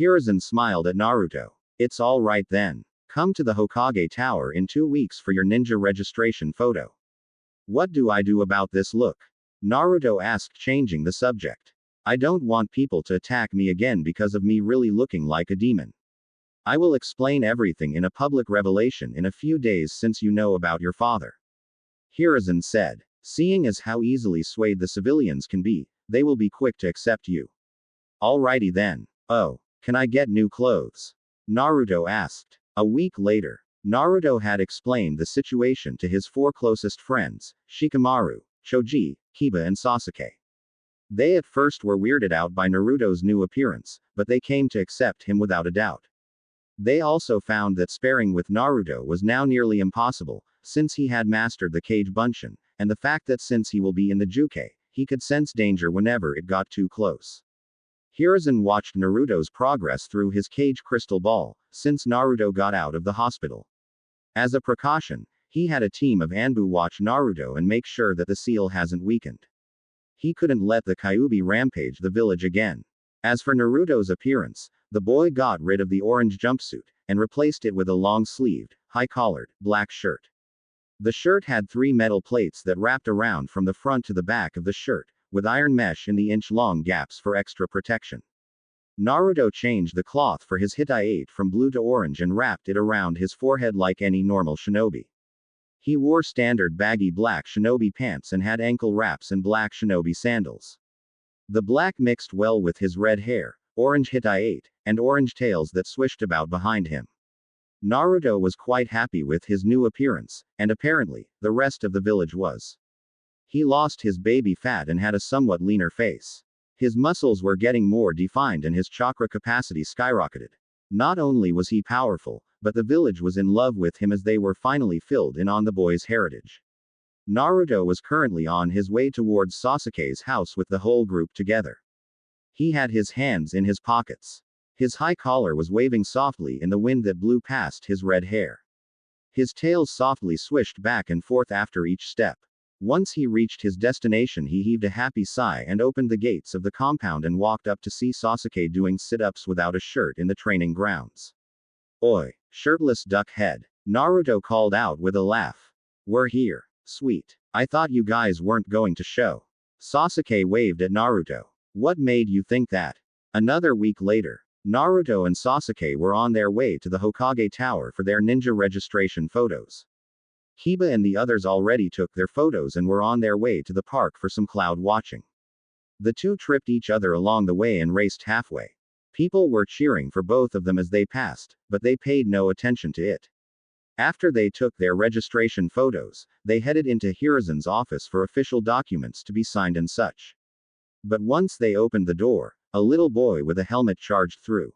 Hiruzen smiled at Naruto. It's all right then. Come to the Hokage Tower in 2 weeks for your ninja registration photo. What do I do about this look? Naruto asked, changing the subject. I don't want people to attack me again because of me really looking like a demon. I will explain everything in a public revelation in a few days since you know about your father. Hiruzen said. Seeing as how easily swayed the civilians can be, they will be quick to accept you. Alrighty then. Oh, can I get new clothes? Naruto asked. A week later, Naruto had explained the situation to his 4 closest friends, Shikamaru, Choji, Kiba and Sasuke. They at first were weirded out by Naruto's new appearance, but they came to accept him without a doubt. They also found that sparring with Naruto was now nearly impossible, since he had mastered the Kage Bunshin, and the fact that since he will be in the Juke, he could sense danger whenever it got too close. Hiruzen watched Naruto's progress through his Kage crystal ball, since Naruto got out of the hospital. As a precaution, he had a team of Anbu watch Naruto and make sure that the seal hasn't weakened. He couldn't let the Kyuubi rampage the village again. As for Naruto's appearance, the boy got rid of the orange jumpsuit, and replaced it with a long-sleeved, high-collared, black shirt. The shirt had 3 metal plates that wrapped around from the front to the back of the shirt, with iron mesh in the inch-long gaps for extra protection. Naruto changed the cloth for his Hitai-8 from blue to orange and wrapped it around his forehead like any normal shinobi. He wore standard baggy black shinobi pants and had ankle wraps and black shinobi sandals. The black mixed well with his red hair, orange Hitai-8, and orange tails that swished about behind him. Naruto was quite happy with his new appearance, and apparently, the rest of the village was. He lost his baby fat and had a somewhat leaner face. His muscles were getting more defined and his chakra capacity skyrocketed. Not only was he powerful, but the village was in love with him as they were finally filled in on the boy's heritage. Naruto was currently on his way towards Sasuke's house with the whole group together. He had his hands in his pockets. His high collar was waving softly in the wind that blew past his red hair. His tails softly swished back and forth after each step. Once he reached his destination, he heaved a happy sigh and opened the gates of the compound and walked up to see Sasuke doing sit-ups without a shirt in the training grounds. Oi, shirtless duck head. Naruto called out with a laugh. We're here. Sweet. I thought you guys weren't going to show. Sasuke waved at Naruto. What made you think that? Another week later, Naruto and Sasuke were on their way to the Hokage Tower for their ninja registration photos. Kiba and the others already took their photos and were on their way to the park for some cloud watching. The two tripped each other along the way and raced halfway. People were cheering for both of them as they passed, but they paid no attention to it. After they took their registration photos, they headed into Hiruzen's office for official documents to be signed and such. But once they opened the door, a little boy with a helmet charged through.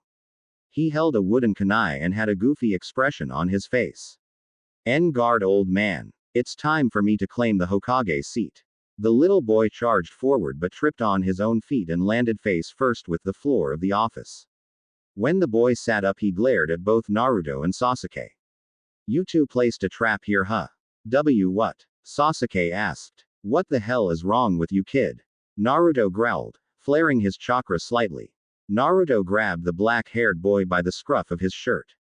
He held a wooden kunai and had a goofy expression on his face. En garde, old man. It's time for me to claim the Hokage seat. The little boy charged forward but tripped on his own feet and landed face first with the floor of the office. When the boy sat up, he glared at both Naruto and Sasuke. You two placed a trap here, huh? What? Sasuke asked. What the hell is wrong with you, kid? Naruto growled, flaring his chakra slightly. Naruto grabbed the black-haired boy by the scruff of his shirt.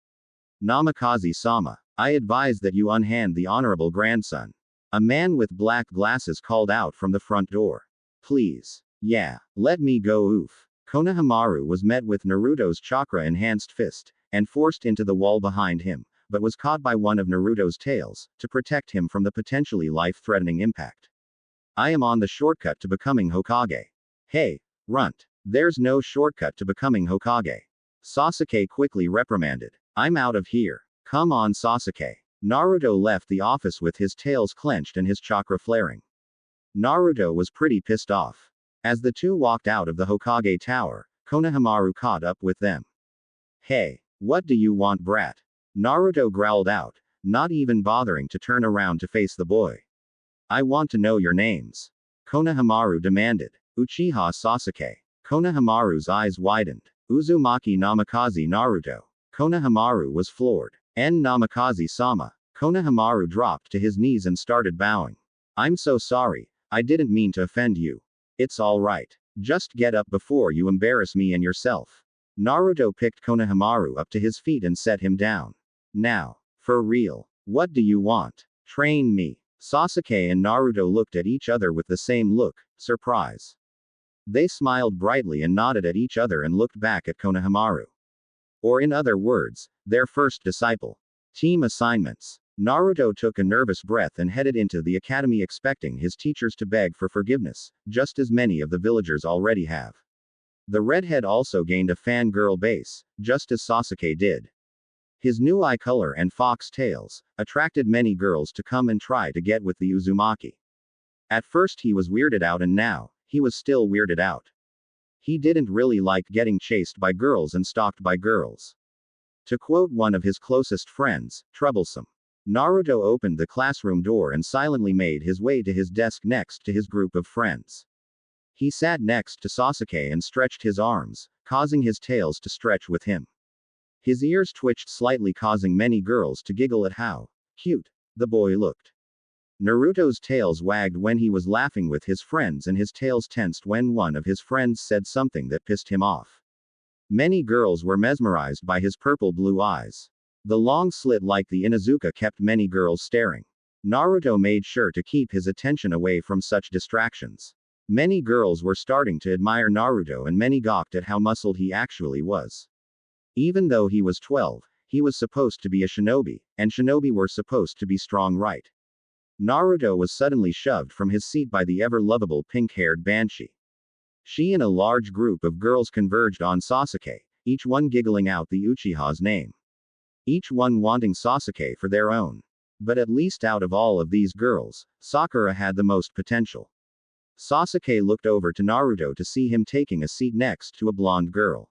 Namikaze-sama, I advise that you unhand the honorable grandson. A man with black glasses called out from the front door. Please. Yeah, let me go oof. Konohamaru was met with Naruto's chakra-enhanced fist, and forced into the wall behind him, but was caught by one of Naruto's tails, to protect him from the potentially life-threatening impact. I am on the shortcut to becoming Hokage. Hey, runt. There's no shortcut to becoming Hokage. Sasuke quickly reprimanded. I'm out of here. Come on Sasuke. Naruto left the office with his tails clenched and his chakra flaring. Naruto was pretty pissed off. As the two walked out of the Hokage tower, Konohamaru caught up with them. Hey, what do you want, brat? Naruto growled out, not even bothering to turn around to face the boy. I want to know your names. Konohamaru demanded. Uchiha Sasuke. Konohamaru's eyes widened. Uzumaki Namikaze Naruto. Konohamaru was floored. Namikaze-sama. Konohamaru dropped to his knees and started bowing. I'm so sorry, I didn't mean to offend you. It's alright. Just get up before you embarrass me and yourself. Naruto picked Konohamaru up to his feet and set him down. Now, for real, what do you want? Train me. Sasuke and Naruto looked at each other with the same look, surprise. They smiled brightly and nodded at each other and looked back at Konohamaru. Or in other words, their first disciple. Team assignments. Naruto took a nervous breath and headed into the academy expecting his teachers to beg for forgiveness, just as many of the villagers already have. The redhead also gained a fangirl base, just as Sasuke did. His new eye color and fox tails attracted many girls to come and try to get with the Uzumaki. At first he was weirded out and now, he was still weirded out. He didn't really like getting chased by girls and stalked by girls. To quote one of his closest friends, troublesome. Naruto opened the classroom door and silently made his way to his desk next to his group of friends. He sat next to Sasuke and stretched his arms, causing his tails to stretch with him. His ears twitched slightly, causing many girls to giggle at how cute the boy looked. Naruto's tails wagged when he was laughing with his friends, and his tails tensed when one of his friends said something that pissed him off. Many girls were mesmerized by his purple-blue eyes. The long slit like the Inuzuka kept many girls staring. Naruto made sure to keep his attention away from such distractions. Many girls were starting to admire Naruto and many gawked at how muscled he actually was. Even though he was 12, he was supposed to be a shinobi, and shinobi were supposed to be strong, right? Naruto was suddenly shoved from his seat by the ever-lovable pink-haired Banshee. She and a large group of girls converged on Sasuke, each one giggling out the Uchiha's name. Each one wanting Sasuke for their own. But at least out of all of these girls, Sakura had the most potential. Sasuke looked over to Naruto to see him taking a seat next to a blonde girl.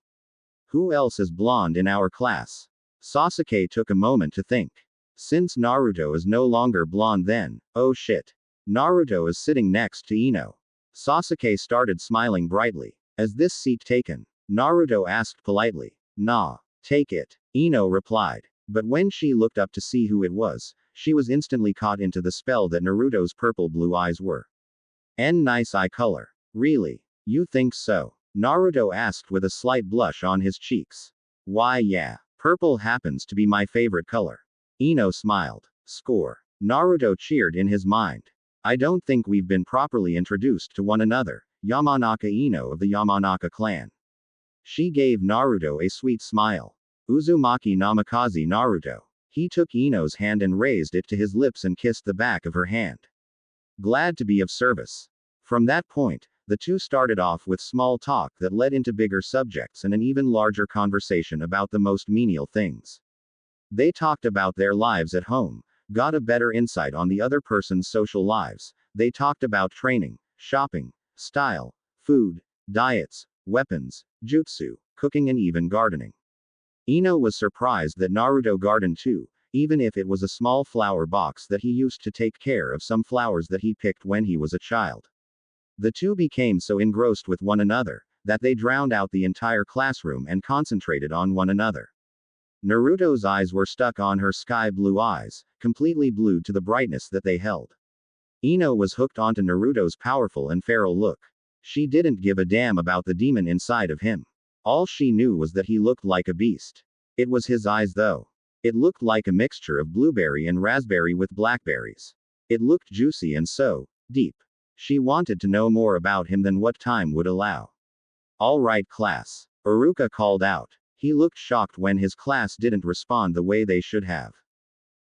Who else is blonde in our class? Sasuke took a moment to think. Since Naruto is no longer blonde then, oh shit. Naruto is sitting next to Ino. Sasuke started smiling brightly. Is this seat taken? Naruto asked politely. Nah. Take it. Ino replied. But when she looked up to see who it was, she was instantly caught into the spell that Naruto's purple-blue eyes were. Nice eye color. Really? You think so? Naruto asked with a slight blush on his cheeks. Why yeah. Purple happens to be my favorite color. Ino smiled. Score. Naruto cheered in his mind. I don't think we've been properly introduced to one another, Yamanaka Ino of the Yamanaka clan. She gave Naruto a sweet smile. Uzumaki Namikaze Naruto. He took Ino's hand and raised it to his lips and kissed the back of her hand. Glad to be of service. From that point, the two started off with small talk that led into bigger subjects and an even larger conversation about the most menial things. They talked about their lives at home, got a better insight on the other person's social lives. They talked about training, shopping, style, food, diets, weapons, jutsu, cooking, and even gardening. Ino was surprised that Naruto gardened too, even if it was a small flower box that he used to take care of some flowers that he picked when he was a child. The two became so engrossed with one another that they drowned out the entire classroom and concentrated on one another. Naruto's eyes were stuck on her sky-blue eyes, completely blue to the brightness that they held. Ino was hooked onto Naruto's powerful and feral look. She didn't give a damn about the demon inside of him. All she knew was that he looked like a beast. It was his eyes though. It looked like a mixture of blueberry and raspberry with blackberries. It looked juicy and so deep. She wanted to know more about him than what time would allow. All right, class. Iruka called out. He looked shocked when his class didn't respond the way they should have.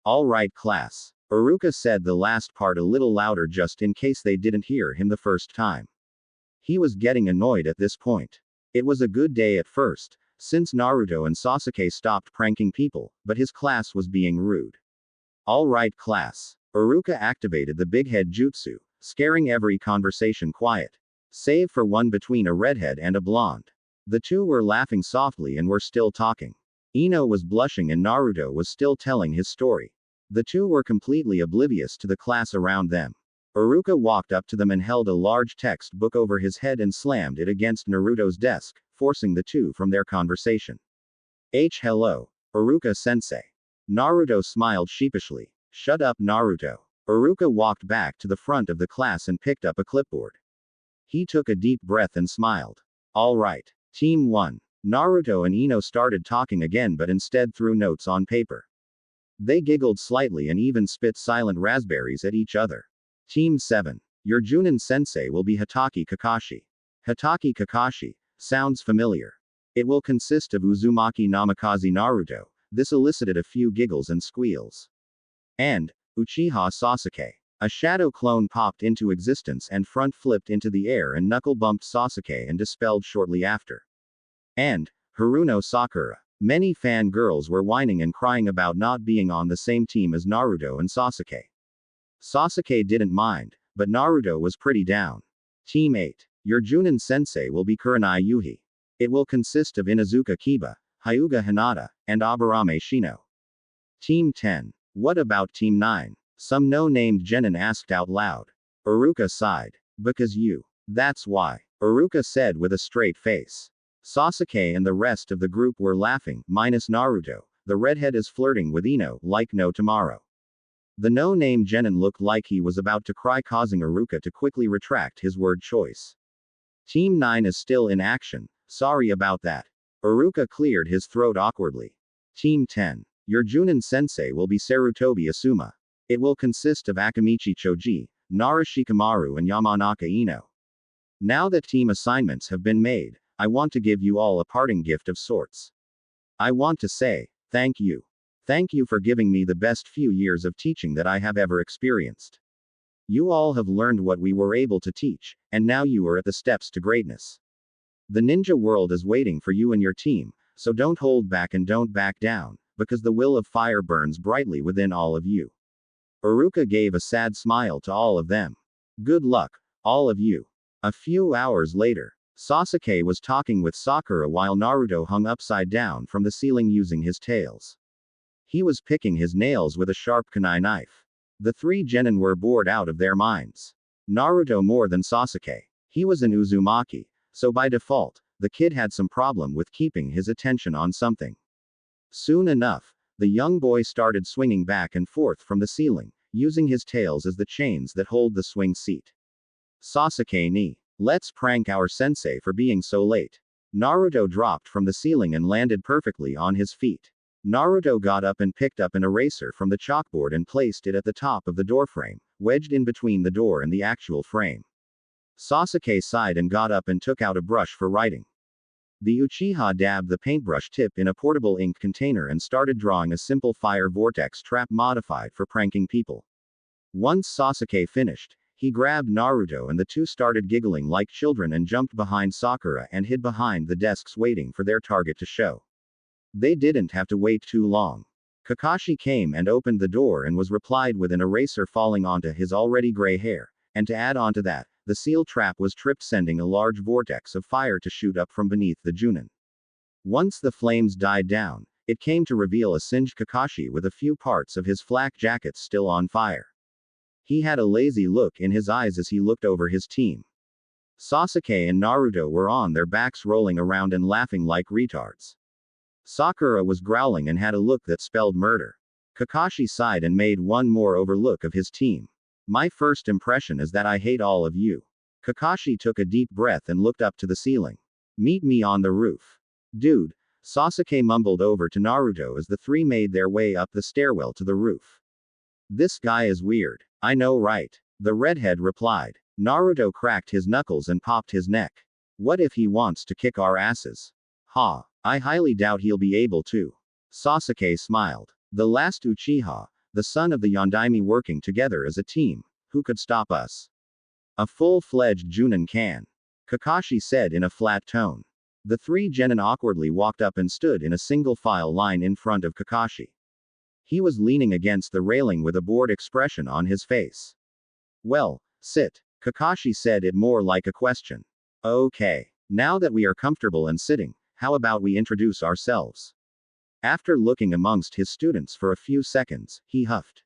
All right, class. Iruka said the last part a little louder just in case they didn't hear him the first time. He was getting annoyed at this point. It was a good day at first, since Naruto and Sasuke stopped pranking people, but his class was being rude. All right, class. Iruka activated the big head jutsu, scaring every conversation quiet. Save for one between a redhead and a blonde. The two were laughing softly and were still talking. Ino was blushing and Naruto was still telling his story. The two were completely oblivious to the class around them. Iruka walked up to them and held a large textbook over his head and slammed it against Naruto's desk, forcing the two from their conversation. Hello. Iruka-sensei. Naruto smiled sheepishly. Shut up, Naruto. Iruka walked back to the front of the class and picked up a clipboard. He took a deep breath and smiled. All right. Team 1. Naruto and Ino started talking again but instead threw notes on paper. They giggled slightly and even spit silent raspberries at each other. Team 7. Your Junin-sensei will be Hatake Kakashi. Hatake Kakashi. Sounds familiar. It will consist of Uzumaki Namikaze Naruto. This elicited a few giggles and squeals. And Uchiha Sasuke. A shadow clone popped into existence and front flipped into the air and knuckle bumped Sasuke and dispelled shortly after. And Haruno Sakura. Many fangirls were whining and crying about not being on the same team as Naruto and Sasuke. Sasuke didn't mind, but Naruto was pretty down. Team 8. Your Junin-sensei will be Kurenai Yuhi. It will consist of Inuzuka Kiba, Hyuga Hinata, and Aburame Shino. Team 10. What about Team 9? Some no-named genin asked out loud. Iruka sighed. Because you. That's why. Iruka said with a straight face. Sasuke and the rest of the group were laughing, minus Naruto. The redhead is flirting with Ino, like no tomorrow. The no-name genin looked like he was about to cry, causing Iruka to quickly retract his word choice. Team 9 is still in action. Sorry about that. Iruka cleared his throat awkwardly. Team 10. Your Junin-sensei will be Sarutobi Asuma. It will consist of Akamichi Choji, Nara Shikamaru and Yamanaka Ino. Now that team assignments have been made, I want to give you all a parting gift of sorts. I want to say, thank you. Thank you for giving me the best few years of teaching that I have ever experienced. You all have learned what we were able to teach, and now you are at the steps to greatness. The ninja world is waiting for you and your team, so don't hold back and don't back down, because the will of fire burns brightly within all of you. Iruka gave a sad smile to all of them. Good luck, all of you. A few hours later, Sasuke was talking with Sakura while Naruto hung upside down from the ceiling using his tails. He was picking his nails with a sharp kunai knife. The three genin were bored out of their minds. Naruto more than Sasuke. He was an Uzumaki, so by default, the kid had some problem with keeping his attention on something. Soon enough, the young boy started swinging back and forth from the ceiling, using his tails as the chains that hold the swing seat. Sasuke ni. Let's prank our sensei for being so late. Naruto dropped from the ceiling and landed perfectly on his feet. Naruto got up and picked up an eraser from the chalkboard and placed it at the top of the doorframe, wedged in between the door and the actual frame. Sasuke sighed and got up and took out a brush for writing. The Uchiha dabbed the paintbrush tip in a portable ink container and started drawing a simple fire vortex trap modified for pranking people. Once Sasuke finished, he grabbed Naruto and the two started giggling like children and jumped behind Sakura and hid behind the desks waiting for their target to show. They didn't have to wait too long. Kakashi came and opened the door and was replied with an eraser falling onto his already gray hair, and to add onto that, the seal trap was tripped, sending a large vortex of fire to shoot up from beneath the Junin. Once the flames died down, it came to reveal a singed Kakashi with a few parts of his flak jacket still on fire. He had a lazy look in his eyes as he looked over his team. Sasuke and Naruto were on their backs rolling around and laughing like retards. Sakura was growling and had a look that spelled murder. Kakashi sighed and made one more overlook of his team. My first impression is that I hate all of you. Kakashi took a deep breath and looked up to the ceiling. Meet me on the roof. Dude, Sasuke mumbled over to Naruto as the three made their way up the stairwell to the roof. This guy is weird. I know, right? The redhead replied. Naruto cracked his knuckles and popped his neck. What if he wants to kick our asses? Ha, I highly doubt he'll be able to. Sasuke smiled. The last Uchiha, the son of the Yondaime working together as a team, who could stop us? A full-fledged Junin can. Kakashi said in a flat tone. The three genin awkwardly walked up and stood in a single file line in front of Kakashi. He was leaning against the railing with a bored expression on his face. Well, sit. Kakashi said it more like a question. Okay. Now that we are comfortable and sitting, how about we introduce ourselves? After looking amongst his students for a few seconds, he huffed.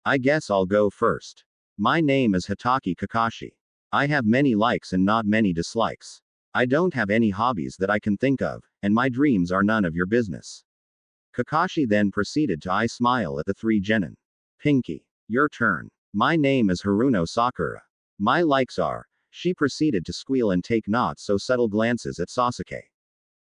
I guess I'll go first. My name is Hatake Kakashi. I have many likes and not many dislikes. I don't have any hobbies that I can think of, and my dreams are none of your business. Kakashi then proceeded to eye smile at the three genin. Pinky. Your turn. My name is Haruno Sakura. My likes are. She proceeded to squeal and take not so subtle glances at Sasuke.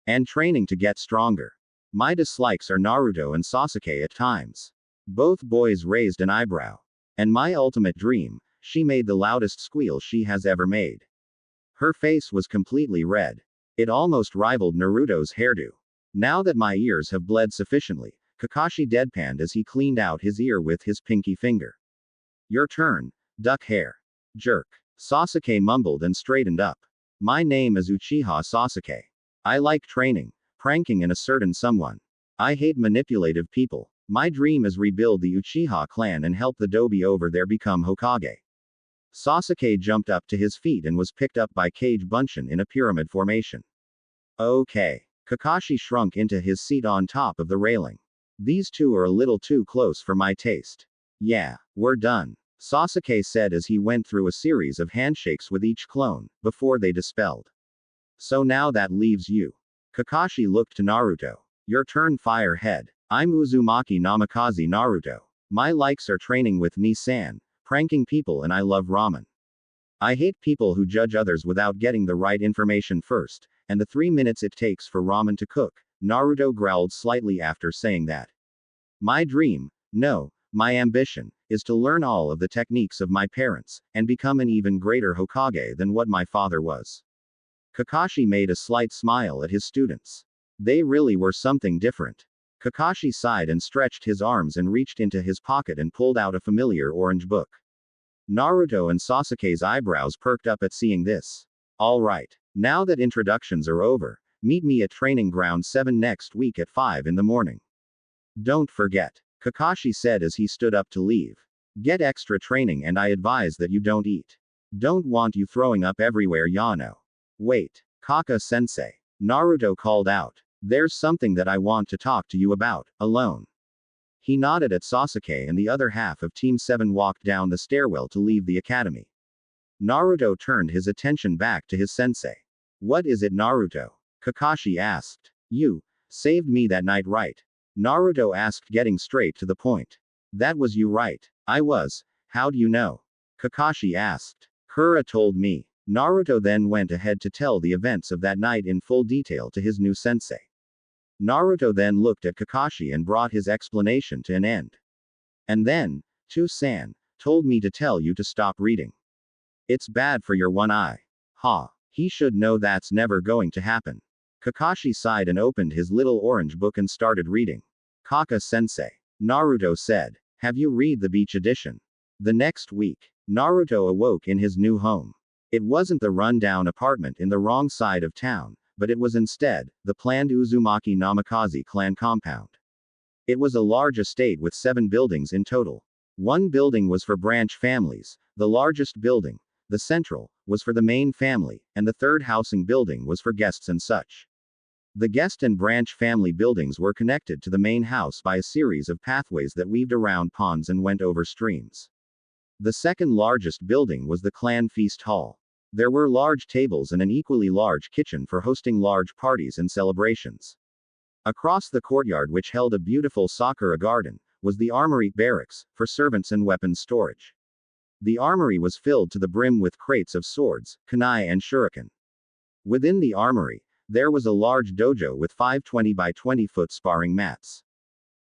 And training to get stronger. My dislikes are Naruto and Sasuke at times. Both boys raised an eyebrow. And my ultimate dream, she made the loudest squeal she has ever made. Her face was completely red. It almost rivaled Naruto's hairdo. Now that my ears have bled sufficiently, Kakashi deadpanned as he cleaned out his ear with his pinky finger. Your turn, duck hair. Jerk. Sasuke mumbled and straightened up. My name is Uchiha Sasuke. I like training, pranking and asserting someone. I hate manipulative people. My dream is rebuild the Uchiha clan and help the Dobi over there become Hokage. Sasuke jumped up to his feet and was picked up by Kage Bunshin in a pyramid formation. Okay. Kakashi shrunk into his seat on top of the railing. These two are a little too close for my taste. Yeah, we're done. Sasuke said as he went through a series of handshakes with each clone, before they dispelled. So now that leaves you. Kakashi looked to Naruto. Your turn, Firehead. I'm Uzumaki Namikaze Naruto. My likes are training with Nissan, pranking people, and I love ramen. I hate people who judge others without getting the right information first, and the 3 minutes it takes for ramen to cook. Naruto growled slightly after saying that. My dream, no, my ambition, is to learn all of the techniques of my parents, and become an even greater Hokage than what my father was. Kakashi made a slight smile at his students. They really were something different. Kakashi sighed and stretched his arms and reached into his pocket and pulled out a familiar orange book. Naruto and Sasuke's eyebrows perked up at seeing this. Alright, now that introductions are over, meet me at Training Ground 7 next week at 5 in the morning. Don't forget, Kakashi said as he stood up to leave. Get extra training and I advise that you don't eat. Don't want you throwing up everywhere, Yano. Wait, Kaka-sensei. Naruto called out. There's something that I want to talk to you about, alone. He nodded at Sasuke and the other half of Team 7 walked down the stairwell to leave the academy. Naruto turned his attention back to his sensei. What is it, Naruto? Kakashi asked. You saved me that night, right? Naruto asked, getting straight to the point. That was you, right? I was. How do you know? Kakashi asked. Kura told me. Naruto then went ahead to tell the events of that night in full detail to his new sensei. Naruto then looked at Kakashi and brought his explanation to an end. And then, San told me to tell you to stop reading. It's bad for your one eye. Ha. He should know that's never going to happen. Kakashi sighed and opened his little orange book and started reading. Kaka-sensei. Naruto said. Have you read the beach edition? The next week, Naruto awoke in his new home. It wasn't the run-down apartment in the wrong side of town, but it was instead, the planned Uzumaki Namikaze clan compound. It was a large estate with 7 buildings in total. One building was for branch families, the largest building, the central, was for the main family, and the third housing building was for guests and such. The guest and branch family buildings were connected to the main house by a series of pathways that weaved around ponds and went over streams. The second largest building was the clan feast hall. There were large tables and an equally large kitchen for hosting large parties and celebrations. Across the courtyard, which held a beautiful sakura garden, was the armory barracks, for servants and weapons storage. The armory was filled to the brim with crates of swords, kunai and shuriken. Within the armory, there was a large dojo with 5 20 by 20 foot sparring mats.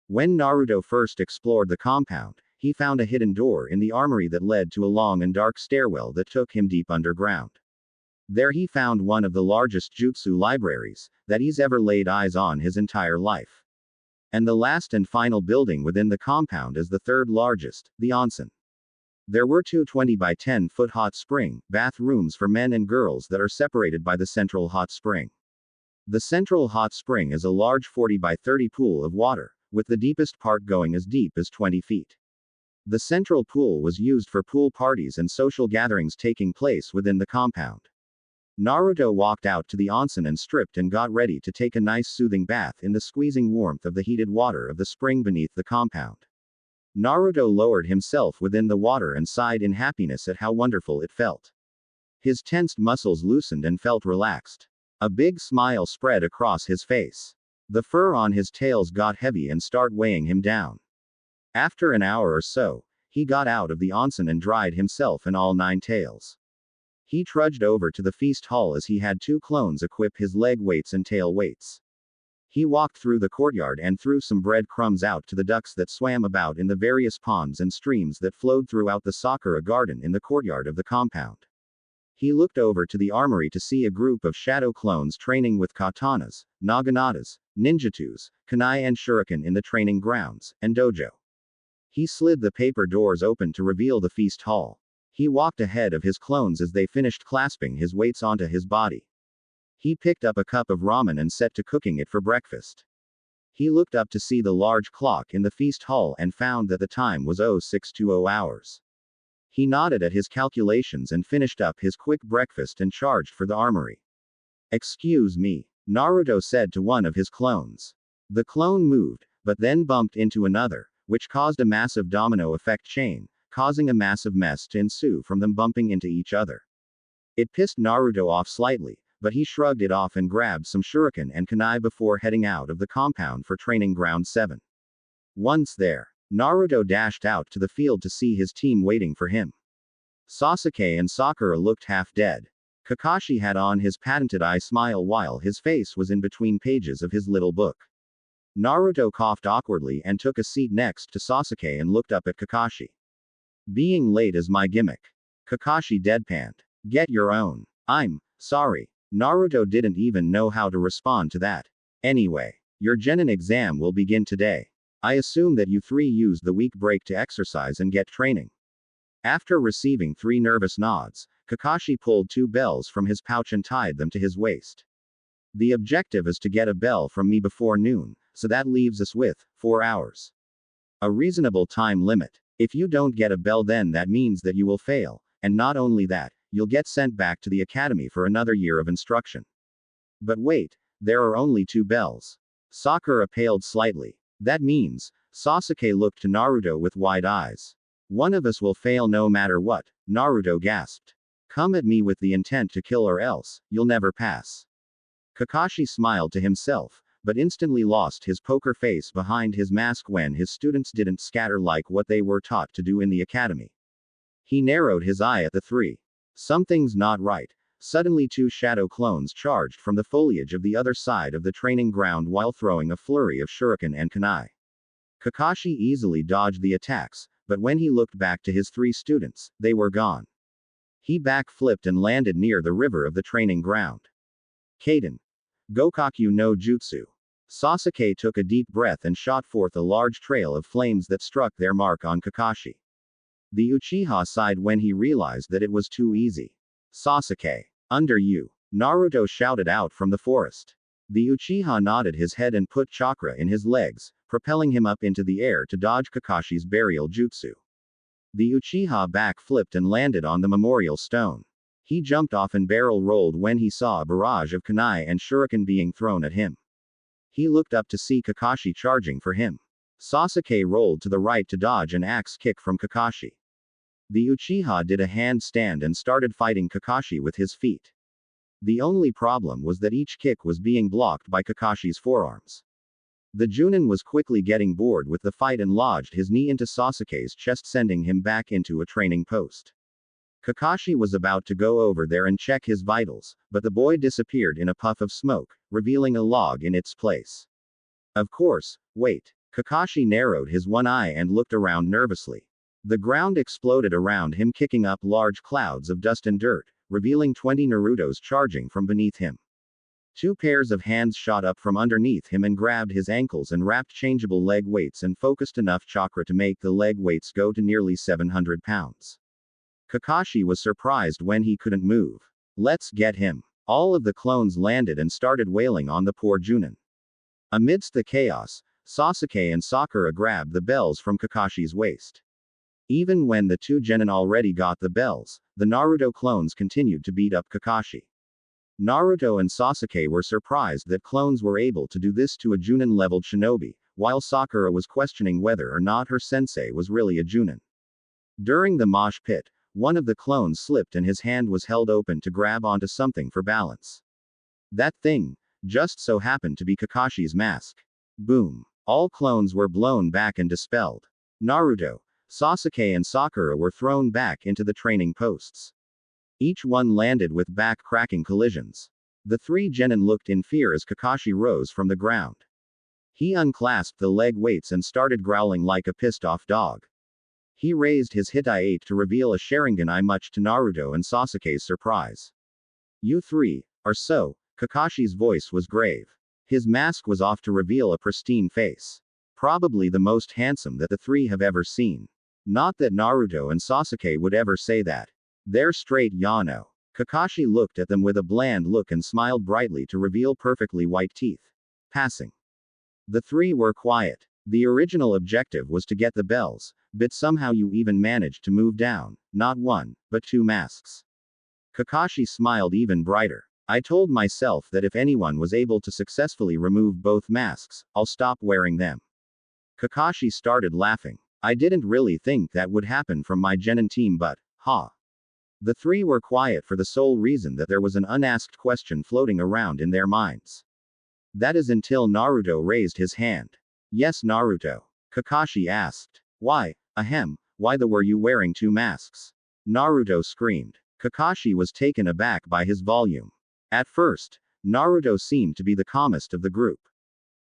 When Naruto first explored the compound, he found a hidden door in the armory that led to a long and dark stairwell that took him deep underground. There he found one of the largest jutsu libraries that he's ever laid eyes on his entire life. And the last and final building within the compound is the third largest, the onsen. There were 2 20 by 10 foot hot spring bathrooms for men and girls that are separated by the central hot spring. The central hot spring is a large 40 by 30 pool of water, with the deepest part going as deep as 20 feet. The central pool was used for pool parties and social gatherings taking place within the compound. Naruto walked out to the onsen and stripped and got ready to take a nice soothing bath in the squeezing warmth of the heated water of the spring beneath the compound. Naruto lowered himself within the water and sighed in happiness at how wonderful it felt. His tensed muscles loosened and felt relaxed. A big smile spread across his face. The fur on his tails got heavy and started weighing him down. After an hour or so, he got out of the onsen and dried himself and all 9 tails. He trudged over to the feast hall as he had 2 clones equip his leg weights and tail weights. He walked through the courtyard and threw some bread crumbs out to the ducks that swam about in the various ponds and streams that flowed throughout the Sakura garden in the courtyard of the compound. He looked over to the armory to see a group of shadow clones training with katanas, naganatas, ninjatus, kunai and shuriken in the training grounds and dojo. He slid the paper doors open to reveal the feast hall. He walked ahead of his clones as they finished clasping his weights onto his body. He picked up a cup of ramen and set to cooking it for breakfast. He looked up to see the large clock in the feast hall and found that the time was 0620 hours. He nodded at his calculations and finished up his quick breakfast and charged for the armory. "Excuse me," Naruto said to one of his clones. The clone moved, but then bumped into another, which caused a massive domino effect chain, causing a massive mess to ensue from them bumping into each other. It pissed Naruto off slightly, but he shrugged it off and grabbed some shuriken and kunai before heading out of the compound for training ground 7. Once there, Naruto dashed out to the field to see his team waiting for him. Sasuke and Sakura looked half dead. Kakashi had on his patented eye smile while his face was in between pages of his little book. Naruto coughed awkwardly and took a seat next to Sasuke and looked up at Kakashi. "Being late is my gimmick." Kakashi deadpanned. "Get your own." "I'm sorry." Naruto didn't even know how to respond to that. "Anyway, your genin exam will begin today. I assume that you 3 used the week break to exercise and get training." After receiving 3 nervous nods, Kakashi pulled 2 bells from his pouch and tied them to his waist. "The objective is to get a bell from me before noon, so that leaves us with 4 hours. A reasonable time limit. If you don't get a bell, then that means that you will fail, and not only that, you'll get sent back to the academy for another year of instruction." "But wait, there are only 2 bells." Sakura paled slightly. "That means," Sasuke looked to Naruto with wide eyes. "One of us will fail no matter what," Naruto gasped. "Come at me with the intent to kill or else, you'll never pass." Kakashi smiled to himself, but instantly lost his poker face behind his mask when his students didn't scatter like what they were taught to do in the academy. He narrowed his eye at the 3. Something's not right. Suddenly 2 shadow clones charged from the foliage of the other side of the training ground while throwing a flurry of shuriken and kunai. Kakashi easily dodged the attacks, but when he looked back to his 3 students, they were gone. He backflipped and landed near the river of the training ground. Kaden. Gokaku no Jutsu. Sasuke took a deep breath and shot forth a large trail of flames that struck their mark on Kakashi. The Uchiha sighed when he realized that it was too easy. "Sasuke. Under you." Naruto shouted out from the forest. The Uchiha nodded his head and put chakra in his legs, propelling him up into the air to dodge Kakashi's burial jutsu. The Uchiha backflipped and landed on the memorial stone. He jumped off and barrel rolled when he saw a barrage of kunai and shuriken being thrown at him. He looked up to see Kakashi charging for him. Sasuke rolled to the right to dodge an axe kick from Kakashi. The Uchiha did a handstand and started fighting Kakashi with his feet. The only problem was that each kick was being blocked by Kakashi's forearms. The Junin was quickly getting bored with the fight and lodged his knee into Sasuke's chest, sending him back into a training post. Kakashi was about to go over there and check his vitals, but the boy disappeared in a puff of smoke, revealing a log in its place. Of course, wait. Kakashi narrowed his one eye and looked around nervously. The ground exploded around him, kicking up large clouds of dust and dirt, revealing 20 Narutos charging from beneath him. 2 pairs of hands shot up from underneath him and grabbed his ankles and wrapped changeable leg weights and focused enough chakra to make the leg weights go to nearly 700 pounds. Kakashi was surprised when he couldn't move. Let's get him. All of the clones landed and started wailing on the poor Junin. Amidst the chaos, Sasuke and Sakura grabbed the bells from Kakashi's waist. Even when the 2 genin already got the bells, the Naruto clones continued to beat up Kakashi. Naruto and Sasuke were surprised that clones were able to do this to a Junin-leveled shinobi, while Sakura was questioning whether or not her sensei was really a Junin. During the mosh pit, one of the clones slipped and his hand was held open to grab onto something for balance. That thing just so happened to be Kakashi's mask. Boom. All clones were blown back and dispelled. Naruto, Sasuke and Sakura were thrown back into the training posts. Each one landed with back-cracking collisions. The 3 genin looked in fear as Kakashi rose from the ground. He unclasped the leg weights and started growling like a pissed-off dog. He raised his Hitai-8 to reveal a Sharingan-eye, much to Naruto and Sasuke's surprise. You 3 are so. Kakashi's voice was grave. His mask was off to reveal a pristine face. Probably the most handsome that the 3 have ever seen. Not that Naruto and Sasuke would ever say that. They're straight Yano. Kakashi looked at them with a bland look and smiled brightly to reveal perfectly white teeth. Passing. The 3 were quiet. The original objective was to get the bells, but somehow you even managed to move down, not 1, but 2 masks. Kakashi smiled even brighter. I told myself that if anyone was able to successfully remove both masks, I'll stop wearing them. Kakashi started laughing. I didn't really think that would happen from my genin team, but, ha. The 3 were quiet for the sole reason that there was an unasked question floating around in their minds. That is until Naruto raised his hand. Yes, Naruto. Kakashi asked. Why, why were you wearing 2 masks? Naruto screamed. Kakashi was taken aback by his volume. At first, Naruto seemed to be the calmest of the group.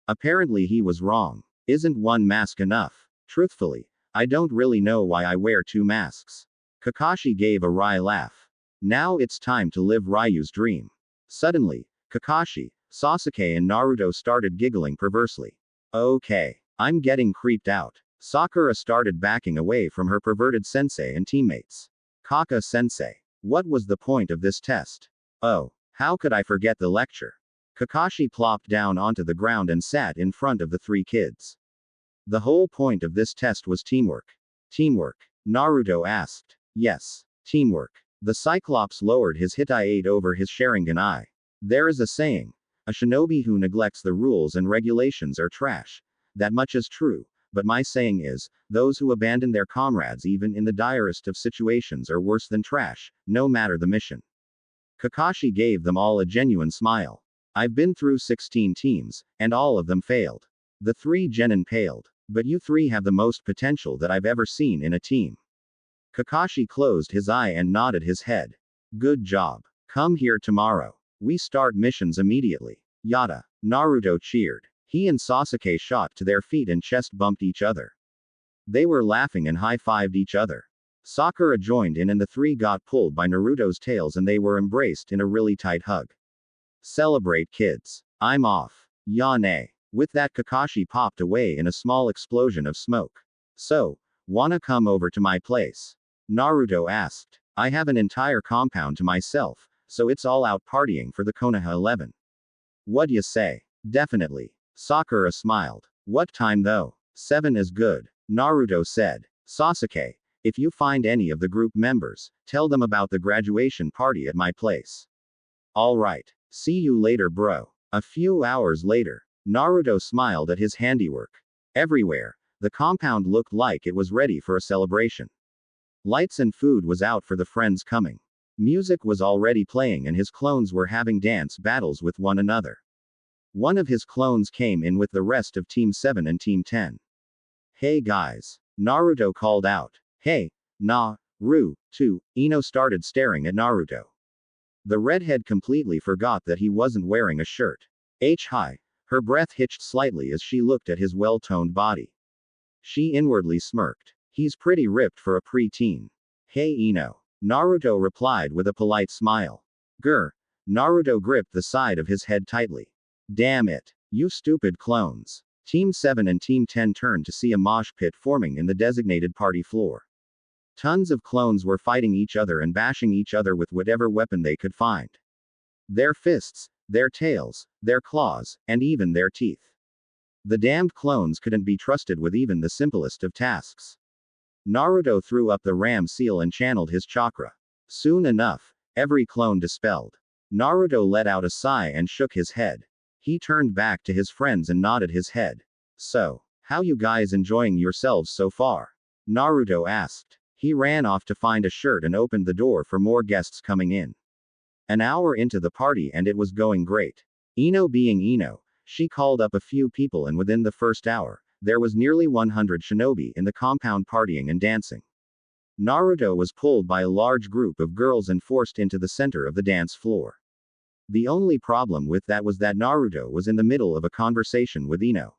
Apparently he was wrong. Isn't 1 mask enough? Truthfully, I don't really know why I wear 2 masks. Kakashi gave a wry laugh. Now it's time to live Ryu's dream. Suddenly, Kakashi, Sasuke and Naruto started giggling perversely. Okay, I'm getting creeped out. Sakura started backing away from her perverted sensei and teammates. Kaka-sensei. What was the point of this test? Oh, how could I forget the lecture? Kakashi plopped down onto the ground and sat in front of the 3 kids. The whole point of this test was teamwork. Teamwork? Naruto asked. Yes, teamwork. The Cyclops lowered his Hitai-8 over his Sharingan-eye. There is a saying, a shinobi who neglects the rules and regulations are trash. That much is true, but my saying is, those who abandon their comrades even in the direst of situations are worse than trash, no matter the mission. Kakashi gave them all a genuine smile. I've been through 16 teams, and all of them failed. The 3 genin paled. But you 3 have the most potential that I've ever seen in a team. Kakashi closed his eye and nodded his head. Good job. Come here tomorrow. We start missions immediately. Yada. Naruto cheered. He and Sasuke shot to their feet and chest bumped each other. They were laughing and high-fived each other. Sakura joined in and the 3 got pulled by Naruto's tails and they were embraced in a really tight hug. Celebrate, kids. I'm off. Yane. With that, Kakashi popped away in a small explosion of smoke. So, wanna come over to my place? Naruto asked. I have an entire compound to myself, so it's all out partying for the Konoha 11. What ya say? Definitely. Sakura smiled. What time though? 7 is good. Naruto said. Sasuke, if you find any of the group members, tell them about the graduation party at my place. Alright. See you later, bro. A few hours later, Naruto smiled at his handiwork. Everywhere, the compound looked like it was ready for a celebration. Lights and food was out for the friends coming. Music was already playing and his clones were having dance battles with one another. One of his clones came in with the rest of Team 7 and Team 10. Hey guys. Naruto called out. Hey, Ru-2. Ino started staring at Naruto. The redhead completely forgot that he wasn't wearing a shirt. Hi. Her breath hitched slightly as she looked at his well-toned body. She inwardly smirked. He's pretty ripped for a pre-teen. Hey Ino. Naruto replied with a polite smile. Grr. Naruto gripped the side of his head tightly. Damn it. You stupid clones. Team 7 and Team 10 turned to see a mosh pit forming in the designated party floor. Tons of clones were fighting each other and bashing each other with whatever weapon they could find. Their fists, their tails, their claws, and even their teeth. The damned clones couldn't be trusted with even the simplest of tasks. Naruto threw up the ram seal and channeled his chakra. Soon enough, every clone dispelled. Naruto let out a sigh and shook his head. He turned back to his friends and nodded his head. So, how you guys enjoying yourselves so far? Naruto asked. He ran off to find a shirt and opened the door for more guests coming in. An hour into the party and it was going great. Ino being Ino, she called up a few people and within the first hour, there was nearly 100 shinobi in the compound partying and dancing. Naruto was pulled by a large group of girls and forced into the center of the dance floor. The only problem with that was that Naruto was in the middle of a conversation with Ino.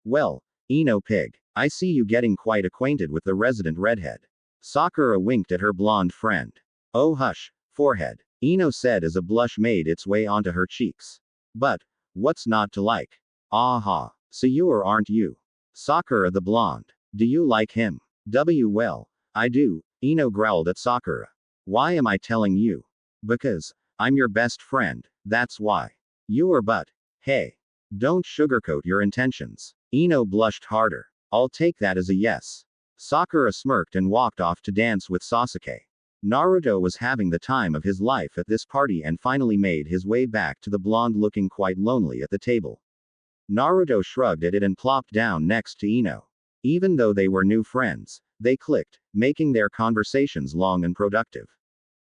Well, Ino pig, I see you getting quite acquainted with the resident redhead. Sakura winked at her blonde friend. Oh hush, forehead, Ino said as a blush made its way onto her cheeks. But, what's not to like? Aha, so you or aren't you? Sakura the blonde. Do you like him? Well, I do, Ino growled at Sakura. Why am I telling you? Because, I'm your best friend, that's why. You are but. Hey. Don't sugarcoat your intentions. Ino blushed harder. I'll take that as a yes. Sakura smirked and walked off to dance with Sasuke. Naruto was having the time of his life at this party and finally made his way back to the blonde looking quite lonely at the table. Naruto shrugged at it and plopped down next to Ino. Even though they were new friends, they clicked, making their conversations long and productive.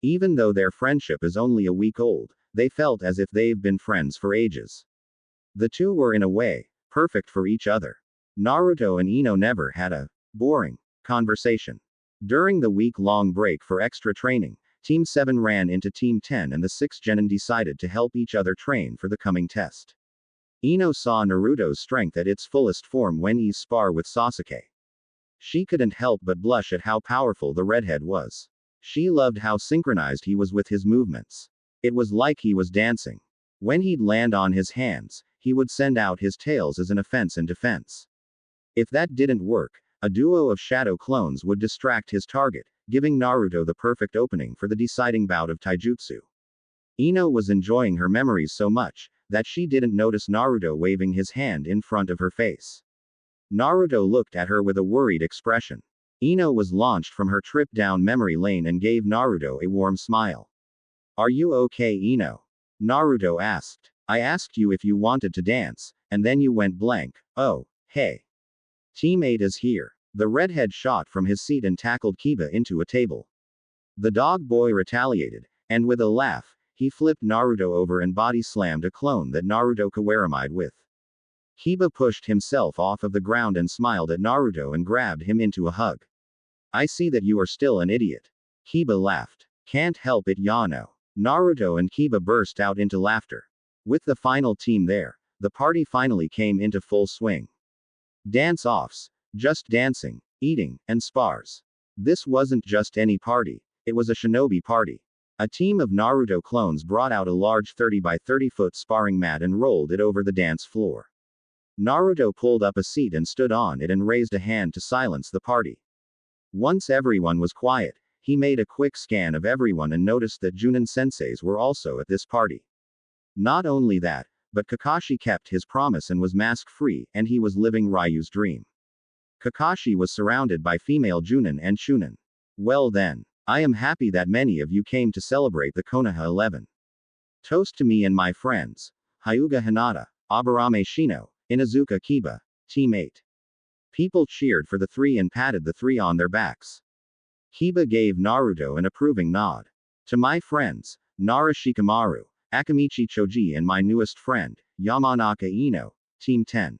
Even though their friendship is only a week old, they felt as if they've been friends for ages. The two were in a way, perfect for each other. Naruto and Ino never had a boring conversation. During the week-long break for extra training, Team 7 ran into Team 10 and the 6 genin decided to help each other train for the coming test. Ino saw Naruto's strength at its fullest form when he sparred with Sasuke. She couldn't help but blush at how powerful the redhead was. She loved how synchronized he was with his movements. It was like he was dancing. When he'd land on his hands, he would send out his tails as an offense and defense. If that didn't work, a duo of shadow clones would distract his target, giving Naruto the perfect opening for the deciding bout of taijutsu. Ino was enjoying her memories so much, that she didn't notice Naruto waving his hand in front of her face. Naruto looked at her with a worried expression. Ino was launched from her trip down memory lane and gave Naruto a warm smile. Are you okay, Ino? Naruto asked. I asked you if you wanted to dance, and then you went blank. Oh, hey. Teammate is here. The redhead shot from his seat and tackled Kiba into a table. The dog boy retaliated, and with a laugh, he flipped Naruto over and body slammed a clone that Naruto kawaramied with. Kiba pushed himself off of the ground and smiled at Naruto and grabbed him into a hug. I see that you are still an idiot. Kiba laughed. Can't help it, Yano. Naruto and Kiba burst out into laughter. With the final team there, the party finally came into full swing. Dance-offs, just dancing, eating, and spars. This wasn't just any party, it was a shinobi party. A team of Naruto clones brought out a large 30 by 30 foot sparring mat and rolled it over the dance floor. Naruto pulled up a seat and stood on it and raised a hand to silence the party. Once everyone was quiet, he made a quick scan of everyone and noticed that Junin senseis were also at this party. Not only that, but Kakashi kept his promise and was mask-free, and he was living Ryu's dream. Kakashi was surrounded by female Junin and Shunin. Well then, I am happy that many of you came to celebrate the Konoha 11. Toast to me and my friends. Hyuga Hinata, Aburame Shino, Inazuka Kiba, Team 8. People cheered for the three and patted the three on their backs. Kiba gave Naruto an approving nod. To my friends, Nara Shikamaru, Akamichi Choji and my newest friend, Yamanaka Ino, Team 10.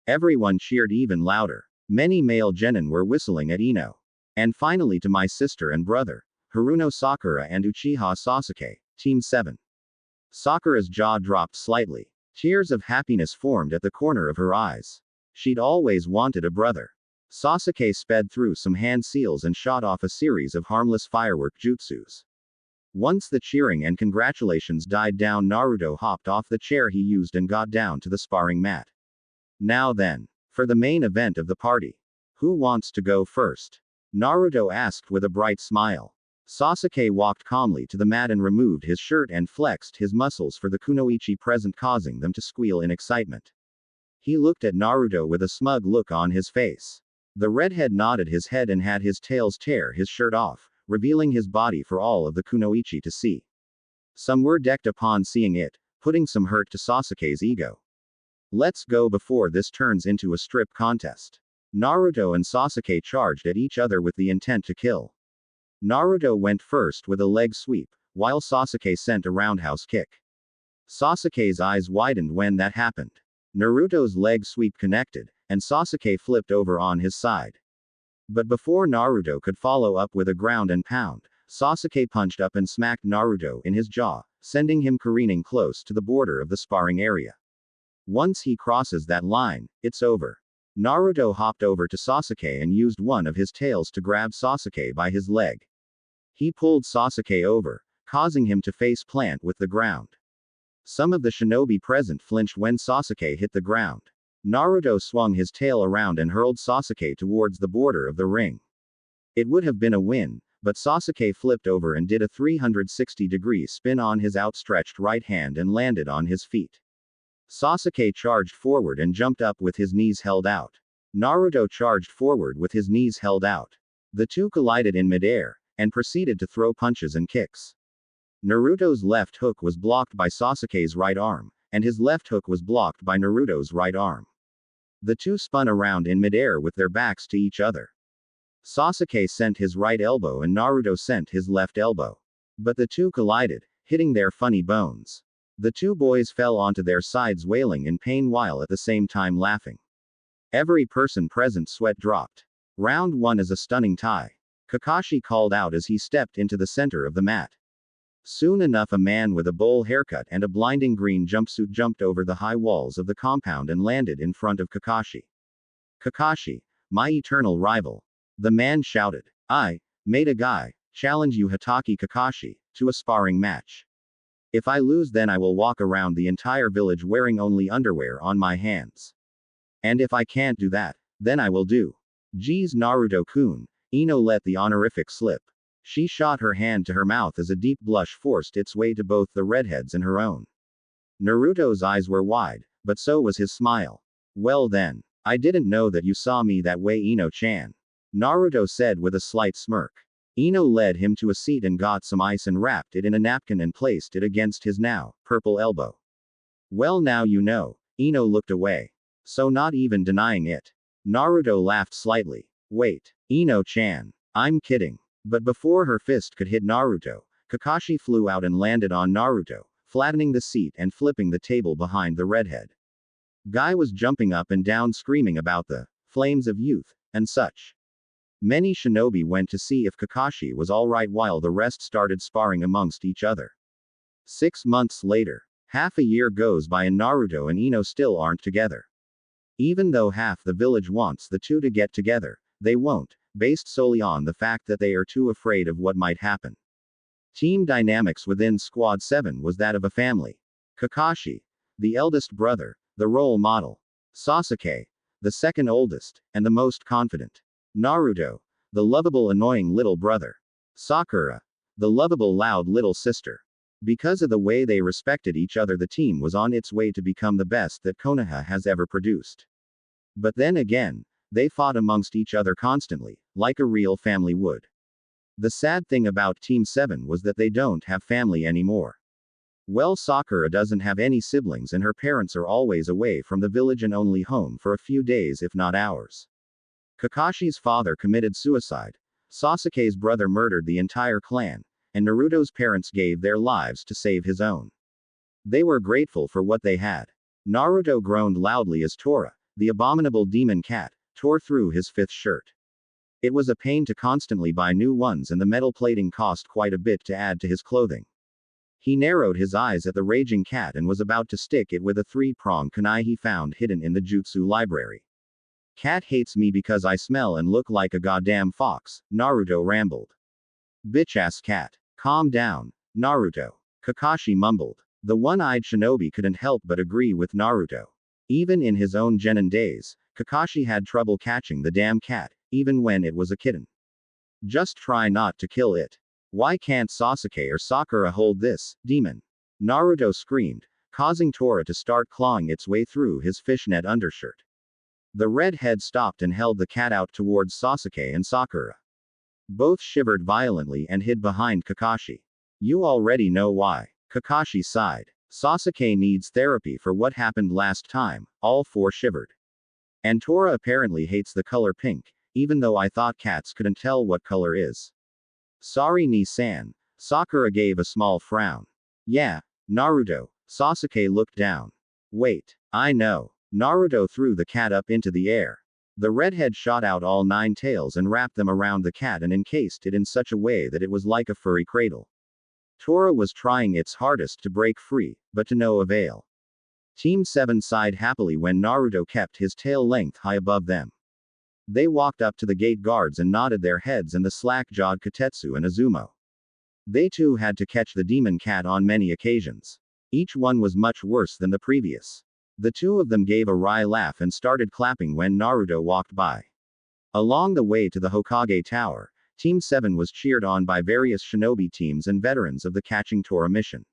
Everyone cheered even louder. Many male genin were whistling at Ino. And finally to my sister and brother, Haruno Sakura and Uchiha Sasuke, Team 7. Sakura's jaw dropped slightly. Tears of happiness formed at the corner of her eyes. She'd always wanted a brother. Sasuke sped through some hand seals and shot off a series of harmless firework jutsus. Once the cheering and congratulations died down, Naruto hopped off the chair he used and got down to the sparring mat. Now then, for the main event of the party. Who wants to go first? Naruto asked with a bright smile. Sasuke walked calmly to the mat and removed his shirt and flexed his muscles for the kunoichi present, causing them to squeal in excitement. He looked at Naruto with a smug look on his face. The redhead nodded his head and had his tails tear his shirt off, revealing his body for all of the kunoichi to see. Some were decked upon seeing it, putting some hurt to Sasuke's ego. Let's go before this turns into a strip contest. Naruto and Sasuke charged at each other with the intent to kill. Naruto went first with a leg sweep, while Sasuke sent a roundhouse kick. Sasuke's eyes widened when that happened. Naruto's leg sweep connected, and Sasuke flipped over on his side. But before Naruto could follow up with a ground and pound, Sasuke punched up and smacked Naruto in his jaw, sending him careening close to the border of the sparring area. Once he crosses that line, it's over. Naruto hopped over to Sasuke and used one of his tails to grab Sasuke by his leg. He pulled Sasuke over, causing him to face plant with the ground. Some of the shinobi present flinched when Sasuke hit the ground. Naruto swung his tail around and hurled Sasuke towards the border of the ring. It would have been a win, but Sasuke flipped over and did a 360-degree spin on his outstretched right hand and landed on his feet. Sasuke charged forward and jumped up with his knees held out. Naruto charged forward with his knees held out. The two collided in midair, and proceeded to throw punches and kicks. Naruto's left hook was blocked by Sasuke's right arm, and his left hook was blocked by Naruto's right arm. The two spun around in midair with their backs to each other. Sasuke sent his right elbow and Naruto sent his left elbow. But the two collided, hitting their funny bones. The two boys fell onto their sides wailing in pain while at the same time laughing. Every person present sweat dropped. Round 1 is a stunning tie. Kakashi called out as he stepped into the center of the mat. Soon enough, a man with a bowl haircut and a blinding green jumpsuit jumped over the high walls of the compound and landed in front of Kakashi. Kakashi, my eternal rival. The man shouted. I, made a guy, challenge you Hatake Kakashi, to a sparring match. If I lose, then I will walk around the entire village wearing only underwear on my hands. And if I can't do that, then I will do. Geez, Naruto-kun, Ino let the honorific slip. She shot her hand to her mouth as a deep blush forced its way to both the redheads and her own. Naruto's eyes were wide, but so was his smile. Well then, I didn't know that you saw me that way, Ino-chan. Naruto said with a slight smirk. Ino led him to a seat and got some ice and wrapped it in a napkin and placed it against his now purple elbow. Well, now you know. Ino looked away. So not even denying it. Naruto laughed slightly. Wait, Ino-chan. I'm kidding. But before her fist could hit Naruto, Kakashi flew out and landed on Naruto, flattening the seat and flipping the table behind the redhead. Guy was jumping up and down screaming about the flames of youth, and such. Many shinobi went to see if Kakashi was alright while the rest started sparring amongst each other. 6 months later. Half a year goes by and Naruto and Ino still aren't together. Even though half the village wants the two to get together, they won't, based solely on the fact that they are too afraid of what might happen. Team dynamics within Squad 7 was that of a family. Kakashi, the eldest brother, the role model. Sasuke, the second oldest, and the most confident. Naruto, the lovable annoying little brother. Sakura, the lovable loud little sister. Because of the way they respected each other, the team was on its way to become the best that Konoha has ever produced. But then again, they fought amongst each other constantly, like a real family would. The sad thing about Team 7 was that they don't have family anymore. Well, Sakura doesn't have any siblings and her parents are always away from the village and only home for a few days if not hours. Kakashi's father committed suicide, Sasuke's brother murdered the entire clan, and Naruto's parents gave their lives to save his own. They were grateful for what they had. Naruto groaned loudly as Tora, the abominable demon cat, tore through his fifth shirt. It was a pain to constantly buy new ones, and the metal plating cost quite a bit to add to his clothing. He narrowed his eyes at the raging cat and was about to stick it with a three-pronged kunai he found hidden in the jutsu library. Cat hates me because I smell and look like a goddamn fox, Naruto rambled. Bitch-ass cat. Calm down, Naruto. Kakashi mumbled. The one-eyed shinobi couldn't help but agree with Naruto. Even in his own genin days, Kakashi had trouble catching the damn cat, even when it was a kitten. Just try not to kill it. Why can't Sasuke or Sakura hold this, demon? Naruto screamed, causing Tora to start clawing its way through his fishnet undershirt. The redhead stopped and held the cat out towards Sasuke and Sakura. Both shivered violently and hid behind Kakashi. You already know why. Kakashi sighed. Sasuke needs therapy for what happened last time, all four shivered. And Tora apparently hates the color pink, even though I thought cats couldn't tell what color is. Sorry Ni-san. Sakura gave a small frown. Yeah, Naruto. Sasuke looked down. Wait, I know. Naruto threw the cat up into the air. The redhead shot out all 9 tails and wrapped them around the cat and encased it in such a way that it was like a furry cradle. Tora was trying its hardest to break free, but to no avail. Team 7 sighed happily when Naruto kept his tail length high above them. They walked up to the gate guards and nodded their heads and the slack-jawed Kotetsu and Izumo. They too had to catch the demon cat on many occasions. Each one was much worse than the previous. The two of them gave a wry laugh and started clapping when Naruto walked by. Along the way to the Hokage Tower, Team 7 was cheered on by various shinobi teams and veterans of the Catching Tora mission.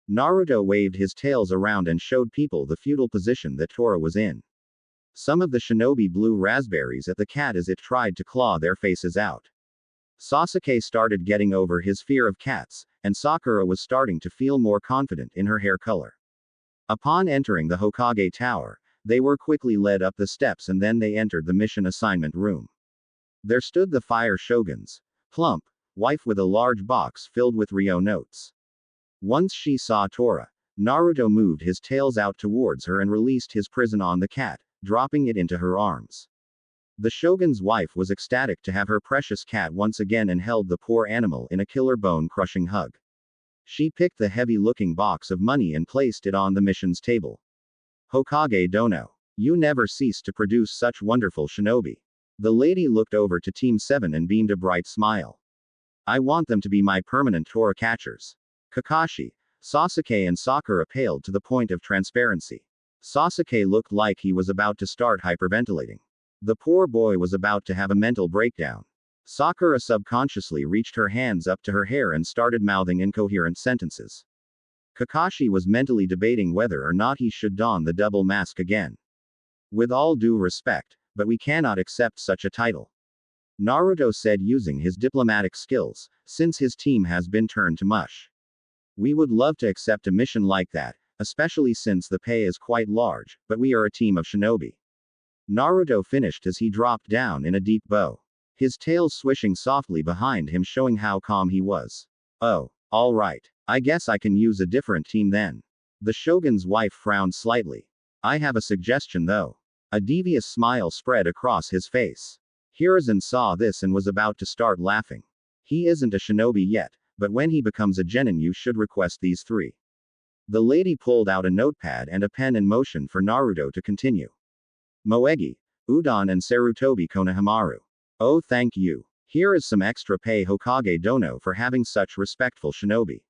Naruto waved his tails around and showed people the feudal position that Tora was in. Some of the shinobi blew raspberries at the cat as it tried to claw their faces out. Sasuke started getting over his fear of cats, and Sakura was starting to feel more confident in her hair color. Upon entering the Hokage Tower, they were quickly led up the steps and then they entered the mission assignment room. There stood the fire shogun's plump wife with a large box filled with Ryo notes. Once she saw Tora, Naruto moved his tails out towards her and released his prison on the cat, dropping it into her arms. The shogun's wife was ecstatic to have her precious cat once again and held the poor animal in a killer bone-crushing hug. She picked the heavy-looking box of money and placed it on the mission's table. Hokage Dono. You never cease to produce such wonderful shinobi. The lady looked over to Team 7 and beamed a bright smile. I want them to be my permanent Tora catchers. Kakashi, Sasuke and Sakura paled to the point of transparency. Sasuke looked like he was about to start hyperventilating. The poor boy was about to have a mental breakdown. Sakura subconsciously reached her hands up to her hair and started mouthing incoherent sentences. Kakashi was mentally debating whether or not he should don the double mask again. With all due respect, but we cannot accept such a title. Naruto said using his diplomatic skills, since his team has been turned to mush. We would love to accept a mission like that, especially since the pay is quite large, but we are a team of shinobi. Naruto finished as he dropped down in a deep bow. His tail swishing softly behind him showing how calm he was. Oh, alright. I guess I can use a different team then. The shogun's wife frowned slightly. I have a suggestion though. A devious smile spread across his face. Hiruzen saw this and was about to start laughing. He isn't a shinobi yet, but when he becomes a genin you should request these 3. The lady pulled out a notepad and a pen and motioned for Naruto to continue. Moegi, Udon and Sarutobi Konohamaru. Oh thank you. Here is some extra pay Hokage Dono for having such respectful shinobi.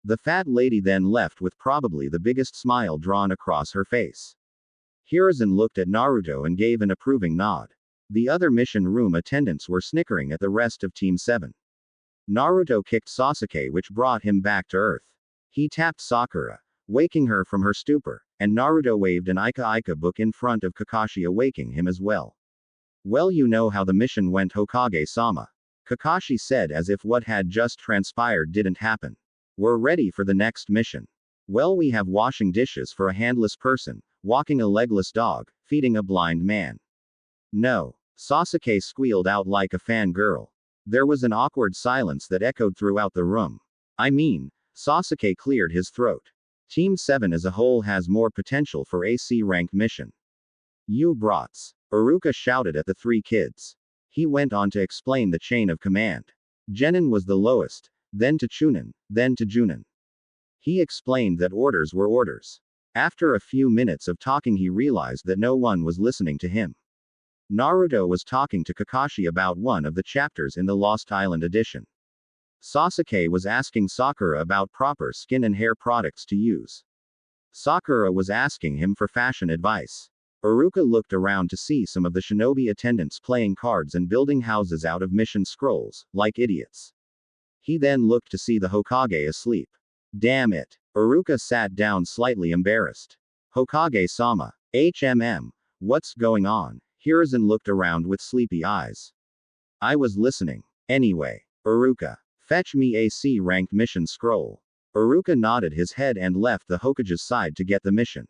The fat lady then left with probably the biggest smile drawn across her face. Hiruzen looked at Naruto and gave an approving nod. The other mission room attendants were snickering at the rest of Team 7. Naruto kicked Sasuke which brought him back to earth. He tapped Sakura, waking her from her stupor, and Naruto waved an Ika book in front of Kakashi awaking him as well. Well you know how the mission went Hokage-sama. Kakashi said as if what had just transpired didn't happen. We're ready for the next mission. Well we have washing dishes for a handless person, walking a legless dog, feeding a blind man. No. Sasuke squealed out like a fangirl. There was an awkward silence that echoed throughout the room. I mean, Sasuke cleared his throat. Team 7 as a whole has more potential for a C-ranked mission. You brats. Iruka shouted at the three kids. He went on to explain the chain of command. Genin was the lowest, then to Chunin, then to Junin. He explained that orders were orders. After a few minutes of talking, he realized that no one was listening to him. Naruto was talking to Kakashi about one of the chapters in the Lost Island edition. Sasuke was asking Sakura about proper skin and hair products to use. Sakura was asking him for fashion advice. Iruka looked around to see some of the shinobi attendants playing cards and building houses out of mission scrolls, like idiots. He then looked to see the Hokage asleep. Damn it. Iruka sat down slightly embarrassed. Hokage-sama. What's going on? Hiruzen looked around with sleepy eyes. I was listening. Anyway. Iruka. Fetch me a C-ranked mission scroll. Iruka nodded his head and left the Hokage's side to get the mission.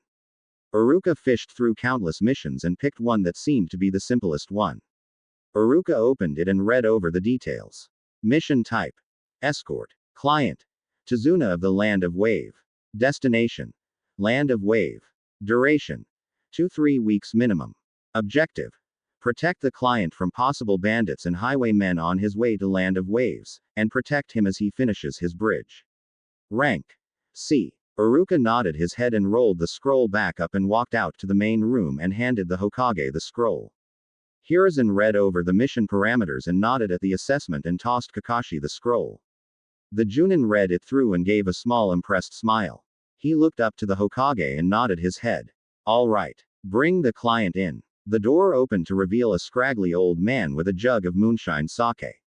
Iruka fished through countless missions and picked one that seemed to be the simplest one. Iruka opened it and read over the details. Mission type. Escort. Client. Tazuna of the Land of Wave. Destination. Land of Wave. Duration. 2-3 weeks minimum. Objective. Protect the client from possible bandits and highwaymen on his way to Land of Waves, and protect him as he finishes his bridge. Rank. C. Iruka nodded his head and rolled the scroll back up and walked out to the main room and handed the Hokage the scroll. Hiruzen read over the mission parameters and nodded at the assessment and tossed Kakashi the scroll. The Junin read it through and gave a small impressed smile. He looked up to the Hokage and nodded his head. All right. Bring the client in. The door opened to reveal a scraggly old man with a jug of moonshine sake.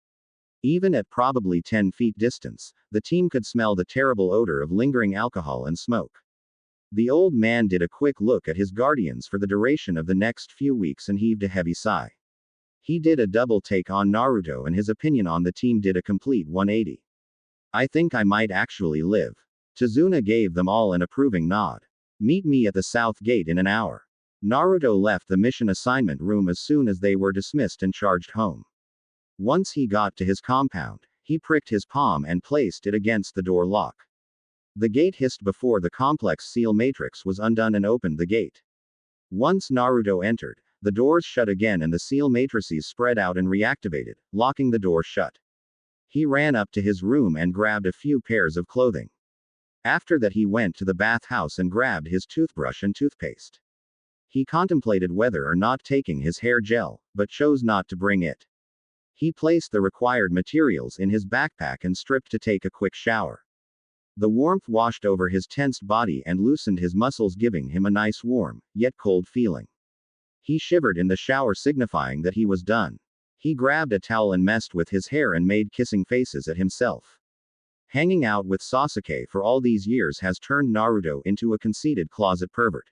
Even at probably 10 feet distance, the team could smell the terrible odor of lingering alcohol and smoke. The old man did a quick look at his guardians for the duration of the next few weeks and heaved a heavy sigh. He did a double take on Naruto and his opinion on the team did a complete 180. I think I might actually live. Tazuna gave them all an approving nod. Meet me at the south gate in an hour. Naruto left the mission assignment room as soon as they were dismissed and charged home. Once he got to his compound, he pricked his palm and placed it against the door lock. The gate hissed before the complex seal matrix was undone and opened the gate. Once Naruto entered, the doors shut again and the seal matrices spread out and reactivated, locking the door shut. He ran up to his room and grabbed a few pairs of clothing. After that he went to the bathhouse and grabbed his toothbrush and toothpaste. He contemplated whether or not taking his hair gel, but chose not to bring it. He placed the required materials in his backpack and stripped to take a quick shower. The warmth washed over his tensed body and loosened his muscles, giving him a nice warm, yet cold feeling. He shivered in the shower, signifying that he was done. He grabbed a towel and messed with his hair and made kissing faces at himself. Hanging out with Sasuke for all these years has turned Naruto into a conceited closet pervert.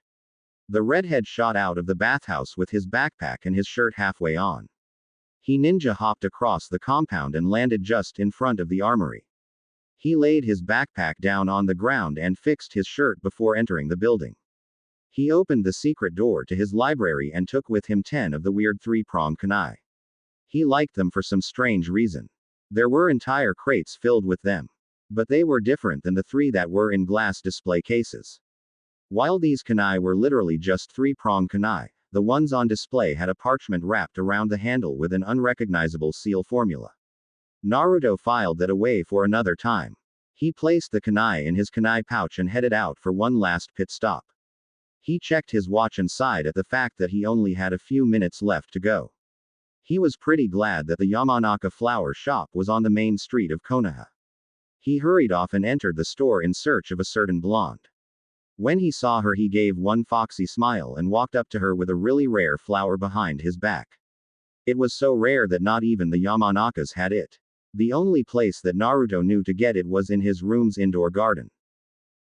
The redhead shot out of the bathhouse with his backpack and his shirt halfway on. He ninja hopped across the compound and landed just in front of the armory. He laid his backpack down on the ground and fixed his shirt before entering the building. He opened the secret door to his library and took with him 10 of the weird 3-pronged kunai. He liked them for some strange reason. There were entire crates filled with them. But they were different than the 3 that were in glass display cases. While these kunai were literally just 3-pronged kunai, the ones on display had a parchment wrapped around the handle with an unrecognizable seal formula. Naruto filed that away for another time. He placed the kunai in his kunai pouch and headed out for one last pit stop. He checked his watch and sighed at the fact that he only had a few minutes left to go. He was pretty glad that the Yamanaka flower shop was on the main street of Konoha. He hurried off and entered the store in search of a certain blonde. When he saw her, he gave one foxy smile and walked up to her with a really rare flower behind his back. It was so rare that not even the Yamanakas had it. The only place that Naruto knew to get it was in his room's indoor garden.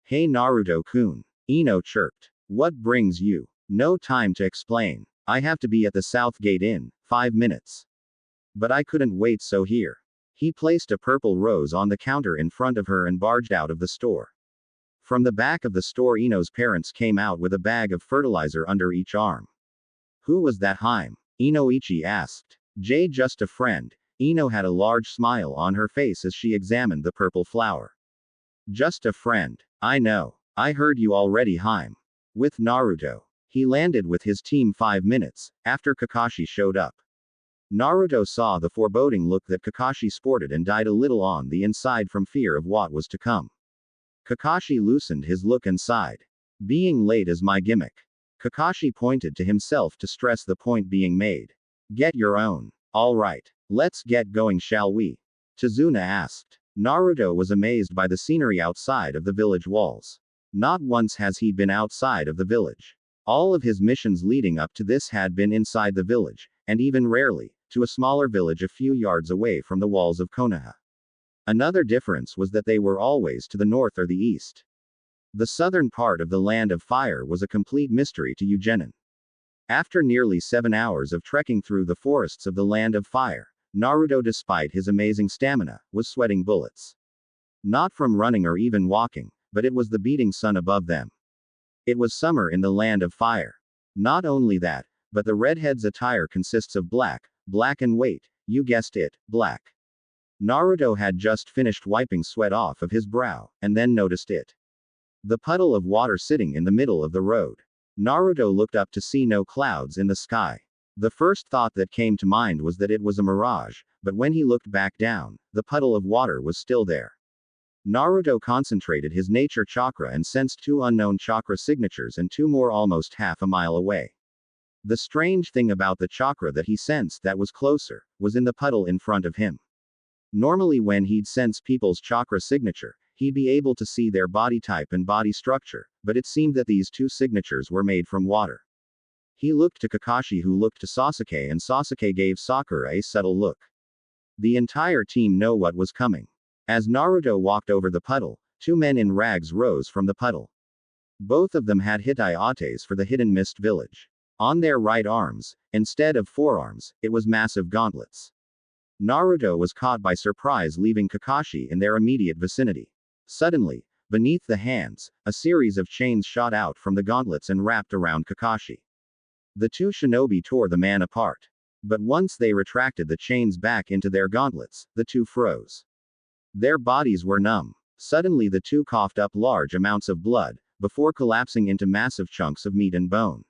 Hey Naruto-kun. Ino chirped. What brings you? No time to explain. I have to be at the South Gate in 5 minutes. But I couldn't wait, so here. He placed a purple rose on the counter in front of her and barged out of the store. From the back of the store, Ino's parents came out with a bag of fertilizer under each arm. Who was that Haim? Inoichi asked. Jay, just a friend. Ino had a large smile on her face as she examined the purple flower. Just a friend. I know. I heard you already Haim. With Naruto. He landed with his team 5 minutes after Kakashi showed up. Naruto saw the foreboding look that Kakashi sported and died a little on the inside from fear of what was to come. Kakashi loosened his look and sighed. Being late is my gimmick. Kakashi pointed to himself to stress the point being made. Get your own. Alright. Let's get going, shall we? Tazuna asked. Naruto was amazed by the scenery outside of the village walls. Not once has he been outside of the village. All of his missions leading up to this had been inside the village, and even rarely, to a smaller village a few yards away from the walls of Konoha. Another difference was that they were always to the north or the east. The southern part of the Land of Fire was a complete mystery to Eugenin. After nearly 7 hours of trekking through the forests of the Land of Fire, Naruto, despite his amazing stamina, was sweating bullets. Not from running or even walking, but it was the beating sun above them. It was summer in the Land of Fire. Not only that, but the redhead's attire consists of black and white, you guessed it, black. Naruto had just finished wiping sweat off of his brow, and then noticed it. The puddle of water sitting in the middle of the road. Naruto looked up to see no clouds in the sky. The first thought that came to mind was that it was a mirage, but when he looked back down, the puddle of water was still there. Naruto concentrated his nature chakra and sensed 2 unknown chakra signatures and 2 more almost half a mile away. The strange thing about the chakra that he sensed that was closer, was in the puddle in front of him. Normally when he'd sense people's chakra signature, he'd be able to see their body type and body structure, but it seemed that these 2 signatures were made from water. He looked to Kakashi, who looked to Sasuke, and Sasuke gave Sakura a subtle look. The entire team knew what was coming. As Naruto walked over the puddle, 2 men in rags rose from the puddle. Both of them had hitayates for the Hidden Mist village. On their right arms, instead of forearms, it was massive gauntlets. Naruto was caught by surprise, leaving Kakashi in their immediate vicinity. Suddenly, beneath the hands, a series of chains shot out from the gauntlets and wrapped around Kakashi. The 2 shinobi tore the man apart. But once they retracted the chains back into their gauntlets, the 2 froze. Their bodies were numb. Suddenly the 2 coughed up large amounts of blood, before collapsing into massive chunks of meat and bone.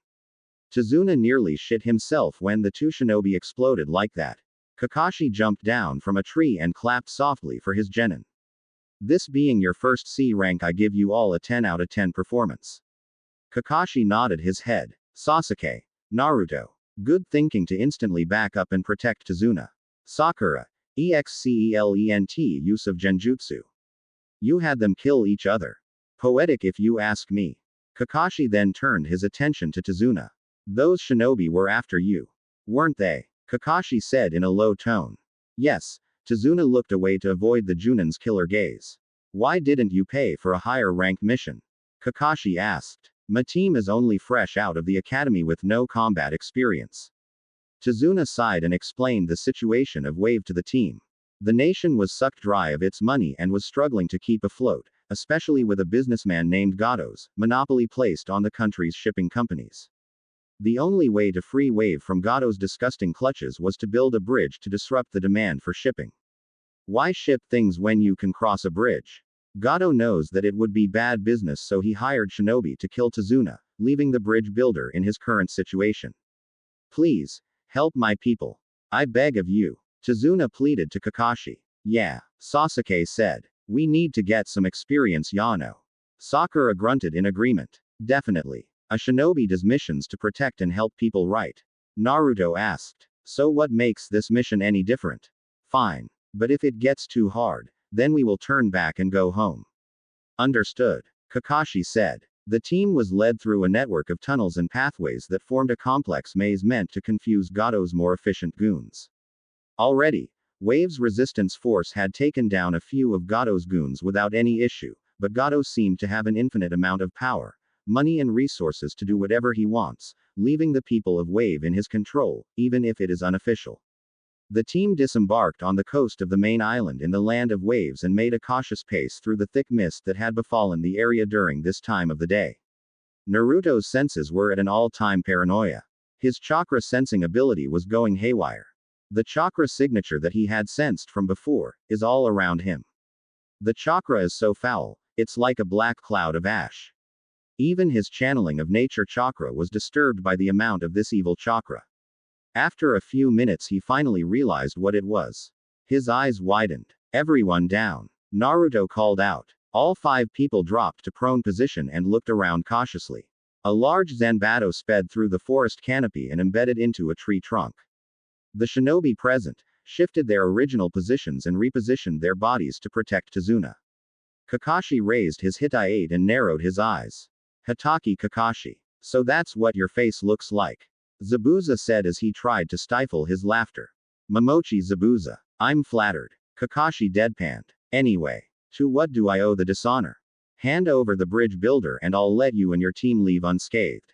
Tazuna nearly shit himself when the 2 shinobi exploded like that. Kakashi jumped down from a tree and clapped softly for his genin. This being your first C rank, I give you all a 10 out of 10 performance. Kakashi nodded his head. Sasuke. Naruto. Good thinking to instantly back up and protect Tazuna. Sakura. Excellent use of genjutsu. You had them kill each other. Poetic if you ask me. Kakashi then turned his attention to Tazuna. Those shinobi were after you. Weren't they? Kakashi said in a low tone. Yes. Tazuna looked away to avoid the Junin's killer gaze. Why didn't you pay for a higher rank mission? Kakashi asked. My team is only fresh out of the academy with no combat experience. Tazuna sighed and explained the situation of Wave to the team. The nation was sucked dry of its money and was struggling to keep afloat, especially with a businessman named Gado's monopoly placed on the country's shipping companies. The only way to free Wave from Gado's disgusting clutches was to build a bridge to disrupt the demand for shipping. Why ship things when you can cross a bridge? Gado knows that it would be bad business, so he hired shinobi to kill Tazuna, leaving the bridge builder in his current situation. Please, help my people. I beg of you. Tazuna pleaded to Kakashi. Yeah, Sasuke said. We need to get some experience, Yano. Sakura grunted in agreement. Definitely. A shinobi does missions to protect and help people, right? Naruto asked. So what makes this mission any different? Fine. But if it gets too hard, then we will turn back and go home. Understood. Kakashi said. The team was led through a network of tunnels and pathways that formed a complex maze meant to confuse Gado's more efficient goons. Already, Wave's resistance force had taken down a few of Gado's goons without any issue, but Gado seemed to have an infinite amount of power, money and resources to do whatever he wants, leaving the people of Wave in his control, even if it is unofficial. The team disembarked on the coast of the main island in the Land of Waves and made a cautious pace through the thick mist that had befallen the area during this time of the day. Naruto's senses were at an all-time paranoia. His chakra sensing ability was going haywire. The chakra signature that he had sensed from before is all around him. The chakra is so foul, it's like a black cloud of ash. Even his channeling of nature chakra was disturbed by the amount of this evil chakra. After a few minutes, he finally realized what it was. His eyes widened. Everyone down. Naruto called out. All 5 people dropped to prone position and looked around cautiously. A large Zanbato sped through the forest canopy and embedded into a tree trunk. The shinobi present shifted their original positions and repositioned their bodies to protect Tazuna. Kakashi raised his Hitai and narrowed his eyes. Hatake Kakashi. So that's what your face looks like. Zabuza said as he tried to stifle his laughter. Momochi Zabuza. I'm flattered. Kakashi deadpanned. Anyway, to what do I owe the dishonor? Hand over the bridge builder and I'll let you and your team leave unscathed.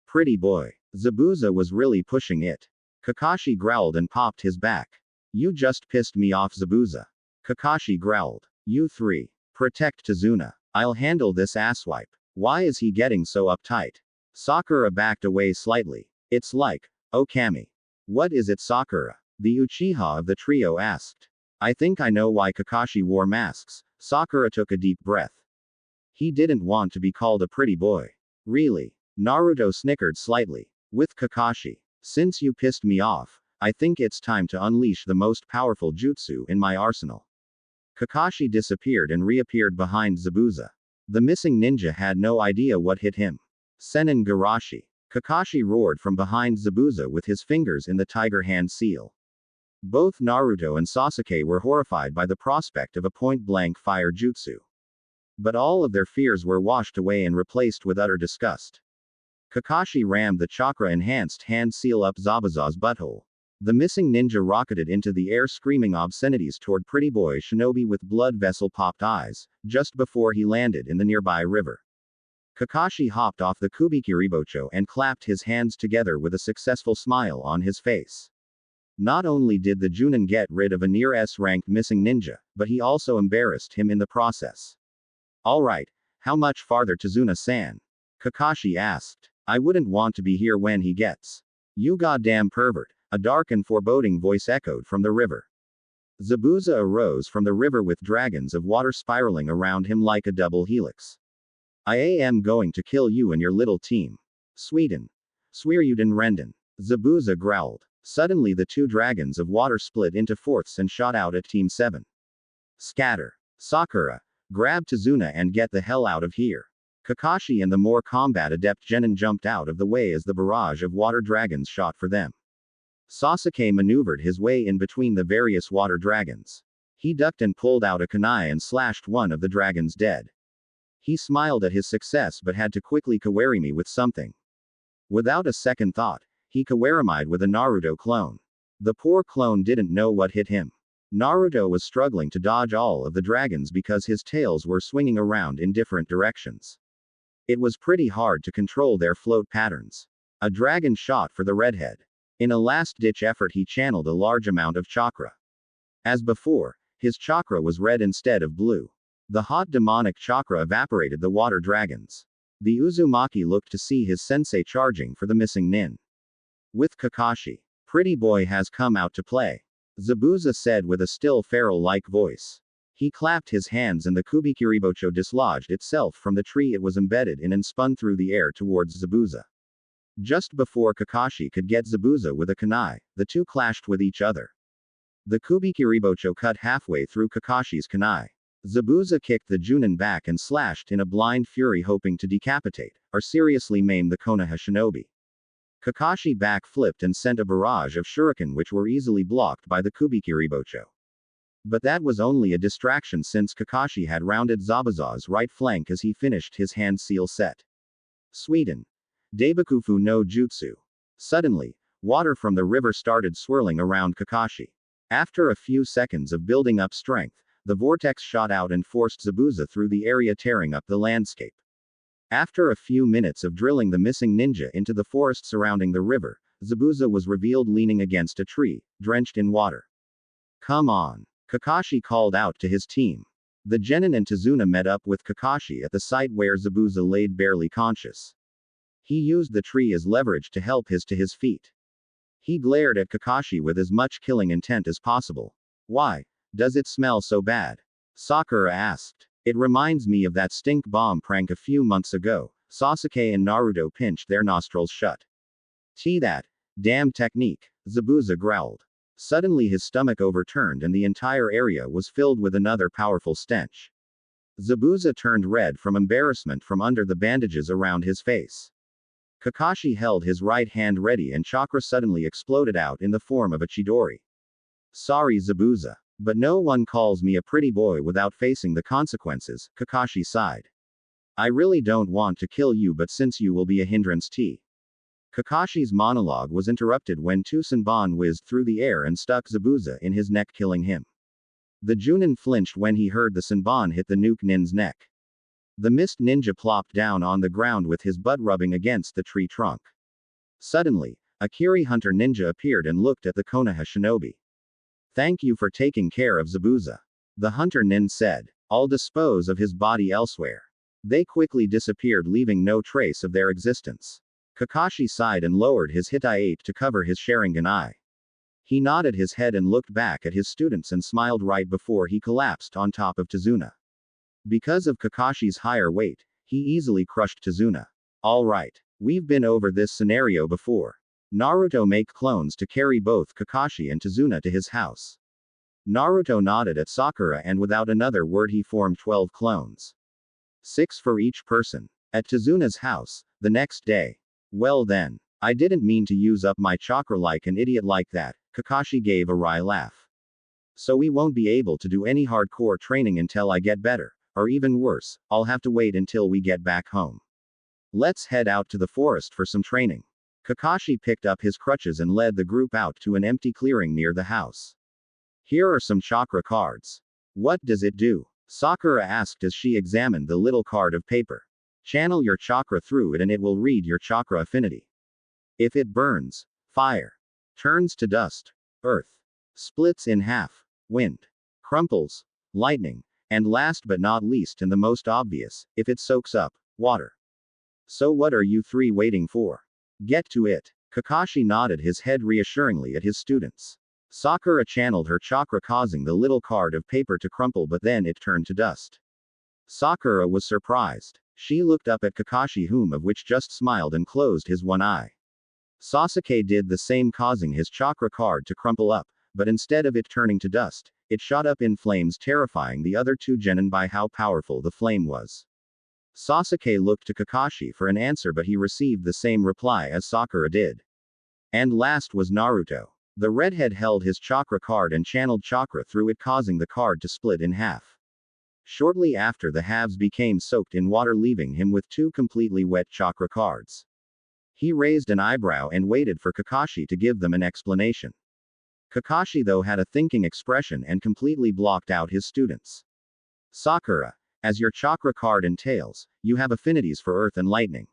Pretty boy. Zabuza was really pushing it. Kakashi growled and popped his back. You just pissed me off, Zabuza. Kakashi growled. You 3. Protect Tazuna. I'll handle this asswipe. Why is he getting so uptight? Sakura backed away slightly. It's like, oh Kami. What is it, Sakura? The Uchiha of the trio asked. I think I know why Kakashi wore masks. Sakura took a deep breath. He didn't want to be called a pretty boy. Really? Naruto snickered slightly. With Kakashi. Since you pissed me off, I think it's time to unleash the most powerful jutsu in my arsenal. Kakashi disappeared and reappeared behind Zabuza. The missing ninja had no idea what hit him. Senin Garashi. Kakashi roared from behind Zabuza with his fingers in the tiger hand seal. Both Naruto and Sasuke were horrified by the prospect of a point-blank fire jutsu. But all of their fears were washed away and replaced with utter disgust. Kakashi rammed the chakra-enhanced hand seal up Zabuza's butthole. The missing ninja rocketed into the air screaming obscenities toward pretty boy shinobi with blood vessel-popped eyes, just before he landed in the nearby river. Kakashi hopped off the Kubikiribocho and clapped his hands together with a successful smile on his face. Not only did the Junin get rid of a near S-ranked missing ninja, but he also embarrassed him in the process. Alright, how much farther Tazuna-san? Kakashi asked. I wouldn't want to be here when he gets. You goddamn pervert, a dark and foreboding voice echoed from the river. Zabuza arose from the river with dragons of water spiraling around him like a double helix. I am going to kill you and your little team. Sweden. Swearyuden Renden. Zabuza growled. Suddenly the 2 dragons of water split into fourths and shot out at Team 7. Scatter. Sakura. Grab Tazuna and get the hell out of here. Kakashi and the more combat adept Genin jumped out of the way as the barrage of water dragons shot for them. Sasuke maneuvered his way in between the various water dragons. He ducked and pulled out a kunai and slashed one of the dragons dead. He smiled at his success but had to quickly kawarimi with something. Without a second thought, he kawarimied with a Naruto clone. The poor clone didn't know what hit him. Naruto was struggling to dodge all of the dragons because his tails were swinging around in different directions. It was pretty hard to control their float patterns. A dragon shot for the redhead. In a last-ditch effort he channeled a large amount of chakra. As before, his chakra was red instead of blue. The hot demonic chakra evaporated the water dragons. The Uzumaki looked to see his sensei charging for the missing nin. With Kakashi. Pretty boy has come out to play. Zabuza said with a still feral-like voice. He clapped his hands and the Kubikiribocho dislodged itself from the tree it was embedded in and spun through the air towards Zabuza. Just before Kakashi could get Zabuza with a kunai, the 2 clashed with each other. The Kubikiribocho cut halfway through Kakashi's kunai. Zabuza kicked the Junin back and slashed in a blind fury hoping to decapitate, or seriously maim the Konoha shinobi. Kakashi back-flipped and sent a barrage of shuriken which were easily blocked by the Kubikiribocho. But that was only a distraction since Kakashi had rounded Zabuza's right flank as he finished his hand seal set. Sweden. Daibakufu no Jutsu. Suddenly, water from the river started swirling around Kakashi. After a few seconds of building up strength, the vortex shot out and forced Zabuza through the area, tearing up the landscape. After a few minutes of drilling the missing ninja into the forest surrounding the river, Zabuza was revealed leaning against a tree, drenched in water. Come on. Kakashi called out to his team. The Genin and Tazuna met up with Kakashi at the site where Zabuza laid barely conscious. He used the tree as leverage to help his to his feet. He glared at Kakashi with as much killing intent as possible. Why does it smell so bad? Sakura asked. It reminds me of that stink bomb prank a few months ago, Sasuke and Naruto pinched their nostrils shut. That damn technique, Zabuza growled. Suddenly his stomach overturned and the entire area was filled with another powerful stench. Zabuza turned red from embarrassment from under the bandages around his face. Kakashi held his right hand ready and chakra suddenly exploded out in the form of a Chidori. Sorry Zabuza. But no one calls me a pretty boy without facing the consequences, Kakashi sighed. I really don't want to kill you but since you will be a hindrance Kakashi's monologue was interrupted when two Senbon whizzed through the air and stuck Zabuza in his neck killing him. The Junin flinched when he heard the Senbon hit the Nuke Nin's neck. The Mist Ninja plopped down on the ground with his butt rubbing against the tree trunk. Suddenly, a Kiri Hunter ninja appeared and looked at the Konoha shinobi. Thank you for taking care of Zabuza. The Hunter Nin said. I'll dispose of his body elsewhere. They quickly disappeared leaving no trace of their existence. Kakashi sighed and lowered his Hitai-8 to cover his Sharingan eye. He nodded his head and looked back at his students and smiled right before he collapsed on top of Tazuna. Because of Kakashi's higher weight, he easily crushed Tazuna. Alright, we've been over this scenario before. Naruto make clones to carry both Kakashi and Tazuna to his house. Naruto nodded at Sakura and without another word he formed 12 clones. 6 for each person. At Tazuna's house, the next day. Well then, I didn't mean to use up my chakra like an idiot like that, Kakashi gave a wry laugh. So we won't be able to do any hardcore training until I get better, or even worse, I'll have to wait until we get back home. Let's head out to the forest for some training. Kakashi picked up his crutches and led the group out to an empty clearing near the house. Here are some chakra cards. What does it do? Sakura asked as she examined the little card of paper. Channel your chakra through it and it will read your chakra affinity. If it burns, fire. Turns to dust, earth. Splits in half, wind. Crumples, lightning. And last but not least and the most obvious, if it soaks up, water. So what are you three waiting for? Get to it. Kakashi nodded his head reassuringly at his students. Sakura channeled her chakra causing the little card of paper to crumple but then it turned to dust. Sakura was surprised. She looked up at Kakashi whom of which just smiled and closed his one eye. Sasuke did the same causing his chakra card to crumple up, but instead of it turning to dust, it shot up in flames terrifying the other two genin by how powerful the flame was. Sasuke looked to Kakashi for an answer but he received the same reply as Sakura did. And last was Naruto. The redhead held his chakra card and channeled chakra through it causing the card to split in half. Shortly after the halves became soaked in water leaving him with two completely wet chakra cards. He raised an eyebrow and waited for Kakashi to give them an explanation. Kakashi though had a thinking expression and completely blocked out his students. Sakura, as your chakra card entails, you have affinities for earth and lightning.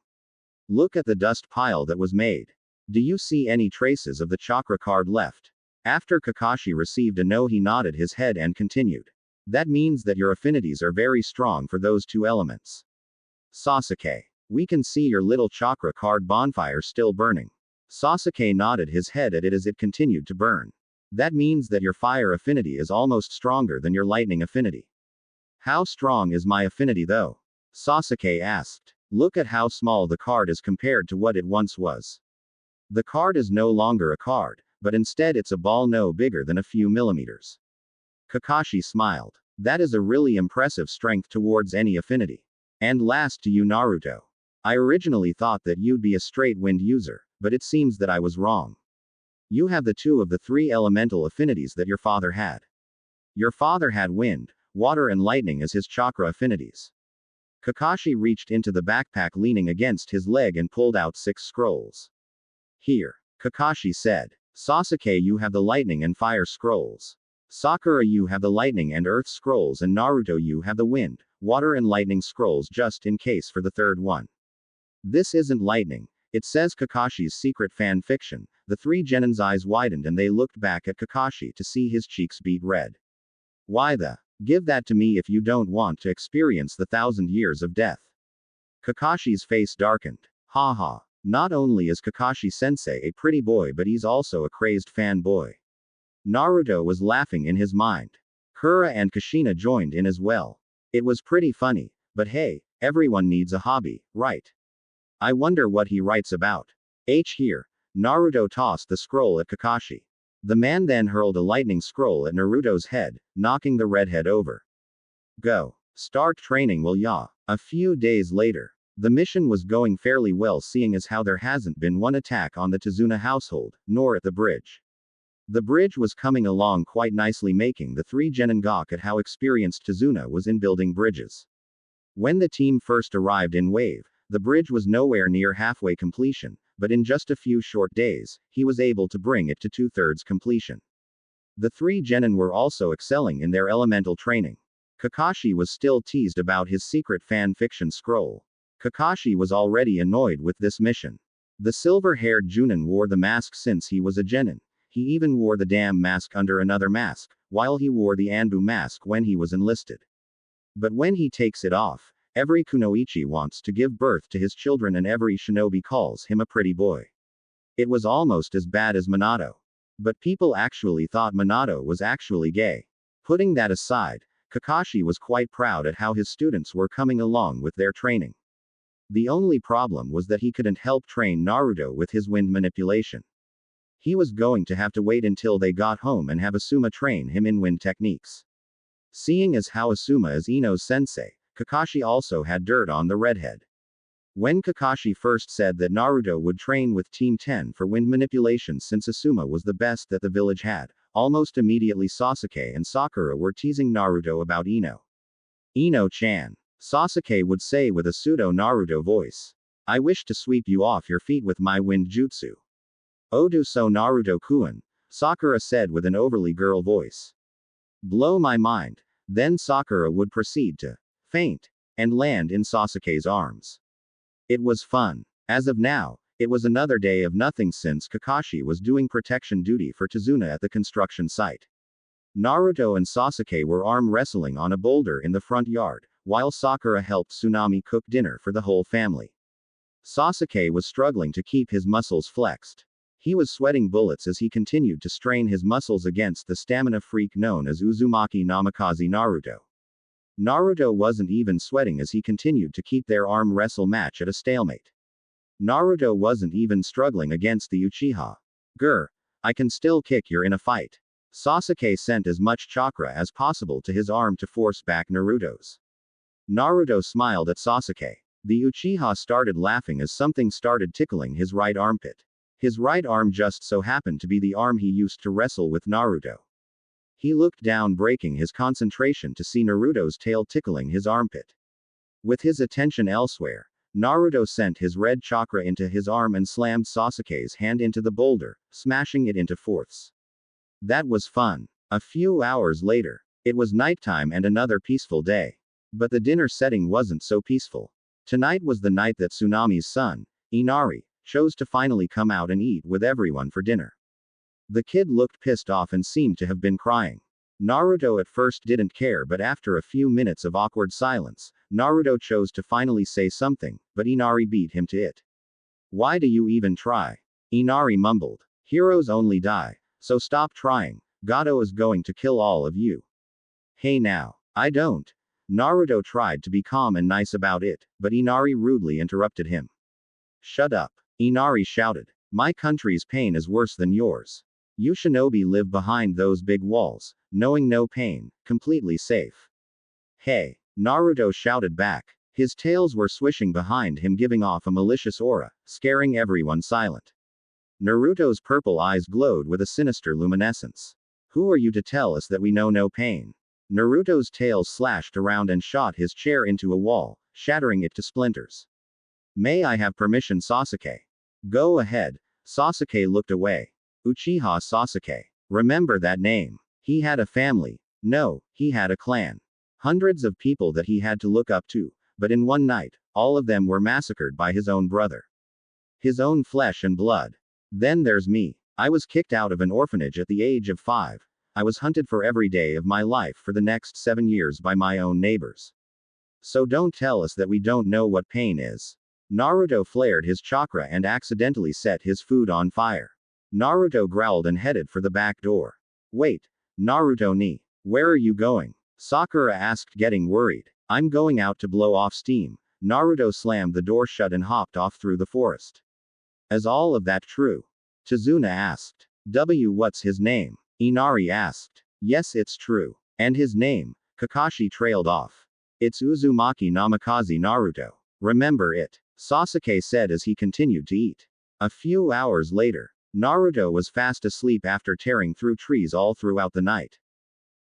Look at the dust pile that was made. Do you see any traces of the chakra card left? After Kakashi received a no he nodded his head and continued. That means that your affinities are very strong for those two elements. Sasuke. We can see your little chakra card bonfire still burning. Sasuke nodded his head at it as it continued to burn. That means that your fire affinity is almost stronger than your lightning affinity. How strong is my affinity though? Sasuke asked. Look at how small the card is compared to what it once was. The card is no longer a card, but instead it's a ball no bigger than a few millimeters. Kakashi smiled. That is a really impressive strength towards any affinity. And last to you Naruto. I originally thought that you'd be a straight wind user, but it seems that I was wrong. You have the two of the three elemental affinities that your father had. Your father had wind, water and lightning as his chakra affinities. Kakashi reached into the backpack leaning against his leg and pulled out 6 scrolls. Here. Kakashi said. Sasuke you have the lightning and fire scrolls. Sakura you have the lightning and earth scrolls and Naruto you have the wind, water and lightning scrolls just in case for the third one. This isn't lightning. It says Kakashi's secret fan fiction. The three genin's eyes widened and they looked back at Kakashi to see his cheeks beat red. Why the? Give that to me if you don't want to experience the 1,000 years of death. Kakashi's face darkened. Haha. Not only is Kakashi-sensei a pretty boy but he's also a crazed fanboy. Naruto was laughing in his mind. Kura and Kushina joined in as well. It was pretty funny, but hey, everyone needs a hobby, right? I wonder what he writes about. Here. Naruto tossed the scroll at Kakashi. The man then hurled a lightning scroll at Naruto's head, knocking the redhead over. Go. Start training, will ya? A few days later. The mission was going fairly well, seeing as how there hasn't been one attack on the Tazuna household, nor at the bridge. The bridge was coming along quite nicely, making the three genin gawk at how experienced Tazuna was in building bridges. When the team first arrived in Wave, the bridge was nowhere near halfway completion, but in just a few short days, he was able to bring it to 2/3 completion. The three genin were also excelling in their elemental training. Kakashi was still teased about his secret fan fiction scroll. Kakashi was already annoyed with this mission. The silver-haired Junin wore the mask since he was a genin. He even wore the damn mask under another mask, while he wore the Anbu mask when he was enlisted. But when he takes it off, every kunoichi wants to give birth to his children and every shinobi calls him a pretty boy. It was almost as bad as Minato. But people actually thought Minato was actually gay. Putting that aside, Kakashi was quite proud at how his students were coming along with their training. The only problem was that he couldn't help train Naruto with his wind manipulation. He was going to have to wait until they got home and have Asuma train him in wind techniques. Seeing as how Asuma is Ino's sensei, Kakashi also had dirt on the redhead. When Kakashi first said that Naruto would train with Team 10 for wind manipulation since Asuma was the best that the village had, almost immediately Sasuke and Sakura were teasing Naruto about Ino. Ino-chan. Sasuke would say with a pseudo-Naruto voice. I wish to sweep you off your feet with my wind jutsu. Odu so Naruto-kun, Sakura said with an overly girl voice. Blow my mind. Then Sakura would proceed to faint and land in Sasuke's arms. It was fun. As of now, it was another day of nothing since Kakashi was doing protection duty for Tazuna at the construction site. Naruto and Sasuke were arm wrestling on a boulder in the front yard, while Sakura helped Tsunami cook dinner for the whole family. Sasuke was struggling to keep his muscles flexed. He was sweating bullets as he continued to strain his muscles against the stamina freak known as Uzumaki Namikaze Naruto. Naruto wasn't even sweating as he continued to keep their arm wrestle match at a stalemate. Naruto wasn't even struggling against the Uchiha. Grr. I can still kick, you're in a fight. Sasuke sent as much chakra as possible to his arm to force back Naruto's. Naruto smiled at Sasuke. The Uchiha started laughing as something started tickling his right armpit. His right arm just so happened to be the arm he used to wrestle with Naruto. He looked down, breaking his concentration to see Naruto's tail tickling his armpit. With his attention elsewhere, Naruto sent his red chakra into his arm and slammed Sasuke's hand into the boulder, smashing it into fourths. That was fun. A few hours later, it was nighttime and another peaceful day. But the dinner setting wasn't so peaceful. Tonight was the night that Tsunami's son, Inari, chose to finally come out and eat with everyone for dinner. The kid looked pissed off and seemed to have been crying. Naruto at first didn't care, but after a few minutes of awkward silence, Naruto chose to finally say something, but Inari beat him to it. Why do you even try? Inari mumbled. Heroes only die, so stop trying. Gato is going to kill all of you. Hey now. I don't. Naruto tried to be calm and nice about it, but Inari rudely interrupted him. Shut up. Inari shouted. My country's pain is worse than yours. You shinobi live behind those big walls, knowing no pain, completely safe. Hey. Naruto shouted back. His tails were swishing behind him, giving off a malicious aura, scaring everyone silent. Naruto's purple eyes glowed with a sinister luminescence. Who are you to tell us that we know no pain? Naruto's tail slashed around and shot his chair into a wall, shattering it to splinters. May I have permission, Sasuke? Go ahead. Sasuke looked away. Uchiha Sasuke. Remember that name. He had a family. No, he had a clan. Hundreds of people that he had to look up to, but in one night, all of them were massacred by his own brother. His own flesh and blood. Then there's me. I was kicked out of an orphanage at the age of 5. I was hunted for every day of my life for the next 7 years by my own neighbors. So don't tell us that we don't know what pain is. Naruto flared his chakra and accidentally set his food on fire. Naruto growled and headed for the back door. Wait. Naruto ni. Where are you going? Sakura asked, getting worried. I'm going out to blow off steam. Naruto slammed the door shut and hopped off through the forest. Is all of that true? Tazuna asked. What's his name? Inari asked. Yes, it's true. And his name? Kakashi trailed off. It's Uzumaki Namikaze Naruto. Remember it? Sasuke said as he continued to eat. A few hours later, Naruto was fast asleep after tearing through trees all throughout the night.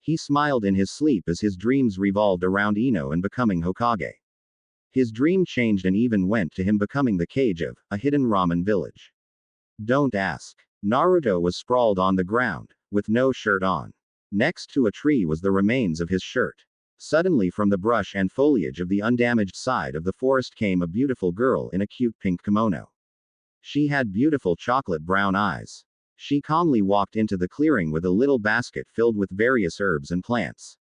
He smiled in his sleep as his dreams revolved around Ino and becoming Hokage. His dream changed and even went to him becoming the Kage of a hidden ramen village. Don't ask. Naruto was sprawled on the ground, with no shirt on. Next to a tree was the remains of his shirt. Suddenly from the brush and foliage of the undamaged side of the forest came a beautiful girl in a cute pink kimono. She had beautiful chocolate brown eyes. She calmly walked into the clearing with a little basket filled with various herbs and plants.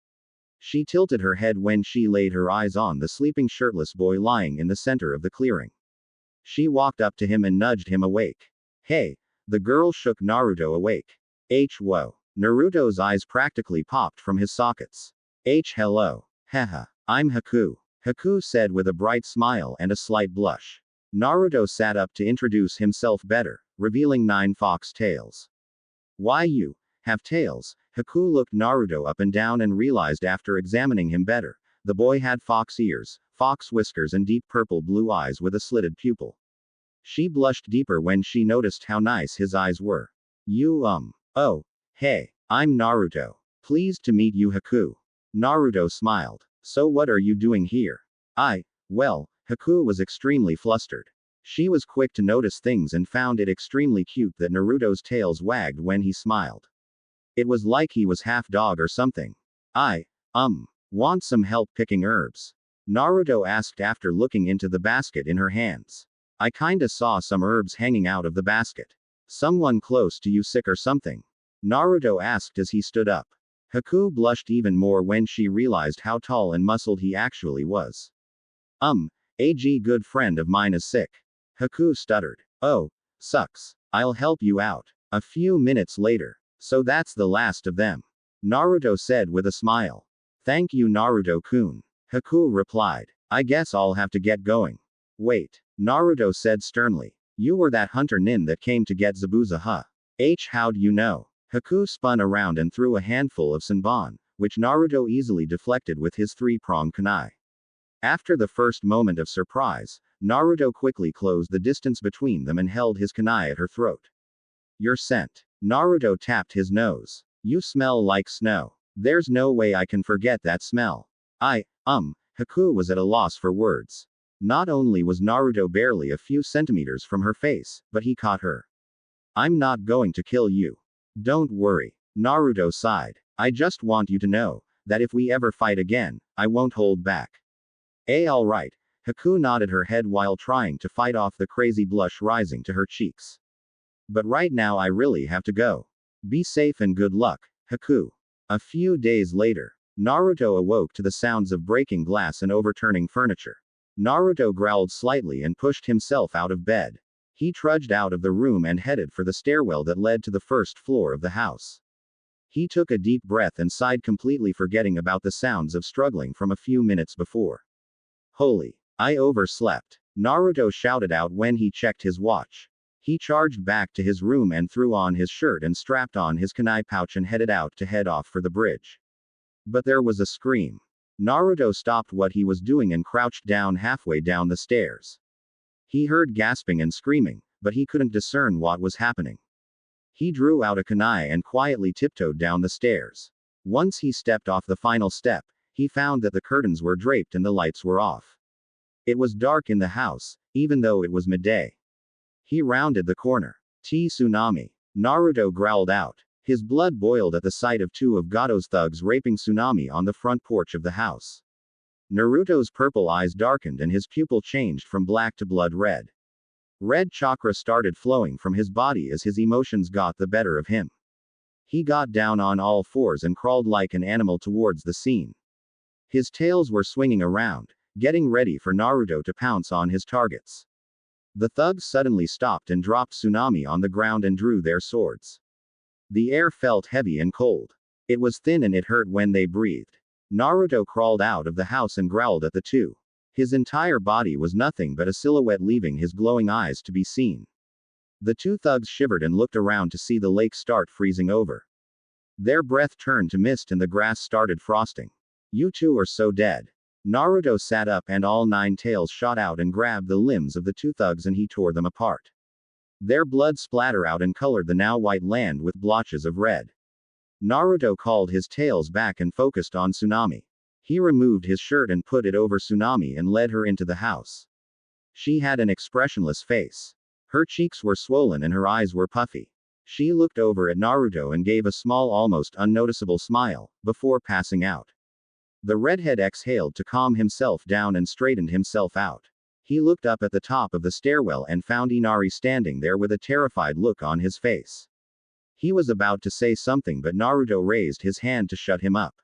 She tilted her head when she laid her eyes on the sleeping shirtless boy lying in the center of the clearing. She walked up to him and nudged him awake. Hey! The girl shook Naruto awake. Whoa. Naruto's eyes practically popped from his sockets. Hello. Haha. I'm Haku. Haku said with a bright smile and a slight blush. Naruto sat up to introduce himself better, revealing 9 fox tails. Why you have tails? Haku looked Naruto up and down and realized after examining him better, the boy had fox ears, fox whiskers and deep purple blue eyes with a slitted pupil. She blushed deeper when she noticed how nice his eyes were. Oh, hey, I'm Naruto. Pleased to meet you, Haku. Naruto smiled. So what are you doing here? Well, Haku was extremely flustered. She was quick to notice things and found it extremely cute that Naruto's tails wagged when he smiled. It was like he was half dog or something. Want some help picking herbs? Naruto asked after looking into the basket in her hands. I kinda saw some herbs hanging out of the basket. Someone close to you sick or something? Naruto asked as he stood up. Haku blushed even more when she realized how tall and muscled he actually was. A good friend of mine is sick. Haku stuttered. Oh, sucks. I'll help you out. A few minutes later. So that's the last of them. Naruto said with a smile. Thank you, Naruto-kun. Haku replied. I guess I'll have to get going. Wait. Naruto said sternly. You were that hunter nin that came to get Zabuza, huh? How'd you know? Haku spun around and threw a handful of senbon, which Naruto easily deflected with his 3-pronged kunai. After the first moment of surprise, Naruto quickly closed the distance between them and held his kunai at her throat. Your scent. Naruto tapped his nose. You smell like snow. There's no way I can forget that smell. Haku was at a loss for words. Not only was Naruto barely a few centimeters from her face, but he caught her. I'm not going to kill you. Don't worry. Naruto sighed. I just want you to know that if we ever fight again, I won't hold back. Alright. Haku nodded her head while trying to fight off the crazy blush rising to her cheeks. But right now I really have to go. Be safe and good luck, Haku. A few days later, Naruto awoke to the sounds of breaking glass and overturning furniture. Naruto growled slightly and pushed himself out of bed. He trudged out of the room and headed for the stairwell that led to the first floor of the house. He took a deep breath and sighed, completely forgetting about the sounds of struggling from a few minutes before. Holy! I overslept. Naruto shouted out when he checked his watch. He charged back to his room and threw on his shirt and strapped on his kunai pouch and headed out to head off for the bridge. But there was a scream. Naruto stopped what he was doing and crouched down halfway down the stairs. He heard gasping and screaming, but he couldn't discern what was happening. He drew out a kunai and quietly tiptoed down the stairs. Once he stepped off the final step, he found that the curtains were draped and the lights were off. It was dark in the house, even though it was midday. He rounded the corner. Tsunami. Naruto growled out. His blood boiled at the sight of 2 of Gato's thugs raping Tsunami on the front porch of the house. Naruto's purple eyes darkened and his pupil changed from black to blood red. Red chakra started flowing from his body as his emotions got the better of him. He got down on all fours and crawled like an animal towards the scene. His tails were swinging around, getting ready for Naruto to pounce on his targets. The thugs suddenly stopped and dropped Tsunami on the ground and drew their swords. The air felt heavy and cold. It was thin and it hurt when they breathed. Naruto crawled out of the house and growled at the 2. His entire body was nothing but a silhouette, leaving his glowing eyes to be seen. The two thugs shivered and looked around to see the lake start freezing over. Their breath turned to mist and the grass started frosting. You two are so dead. Naruto sat up and all 9 tails shot out and grabbed the limbs of the two thugs and he tore them apart. Their blood splattered out and colored the now white land with blotches of red. Naruto called his tails back and focused on Tsunami. He removed his shirt and put it over Tsunami and led her into the house. She had an expressionless face. Her cheeks were swollen and her eyes were puffy. She looked over at Naruto and gave a small, almost unnoticeable smile, before passing out. The redhead exhaled to calm himself down and straightened himself out. He looked up at the top of the stairwell and found Inari standing there with a terrified look on his face. He was about to say something but Naruto raised his hand to shut him up.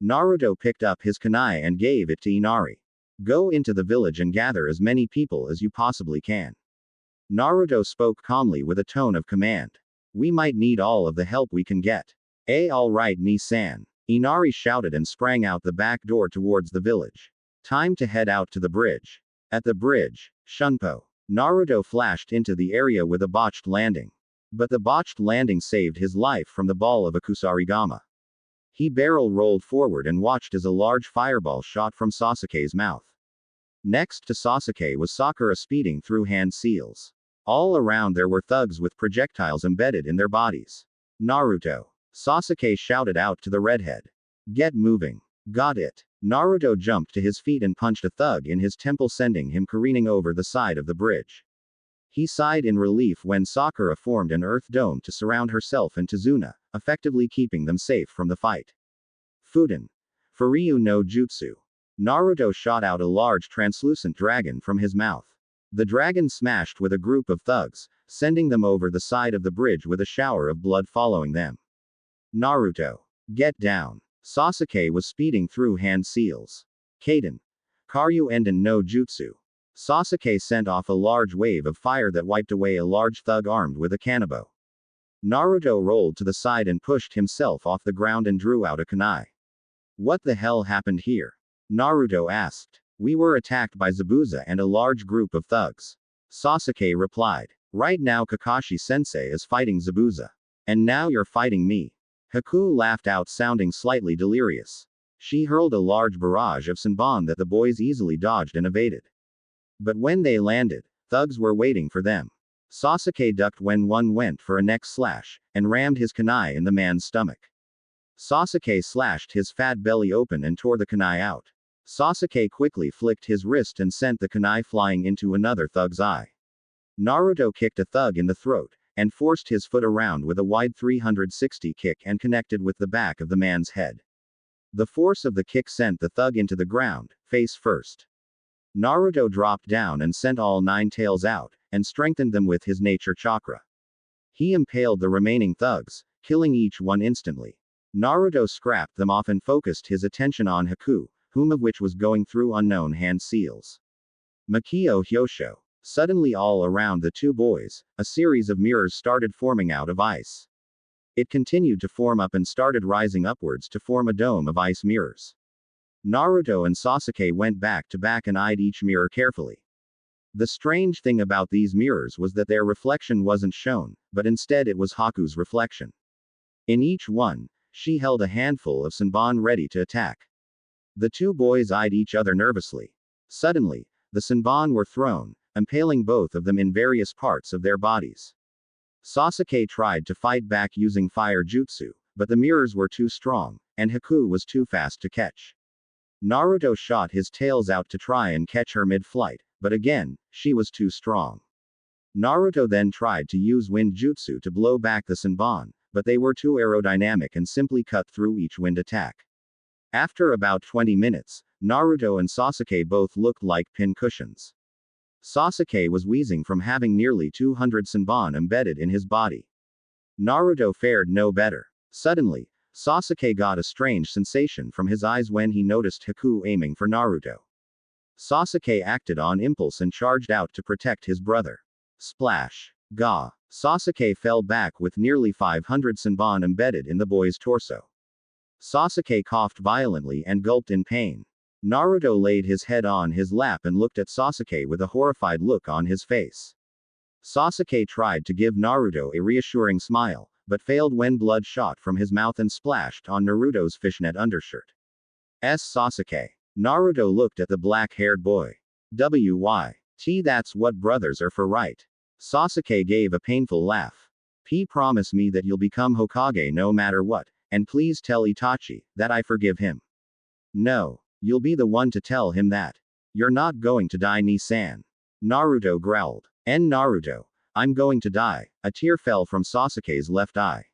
Naruto picked up his kunai and gave it to Inari. Go into the village and gather as many people as you possibly can. Naruto spoke calmly with a tone of command. We might need all of the help we can get. All right, Ni-san. Inari shouted and sprang out the back door towards the village. Time to head out to the bridge. At the bridge, Shunpo. Naruto flashed into the area with a botched landing. But the botched landing saved his life from the ball of a Kusarigama. He barrel rolled forward and watched as a large fireball shot from Sasuke's mouth. Next to Sasuke was Sakura speeding through hand seals. All around there were thugs with projectiles embedded in their bodies. Naruto. Sasuke shouted out to the redhead. Get moving. Got it. Naruto jumped to his feet and punched a thug in his temple, sending him careening over the side of the bridge. He sighed in relief when Sakura formed an earth dome to surround herself and Tazuna, effectively keeping them safe from the fight. Fuden. Furyu no Jutsu. Naruto shot out a large translucent dragon from his mouth. The dragon smashed with a group of thugs, sending them over the side of the bridge with a shower of blood following them. Naruto. Get down. Sasuke was speeding through hand seals. Kaden. Karyu Enden no Jutsu. Sasuke sent off a large wave of fire that wiped away a large thug armed with a kanabo. Naruto rolled to the side and pushed himself off the ground and drew out a kunai. What the hell happened here? Naruto asked. We were attacked by Zabuza and a large group of thugs. Sasuke replied. Right now Kakashi-sensei is fighting Zabuza. And now you're fighting me. Haku laughed out, sounding slightly delirious. She hurled a large barrage of Senbon that the boys easily dodged and evaded. But when they landed, thugs were waiting for them. Sasuke ducked when one went for a neck slash, and rammed his kunai in the man's stomach. Sasuke slashed his fat belly open and tore the kunai out. Sasuke quickly flicked his wrist and sent the kunai flying into another thug's eye. Naruto kicked a thug in the throat, and forced his foot around with a wide 360 kick and connected with the back of the man's head. The force of the kick sent the thug into the ground, face first. Naruto dropped down and sent all 9 tails out, and strengthened them with his nature chakra. He impaled the remaining thugs, killing each one instantly. Naruto scrapped them off and focused his attention on Haku, whom of which was going through unknown hand seals. Makio Hyosho. Suddenly all around the two boys, a series of mirrors started forming out of ice. It continued to form up and started rising upwards to form a dome of ice mirrors. Naruto and Sasuke went back to back and eyed each mirror carefully. The strange thing about these mirrors was that their reflection wasn't shown, but instead it was Haku's reflection. In each one, she held a handful of Senbon ready to attack. The two boys eyed each other nervously. Suddenly, the Senbon were thrown, impaling both of them in various parts of their bodies. Sasuke tried to fight back using fire jutsu, but the mirrors were too strong, and Haku was too fast to catch. Naruto shot his tails out to try and catch her mid-flight, but again, she was too strong. Naruto then tried to use wind jutsu to blow back the Senbon, but they were too aerodynamic and simply cut through each wind attack. After about 20 minutes, Naruto and Sasuke both looked like pin cushions. Sasuke was wheezing from having nearly 200 Senbon embedded in his body. Naruto fared no better. Suddenly, Sasuke got a strange sensation from his eyes when he noticed Haku aiming for Naruto. Sasuke acted on impulse and charged out to protect his brother. Splash. Ga. Sasuke fell back with nearly 500 Senbon embedded in the boy's torso. Sasuke coughed violently and gulped in pain. Naruto laid his head on his lap and looked at Sasuke with a horrified look on his face. Sasuke tried to give Naruto a reassuring smile, but failed when blood shot from his mouth and splashed on Naruto's fishnet undershirt. Sasuke. Naruto looked at the black-haired boy. Why? That's what brothers are for, right? Sasuke gave a painful laugh. Promise me that you'll become Hokage no matter what, and please tell Itachi that I forgive him. No. You'll be the one to tell him that. You're not going to die, Ni-san. Naruto growled. Naruto. I'm going to die. A tear fell from Sasuke's left eye.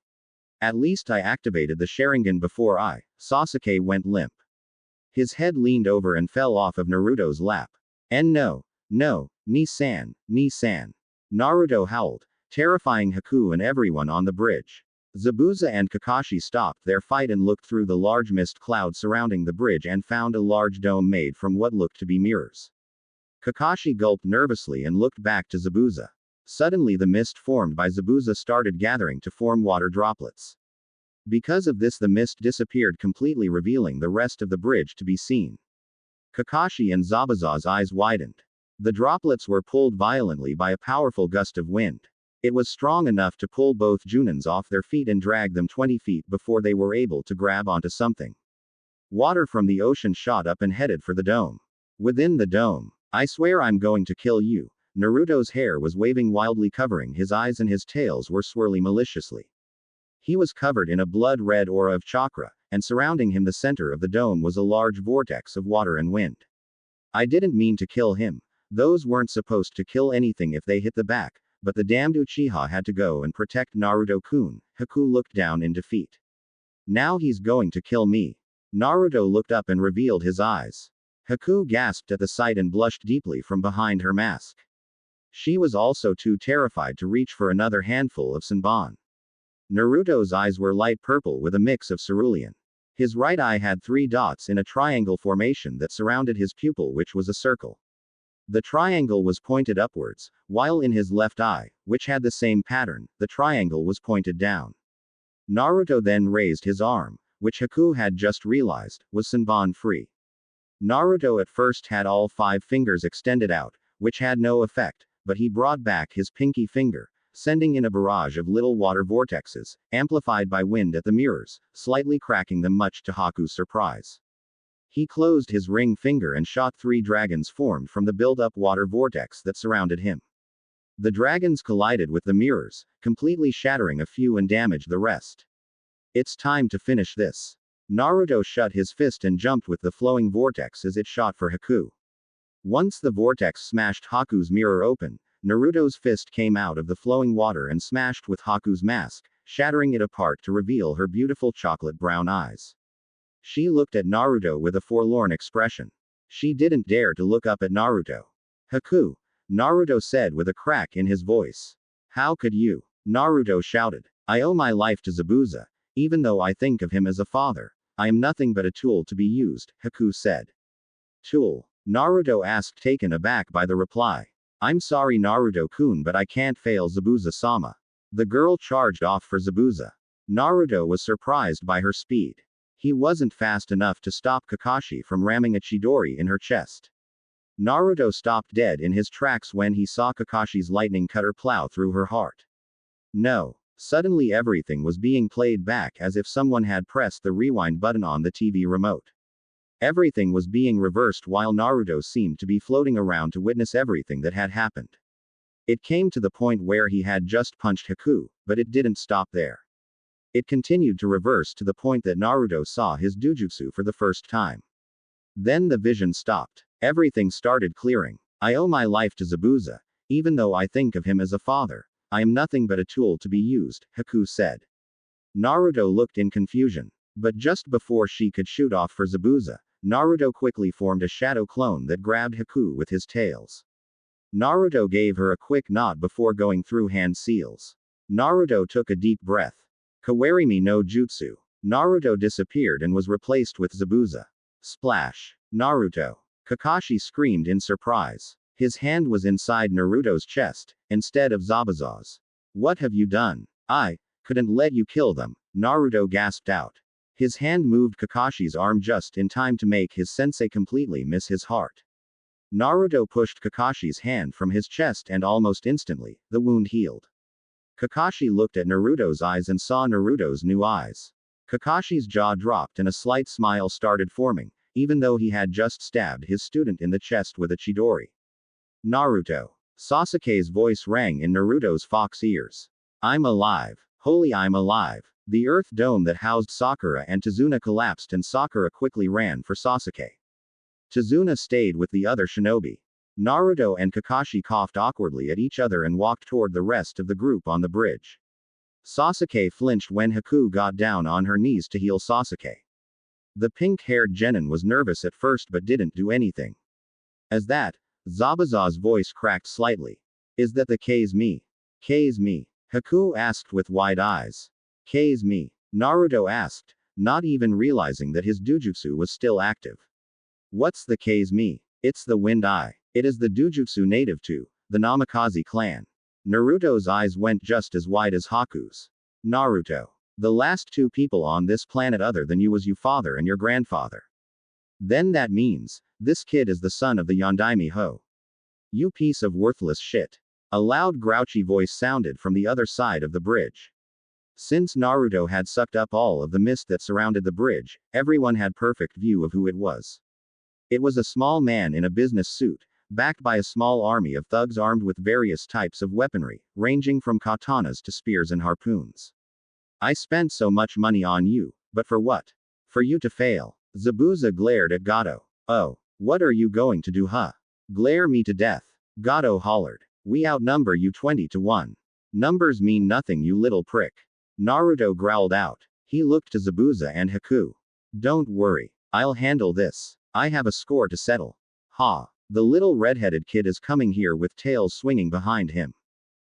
At least I activated the Sharingan before Sasuke went limp. His head leaned over and fell off of Naruto's lap. No. Ni-san. Naruto howled, terrifying Haku and everyone on the bridge. Zabuza and Kakashi stopped their fight and looked through the large mist cloud surrounding the bridge and found a large dome made from what looked to be mirrors. Kakashi gulped nervously and looked back to Zabuza. Suddenly the mist formed by Zabuza started gathering to form water droplets. Because of this, the mist disappeared completely, revealing the rest of the bridge to be seen. Kakashi and Zabuza's eyes widened. The droplets were pulled violently by a powerful gust of wind. It was strong enough to pull both Junins off their feet and drag them 20 feet before they were able to grab onto something. Water from the ocean shot up and headed for the dome. Within the dome. I swear I'm going to kill you. Naruto's hair was waving wildly, covering his eyes, and his tails were swirling maliciously. He was covered in a blood-red aura of chakra, and surrounding him the center of the dome was a large vortex of water and wind. I didn't mean to kill him. Those weren't supposed to kill anything if they hit the back. But the damned Uchiha had to go and protect Naruto-kun. Haku looked down in defeat. Now he's going to kill me. Naruto looked up and revealed his eyes. Haku gasped at the sight and blushed deeply from behind her mask. She was also too terrified to reach for another handful of senbon. Naruto's eyes were light purple with a mix of cerulean. His right eye had 3 dots in a triangle formation that surrounded his pupil, which was a circle. The triangle was pointed upwards, while in his left eye, which had the same pattern, the triangle was pointed down. Naruto then raised his arm, which Haku had just realized, was senbon free. Naruto at first had all 5 fingers extended out, which had no effect, but he brought back his pinky finger, sending in a barrage of little water vortexes, amplified by wind at the mirrors, slightly cracking them much to Haku's surprise. He closed his ring finger and shot 3 dragons formed from the build-up water vortex that surrounded him. The dragons collided with the mirrors, completely shattering a few and damaged the rest. It's time to finish this. Naruto shut his fist and jumped with the flowing vortex as it shot for Haku. Once the vortex smashed Haku's mirror open, Naruto's fist came out of the flowing water and smashed with Haku's mask, shattering it apart to reveal her beautiful chocolate brown eyes. She looked at Naruto with a forlorn expression. She didn't dare to look up at Naruto. Haku, Naruto said with a crack in his voice. How could you? Naruto shouted. I owe my life to Zabuza. Even though I think of him as a father, I am nothing but a tool to be used, Haku said. Tool? Naruto asked, taken aback by the reply. I'm sorry, Naruto-kun, but I can't fail Zabuza-sama. The girl charged off for Zabuza. Naruto was surprised by her speed. He wasn't fast enough to stop Kakashi from ramming a Chidori in her chest. Naruto stopped dead in his tracks when he saw Kakashi's lightning cutter plow through her heart. No. Suddenly everything was being played back as if someone had pressed the rewind button on the TV remote. Everything was being reversed while Naruto seemed to be floating around to witness everything that had happened. It came to the point where he had just punched Haku, but it didn't stop there. It continued to reverse to the point that Naruto saw his Dujutsu for the first time. Then the vision stopped. Everything started clearing. I owe my life to Zabuza. Even though I think of him as a father, I am nothing but a tool to be used, Haku said. Naruto looked in confusion. But just before she could shoot off for Zabuza, Naruto quickly formed a shadow clone that grabbed Haku with his tails. Naruto gave her a quick nod before going through hand seals. Naruto took a deep breath. Kawarimi no Jutsu. Naruto disappeared and was replaced with Zabuza. Splash. Naruto. Kakashi screamed in surprise. His hand was inside Naruto's chest, instead of Zabuza's. What have you done? I couldn't let you kill them, Naruto gasped out. His hand moved Kakashi's arm just in time to make his sensei completely miss his heart. Naruto pushed Kakashi's hand from his chest and almost instantly, the wound healed. Kakashi looked at Naruto's eyes and saw Naruto's new eyes. Kakashi's jaw dropped and a slight smile started forming, even though he had just stabbed his student in the chest with a chidori. Naruto. Sasuke's voice rang in Naruto's fox ears. I'm alive. Holy, I'm alive. The earth dome that housed Sakura and Tazuna collapsed and Sakura quickly ran for Sasuke. Tazuna stayed with the other shinobi. Naruto and Kakashi coughed awkwardly at each other and walked toward the rest of the group on the bridge. Sasuke flinched when Haku got down on her knees to heal Sasuke. The pink-haired genin was nervous at first but didn't do anything. As that, Zabuza's voice cracked slightly. Is that the case me? Case me? Haku asked with wide eyes. Case me? Naruto asked, not even realizing that his dujutsu was still active. What's the case me? It's the wind eye. It is the dujutsu native to the Namikaze clan. Naruto's eyes went just as wide as Haku's. Naruto. The last two people on this planet other than you was your father and your grandfather. Then that means, this kid is the son of the Yondaime Ho. You piece of worthless shit. A loud grouchy voice sounded from the other side of the bridge. Since Naruto had sucked up all of the mist that surrounded the bridge, everyone had perfect view of who it was. It was a small man in a business suit, backed by a small army of thugs armed with various types of weaponry, ranging from katanas to spears and harpoons. I spent so much money on you, but for what? For you to fail. Zabuza glared at Gato. Oh, what are you going to do, huh? Glare me to death. Gato hollered. We outnumber you 20-1. Numbers mean nothing, you little prick. Naruto growled out. He looked to Zabuza and Haku. Don't worry. I'll handle this. I have a score to settle. Ha. The little red-headed kid is coming here with tails swinging behind him.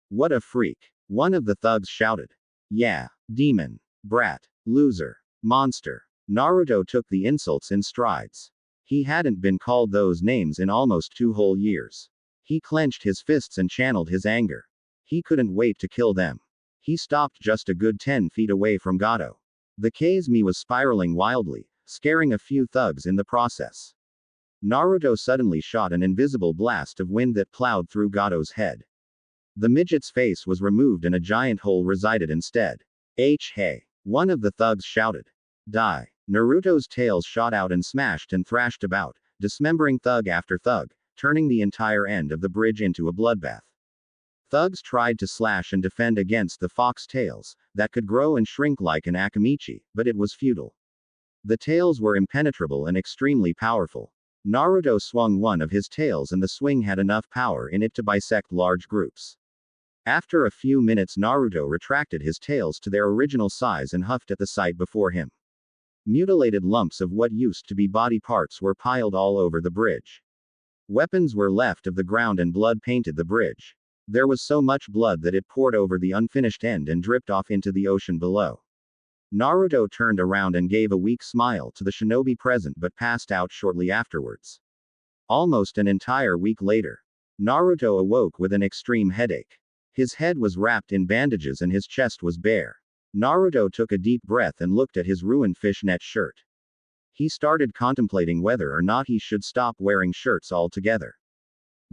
What a freak. One of the thugs shouted. Yeah. Demon. Brat. Loser. Monster. Naruto took the insults in strides. He hadn't been called those names in almost 2 whole years. He clenched his fists and channeled his anger. He couldn't wait to kill them. He stopped just a good 10 feet away from Gato. The Kazemi was spiraling wildly, scaring a few thugs in the process. Naruto suddenly shot an invisible blast of wind that plowed through Gato's head. The midget's face was removed and a giant hole resided instead. Hey! One of the thugs shouted. Die. Naruto's tails shot out and smashed and thrashed about, dismembering thug after thug, turning the entire end of the bridge into a bloodbath. Thugs tried to slash and defend against the fox tails, that could grow and shrink like an akimichi, but it was futile. The tails were impenetrable and extremely powerful. Naruto swung one of his tails and the swing had enough power in it to bisect large groups. After a few minutes, Naruto retracted his tails to their original size and huffed at the sight before him. Mutilated lumps of what used to be body parts were piled all over the bridge. Weapons were left of the ground and blood painted the bridge. There was so much blood that it poured over the unfinished end and dripped off into the ocean below. Naruto turned around and gave a weak smile to the shinobi present but passed out shortly afterwards. Almost an entire week later, Naruto awoke with an extreme headache. His head was wrapped in bandages and his chest was bare. Naruto took a deep breath and looked at his ruined fishnet shirt. He started contemplating whether or not he should stop wearing shirts altogether.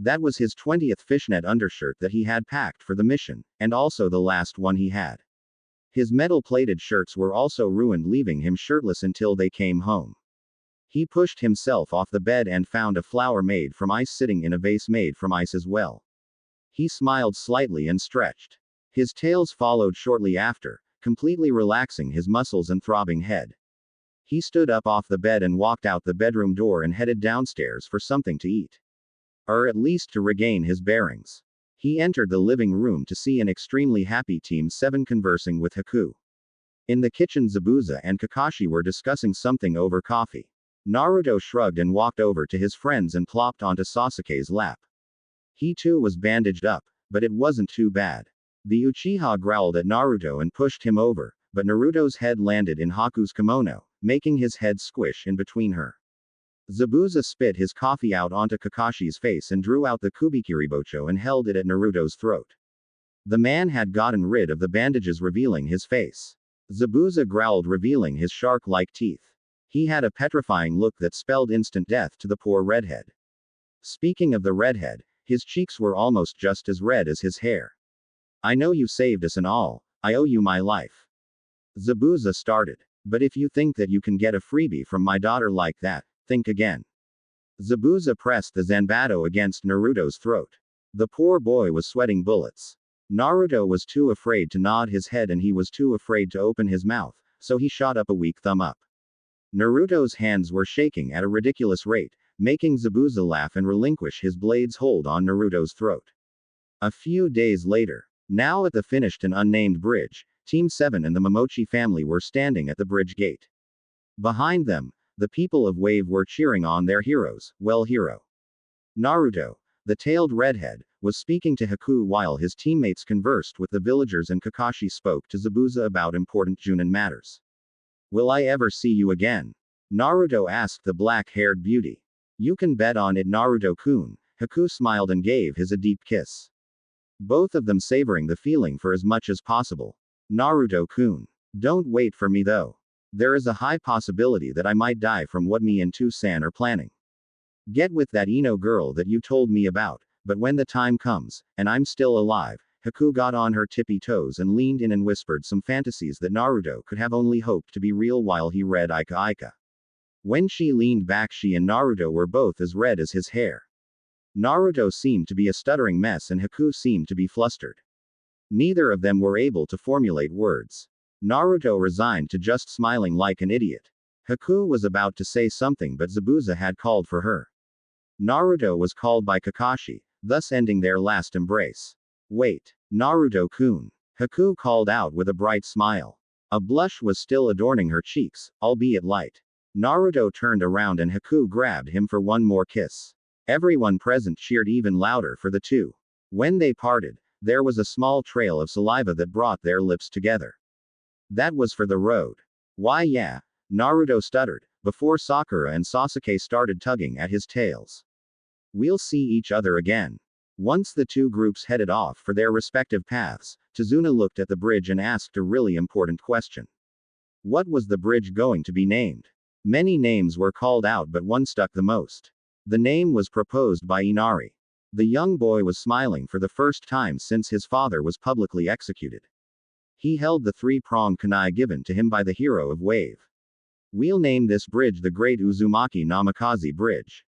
That was his 20th fishnet undershirt that he had packed for the mission, and also the last one he had. His metal-plated shirts were also ruined, leaving him shirtless until they came home. He pushed himself off the bed and found a flower made from ice sitting in a vase made from ice as well. He smiled slightly and stretched. His tails followed shortly after, completely relaxing his muscles and throbbing head. He stood up off the bed and walked out the bedroom door and headed downstairs for something to eat. Or at least to regain his bearings. He entered the living room to see an extremely happy Team 7 conversing with Haku. In the kitchen, Zabuza and Kakashi were discussing something over coffee. Naruto shrugged and walked over to his friends and plopped onto Sasuke's lap. He too was bandaged up, but it wasn't too bad. The Uchiha growled at Naruto and pushed him over, but Naruto's head landed in Haku's kimono, making his head squish in between her. Zabuza spit his coffee out onto Kakashi's face and drew out the kubikiribocho and held it at Naruto's throat. The man had gotten rid of the bandages, revealing his face. Zabuza growled, revealing his shark-like teeth. He had a petrifying look that spelled instant death to the poor redhead. Speaking of the redhead, his cheeks were almost just as red as his hair. I know you saved us and all. I owe you my life. Zabuza started. But if you think that you can get a freebie from my daughter like that, think again. Zabuza pressed the Zanbato against Naruto's throat. The poor boy was sweating bullets. Naruto was too afraid to nod his head and he was too afraid to open his mouth, so he shot up a weak thumb up. Naruto's hands were shaking at a ridiculous rate, making Zabuza laugh and relinquish his blade's hold on Naruto's throat. A few days later, now at the finished and unnamed bridge, Team 7 and the Momochi family were standing at the bridge gate. Behind them, the people of Wave were cheering on their heroes. Well, hero Naruto, the tailed redhead, was speaking to Haku while his teammates conversed with the villagers and Kakashi spoke to Zabuza about important Junin matters. Will I ever see you again? Naruto asked the black-haired beauty. You can bet on it, Naruto-kun. Haku smiled and gave his a deep kiss. Both of them savoring the feeling for as much as possible. Naruto-kun. Don't wait for me though. There is a high possibility that I might die from what me and Toussaint are planning. Get with that Ino girl that you told me about, but when the time comes, and I'm still alive, Haku got on her tippy toes and leaned in and whispered some fantasies that Naruto could have only hoped to be real while he read Ika Ika. When she leaned back, she and Naruto were both as red as his hair. Naruto seemed to be a stuttering mess and Haku seemed to be flustered. Neither of them were able to formulate words. Naruto resigned to just smiling like an idiot. Haku was about to say something but Zabuza had called for her. Naruto was called by Kakashi, thus ending their last embrace. Wait, Naruto-kun. Haku called out with a bright smile. A blush was still adorning her cheeks, albeit light. Naruto turned around and Haku grabbed him for one more kiss. Everyone present cheered even louder for the two. When they parted, there was a small trail of saliva that brought their lips together. That was for the road. Why yeah, Naruto stuttered, before Sakura and Sasuke started tugging at his tails. We'll see each other again. Once the two groups headed off for their respective paths, Tazuna looked at the bridge and asked a really important question. What was the bridge going to be named? Many names were called out but one stuck the most. The name was proposed by Inari. The young boy was smiling for the first time since his father was publicly executed. He held the three-pronged kunai given to him by the hero of Wave. We'll name this bridge the Great Uzumaki Namikaze Bridge.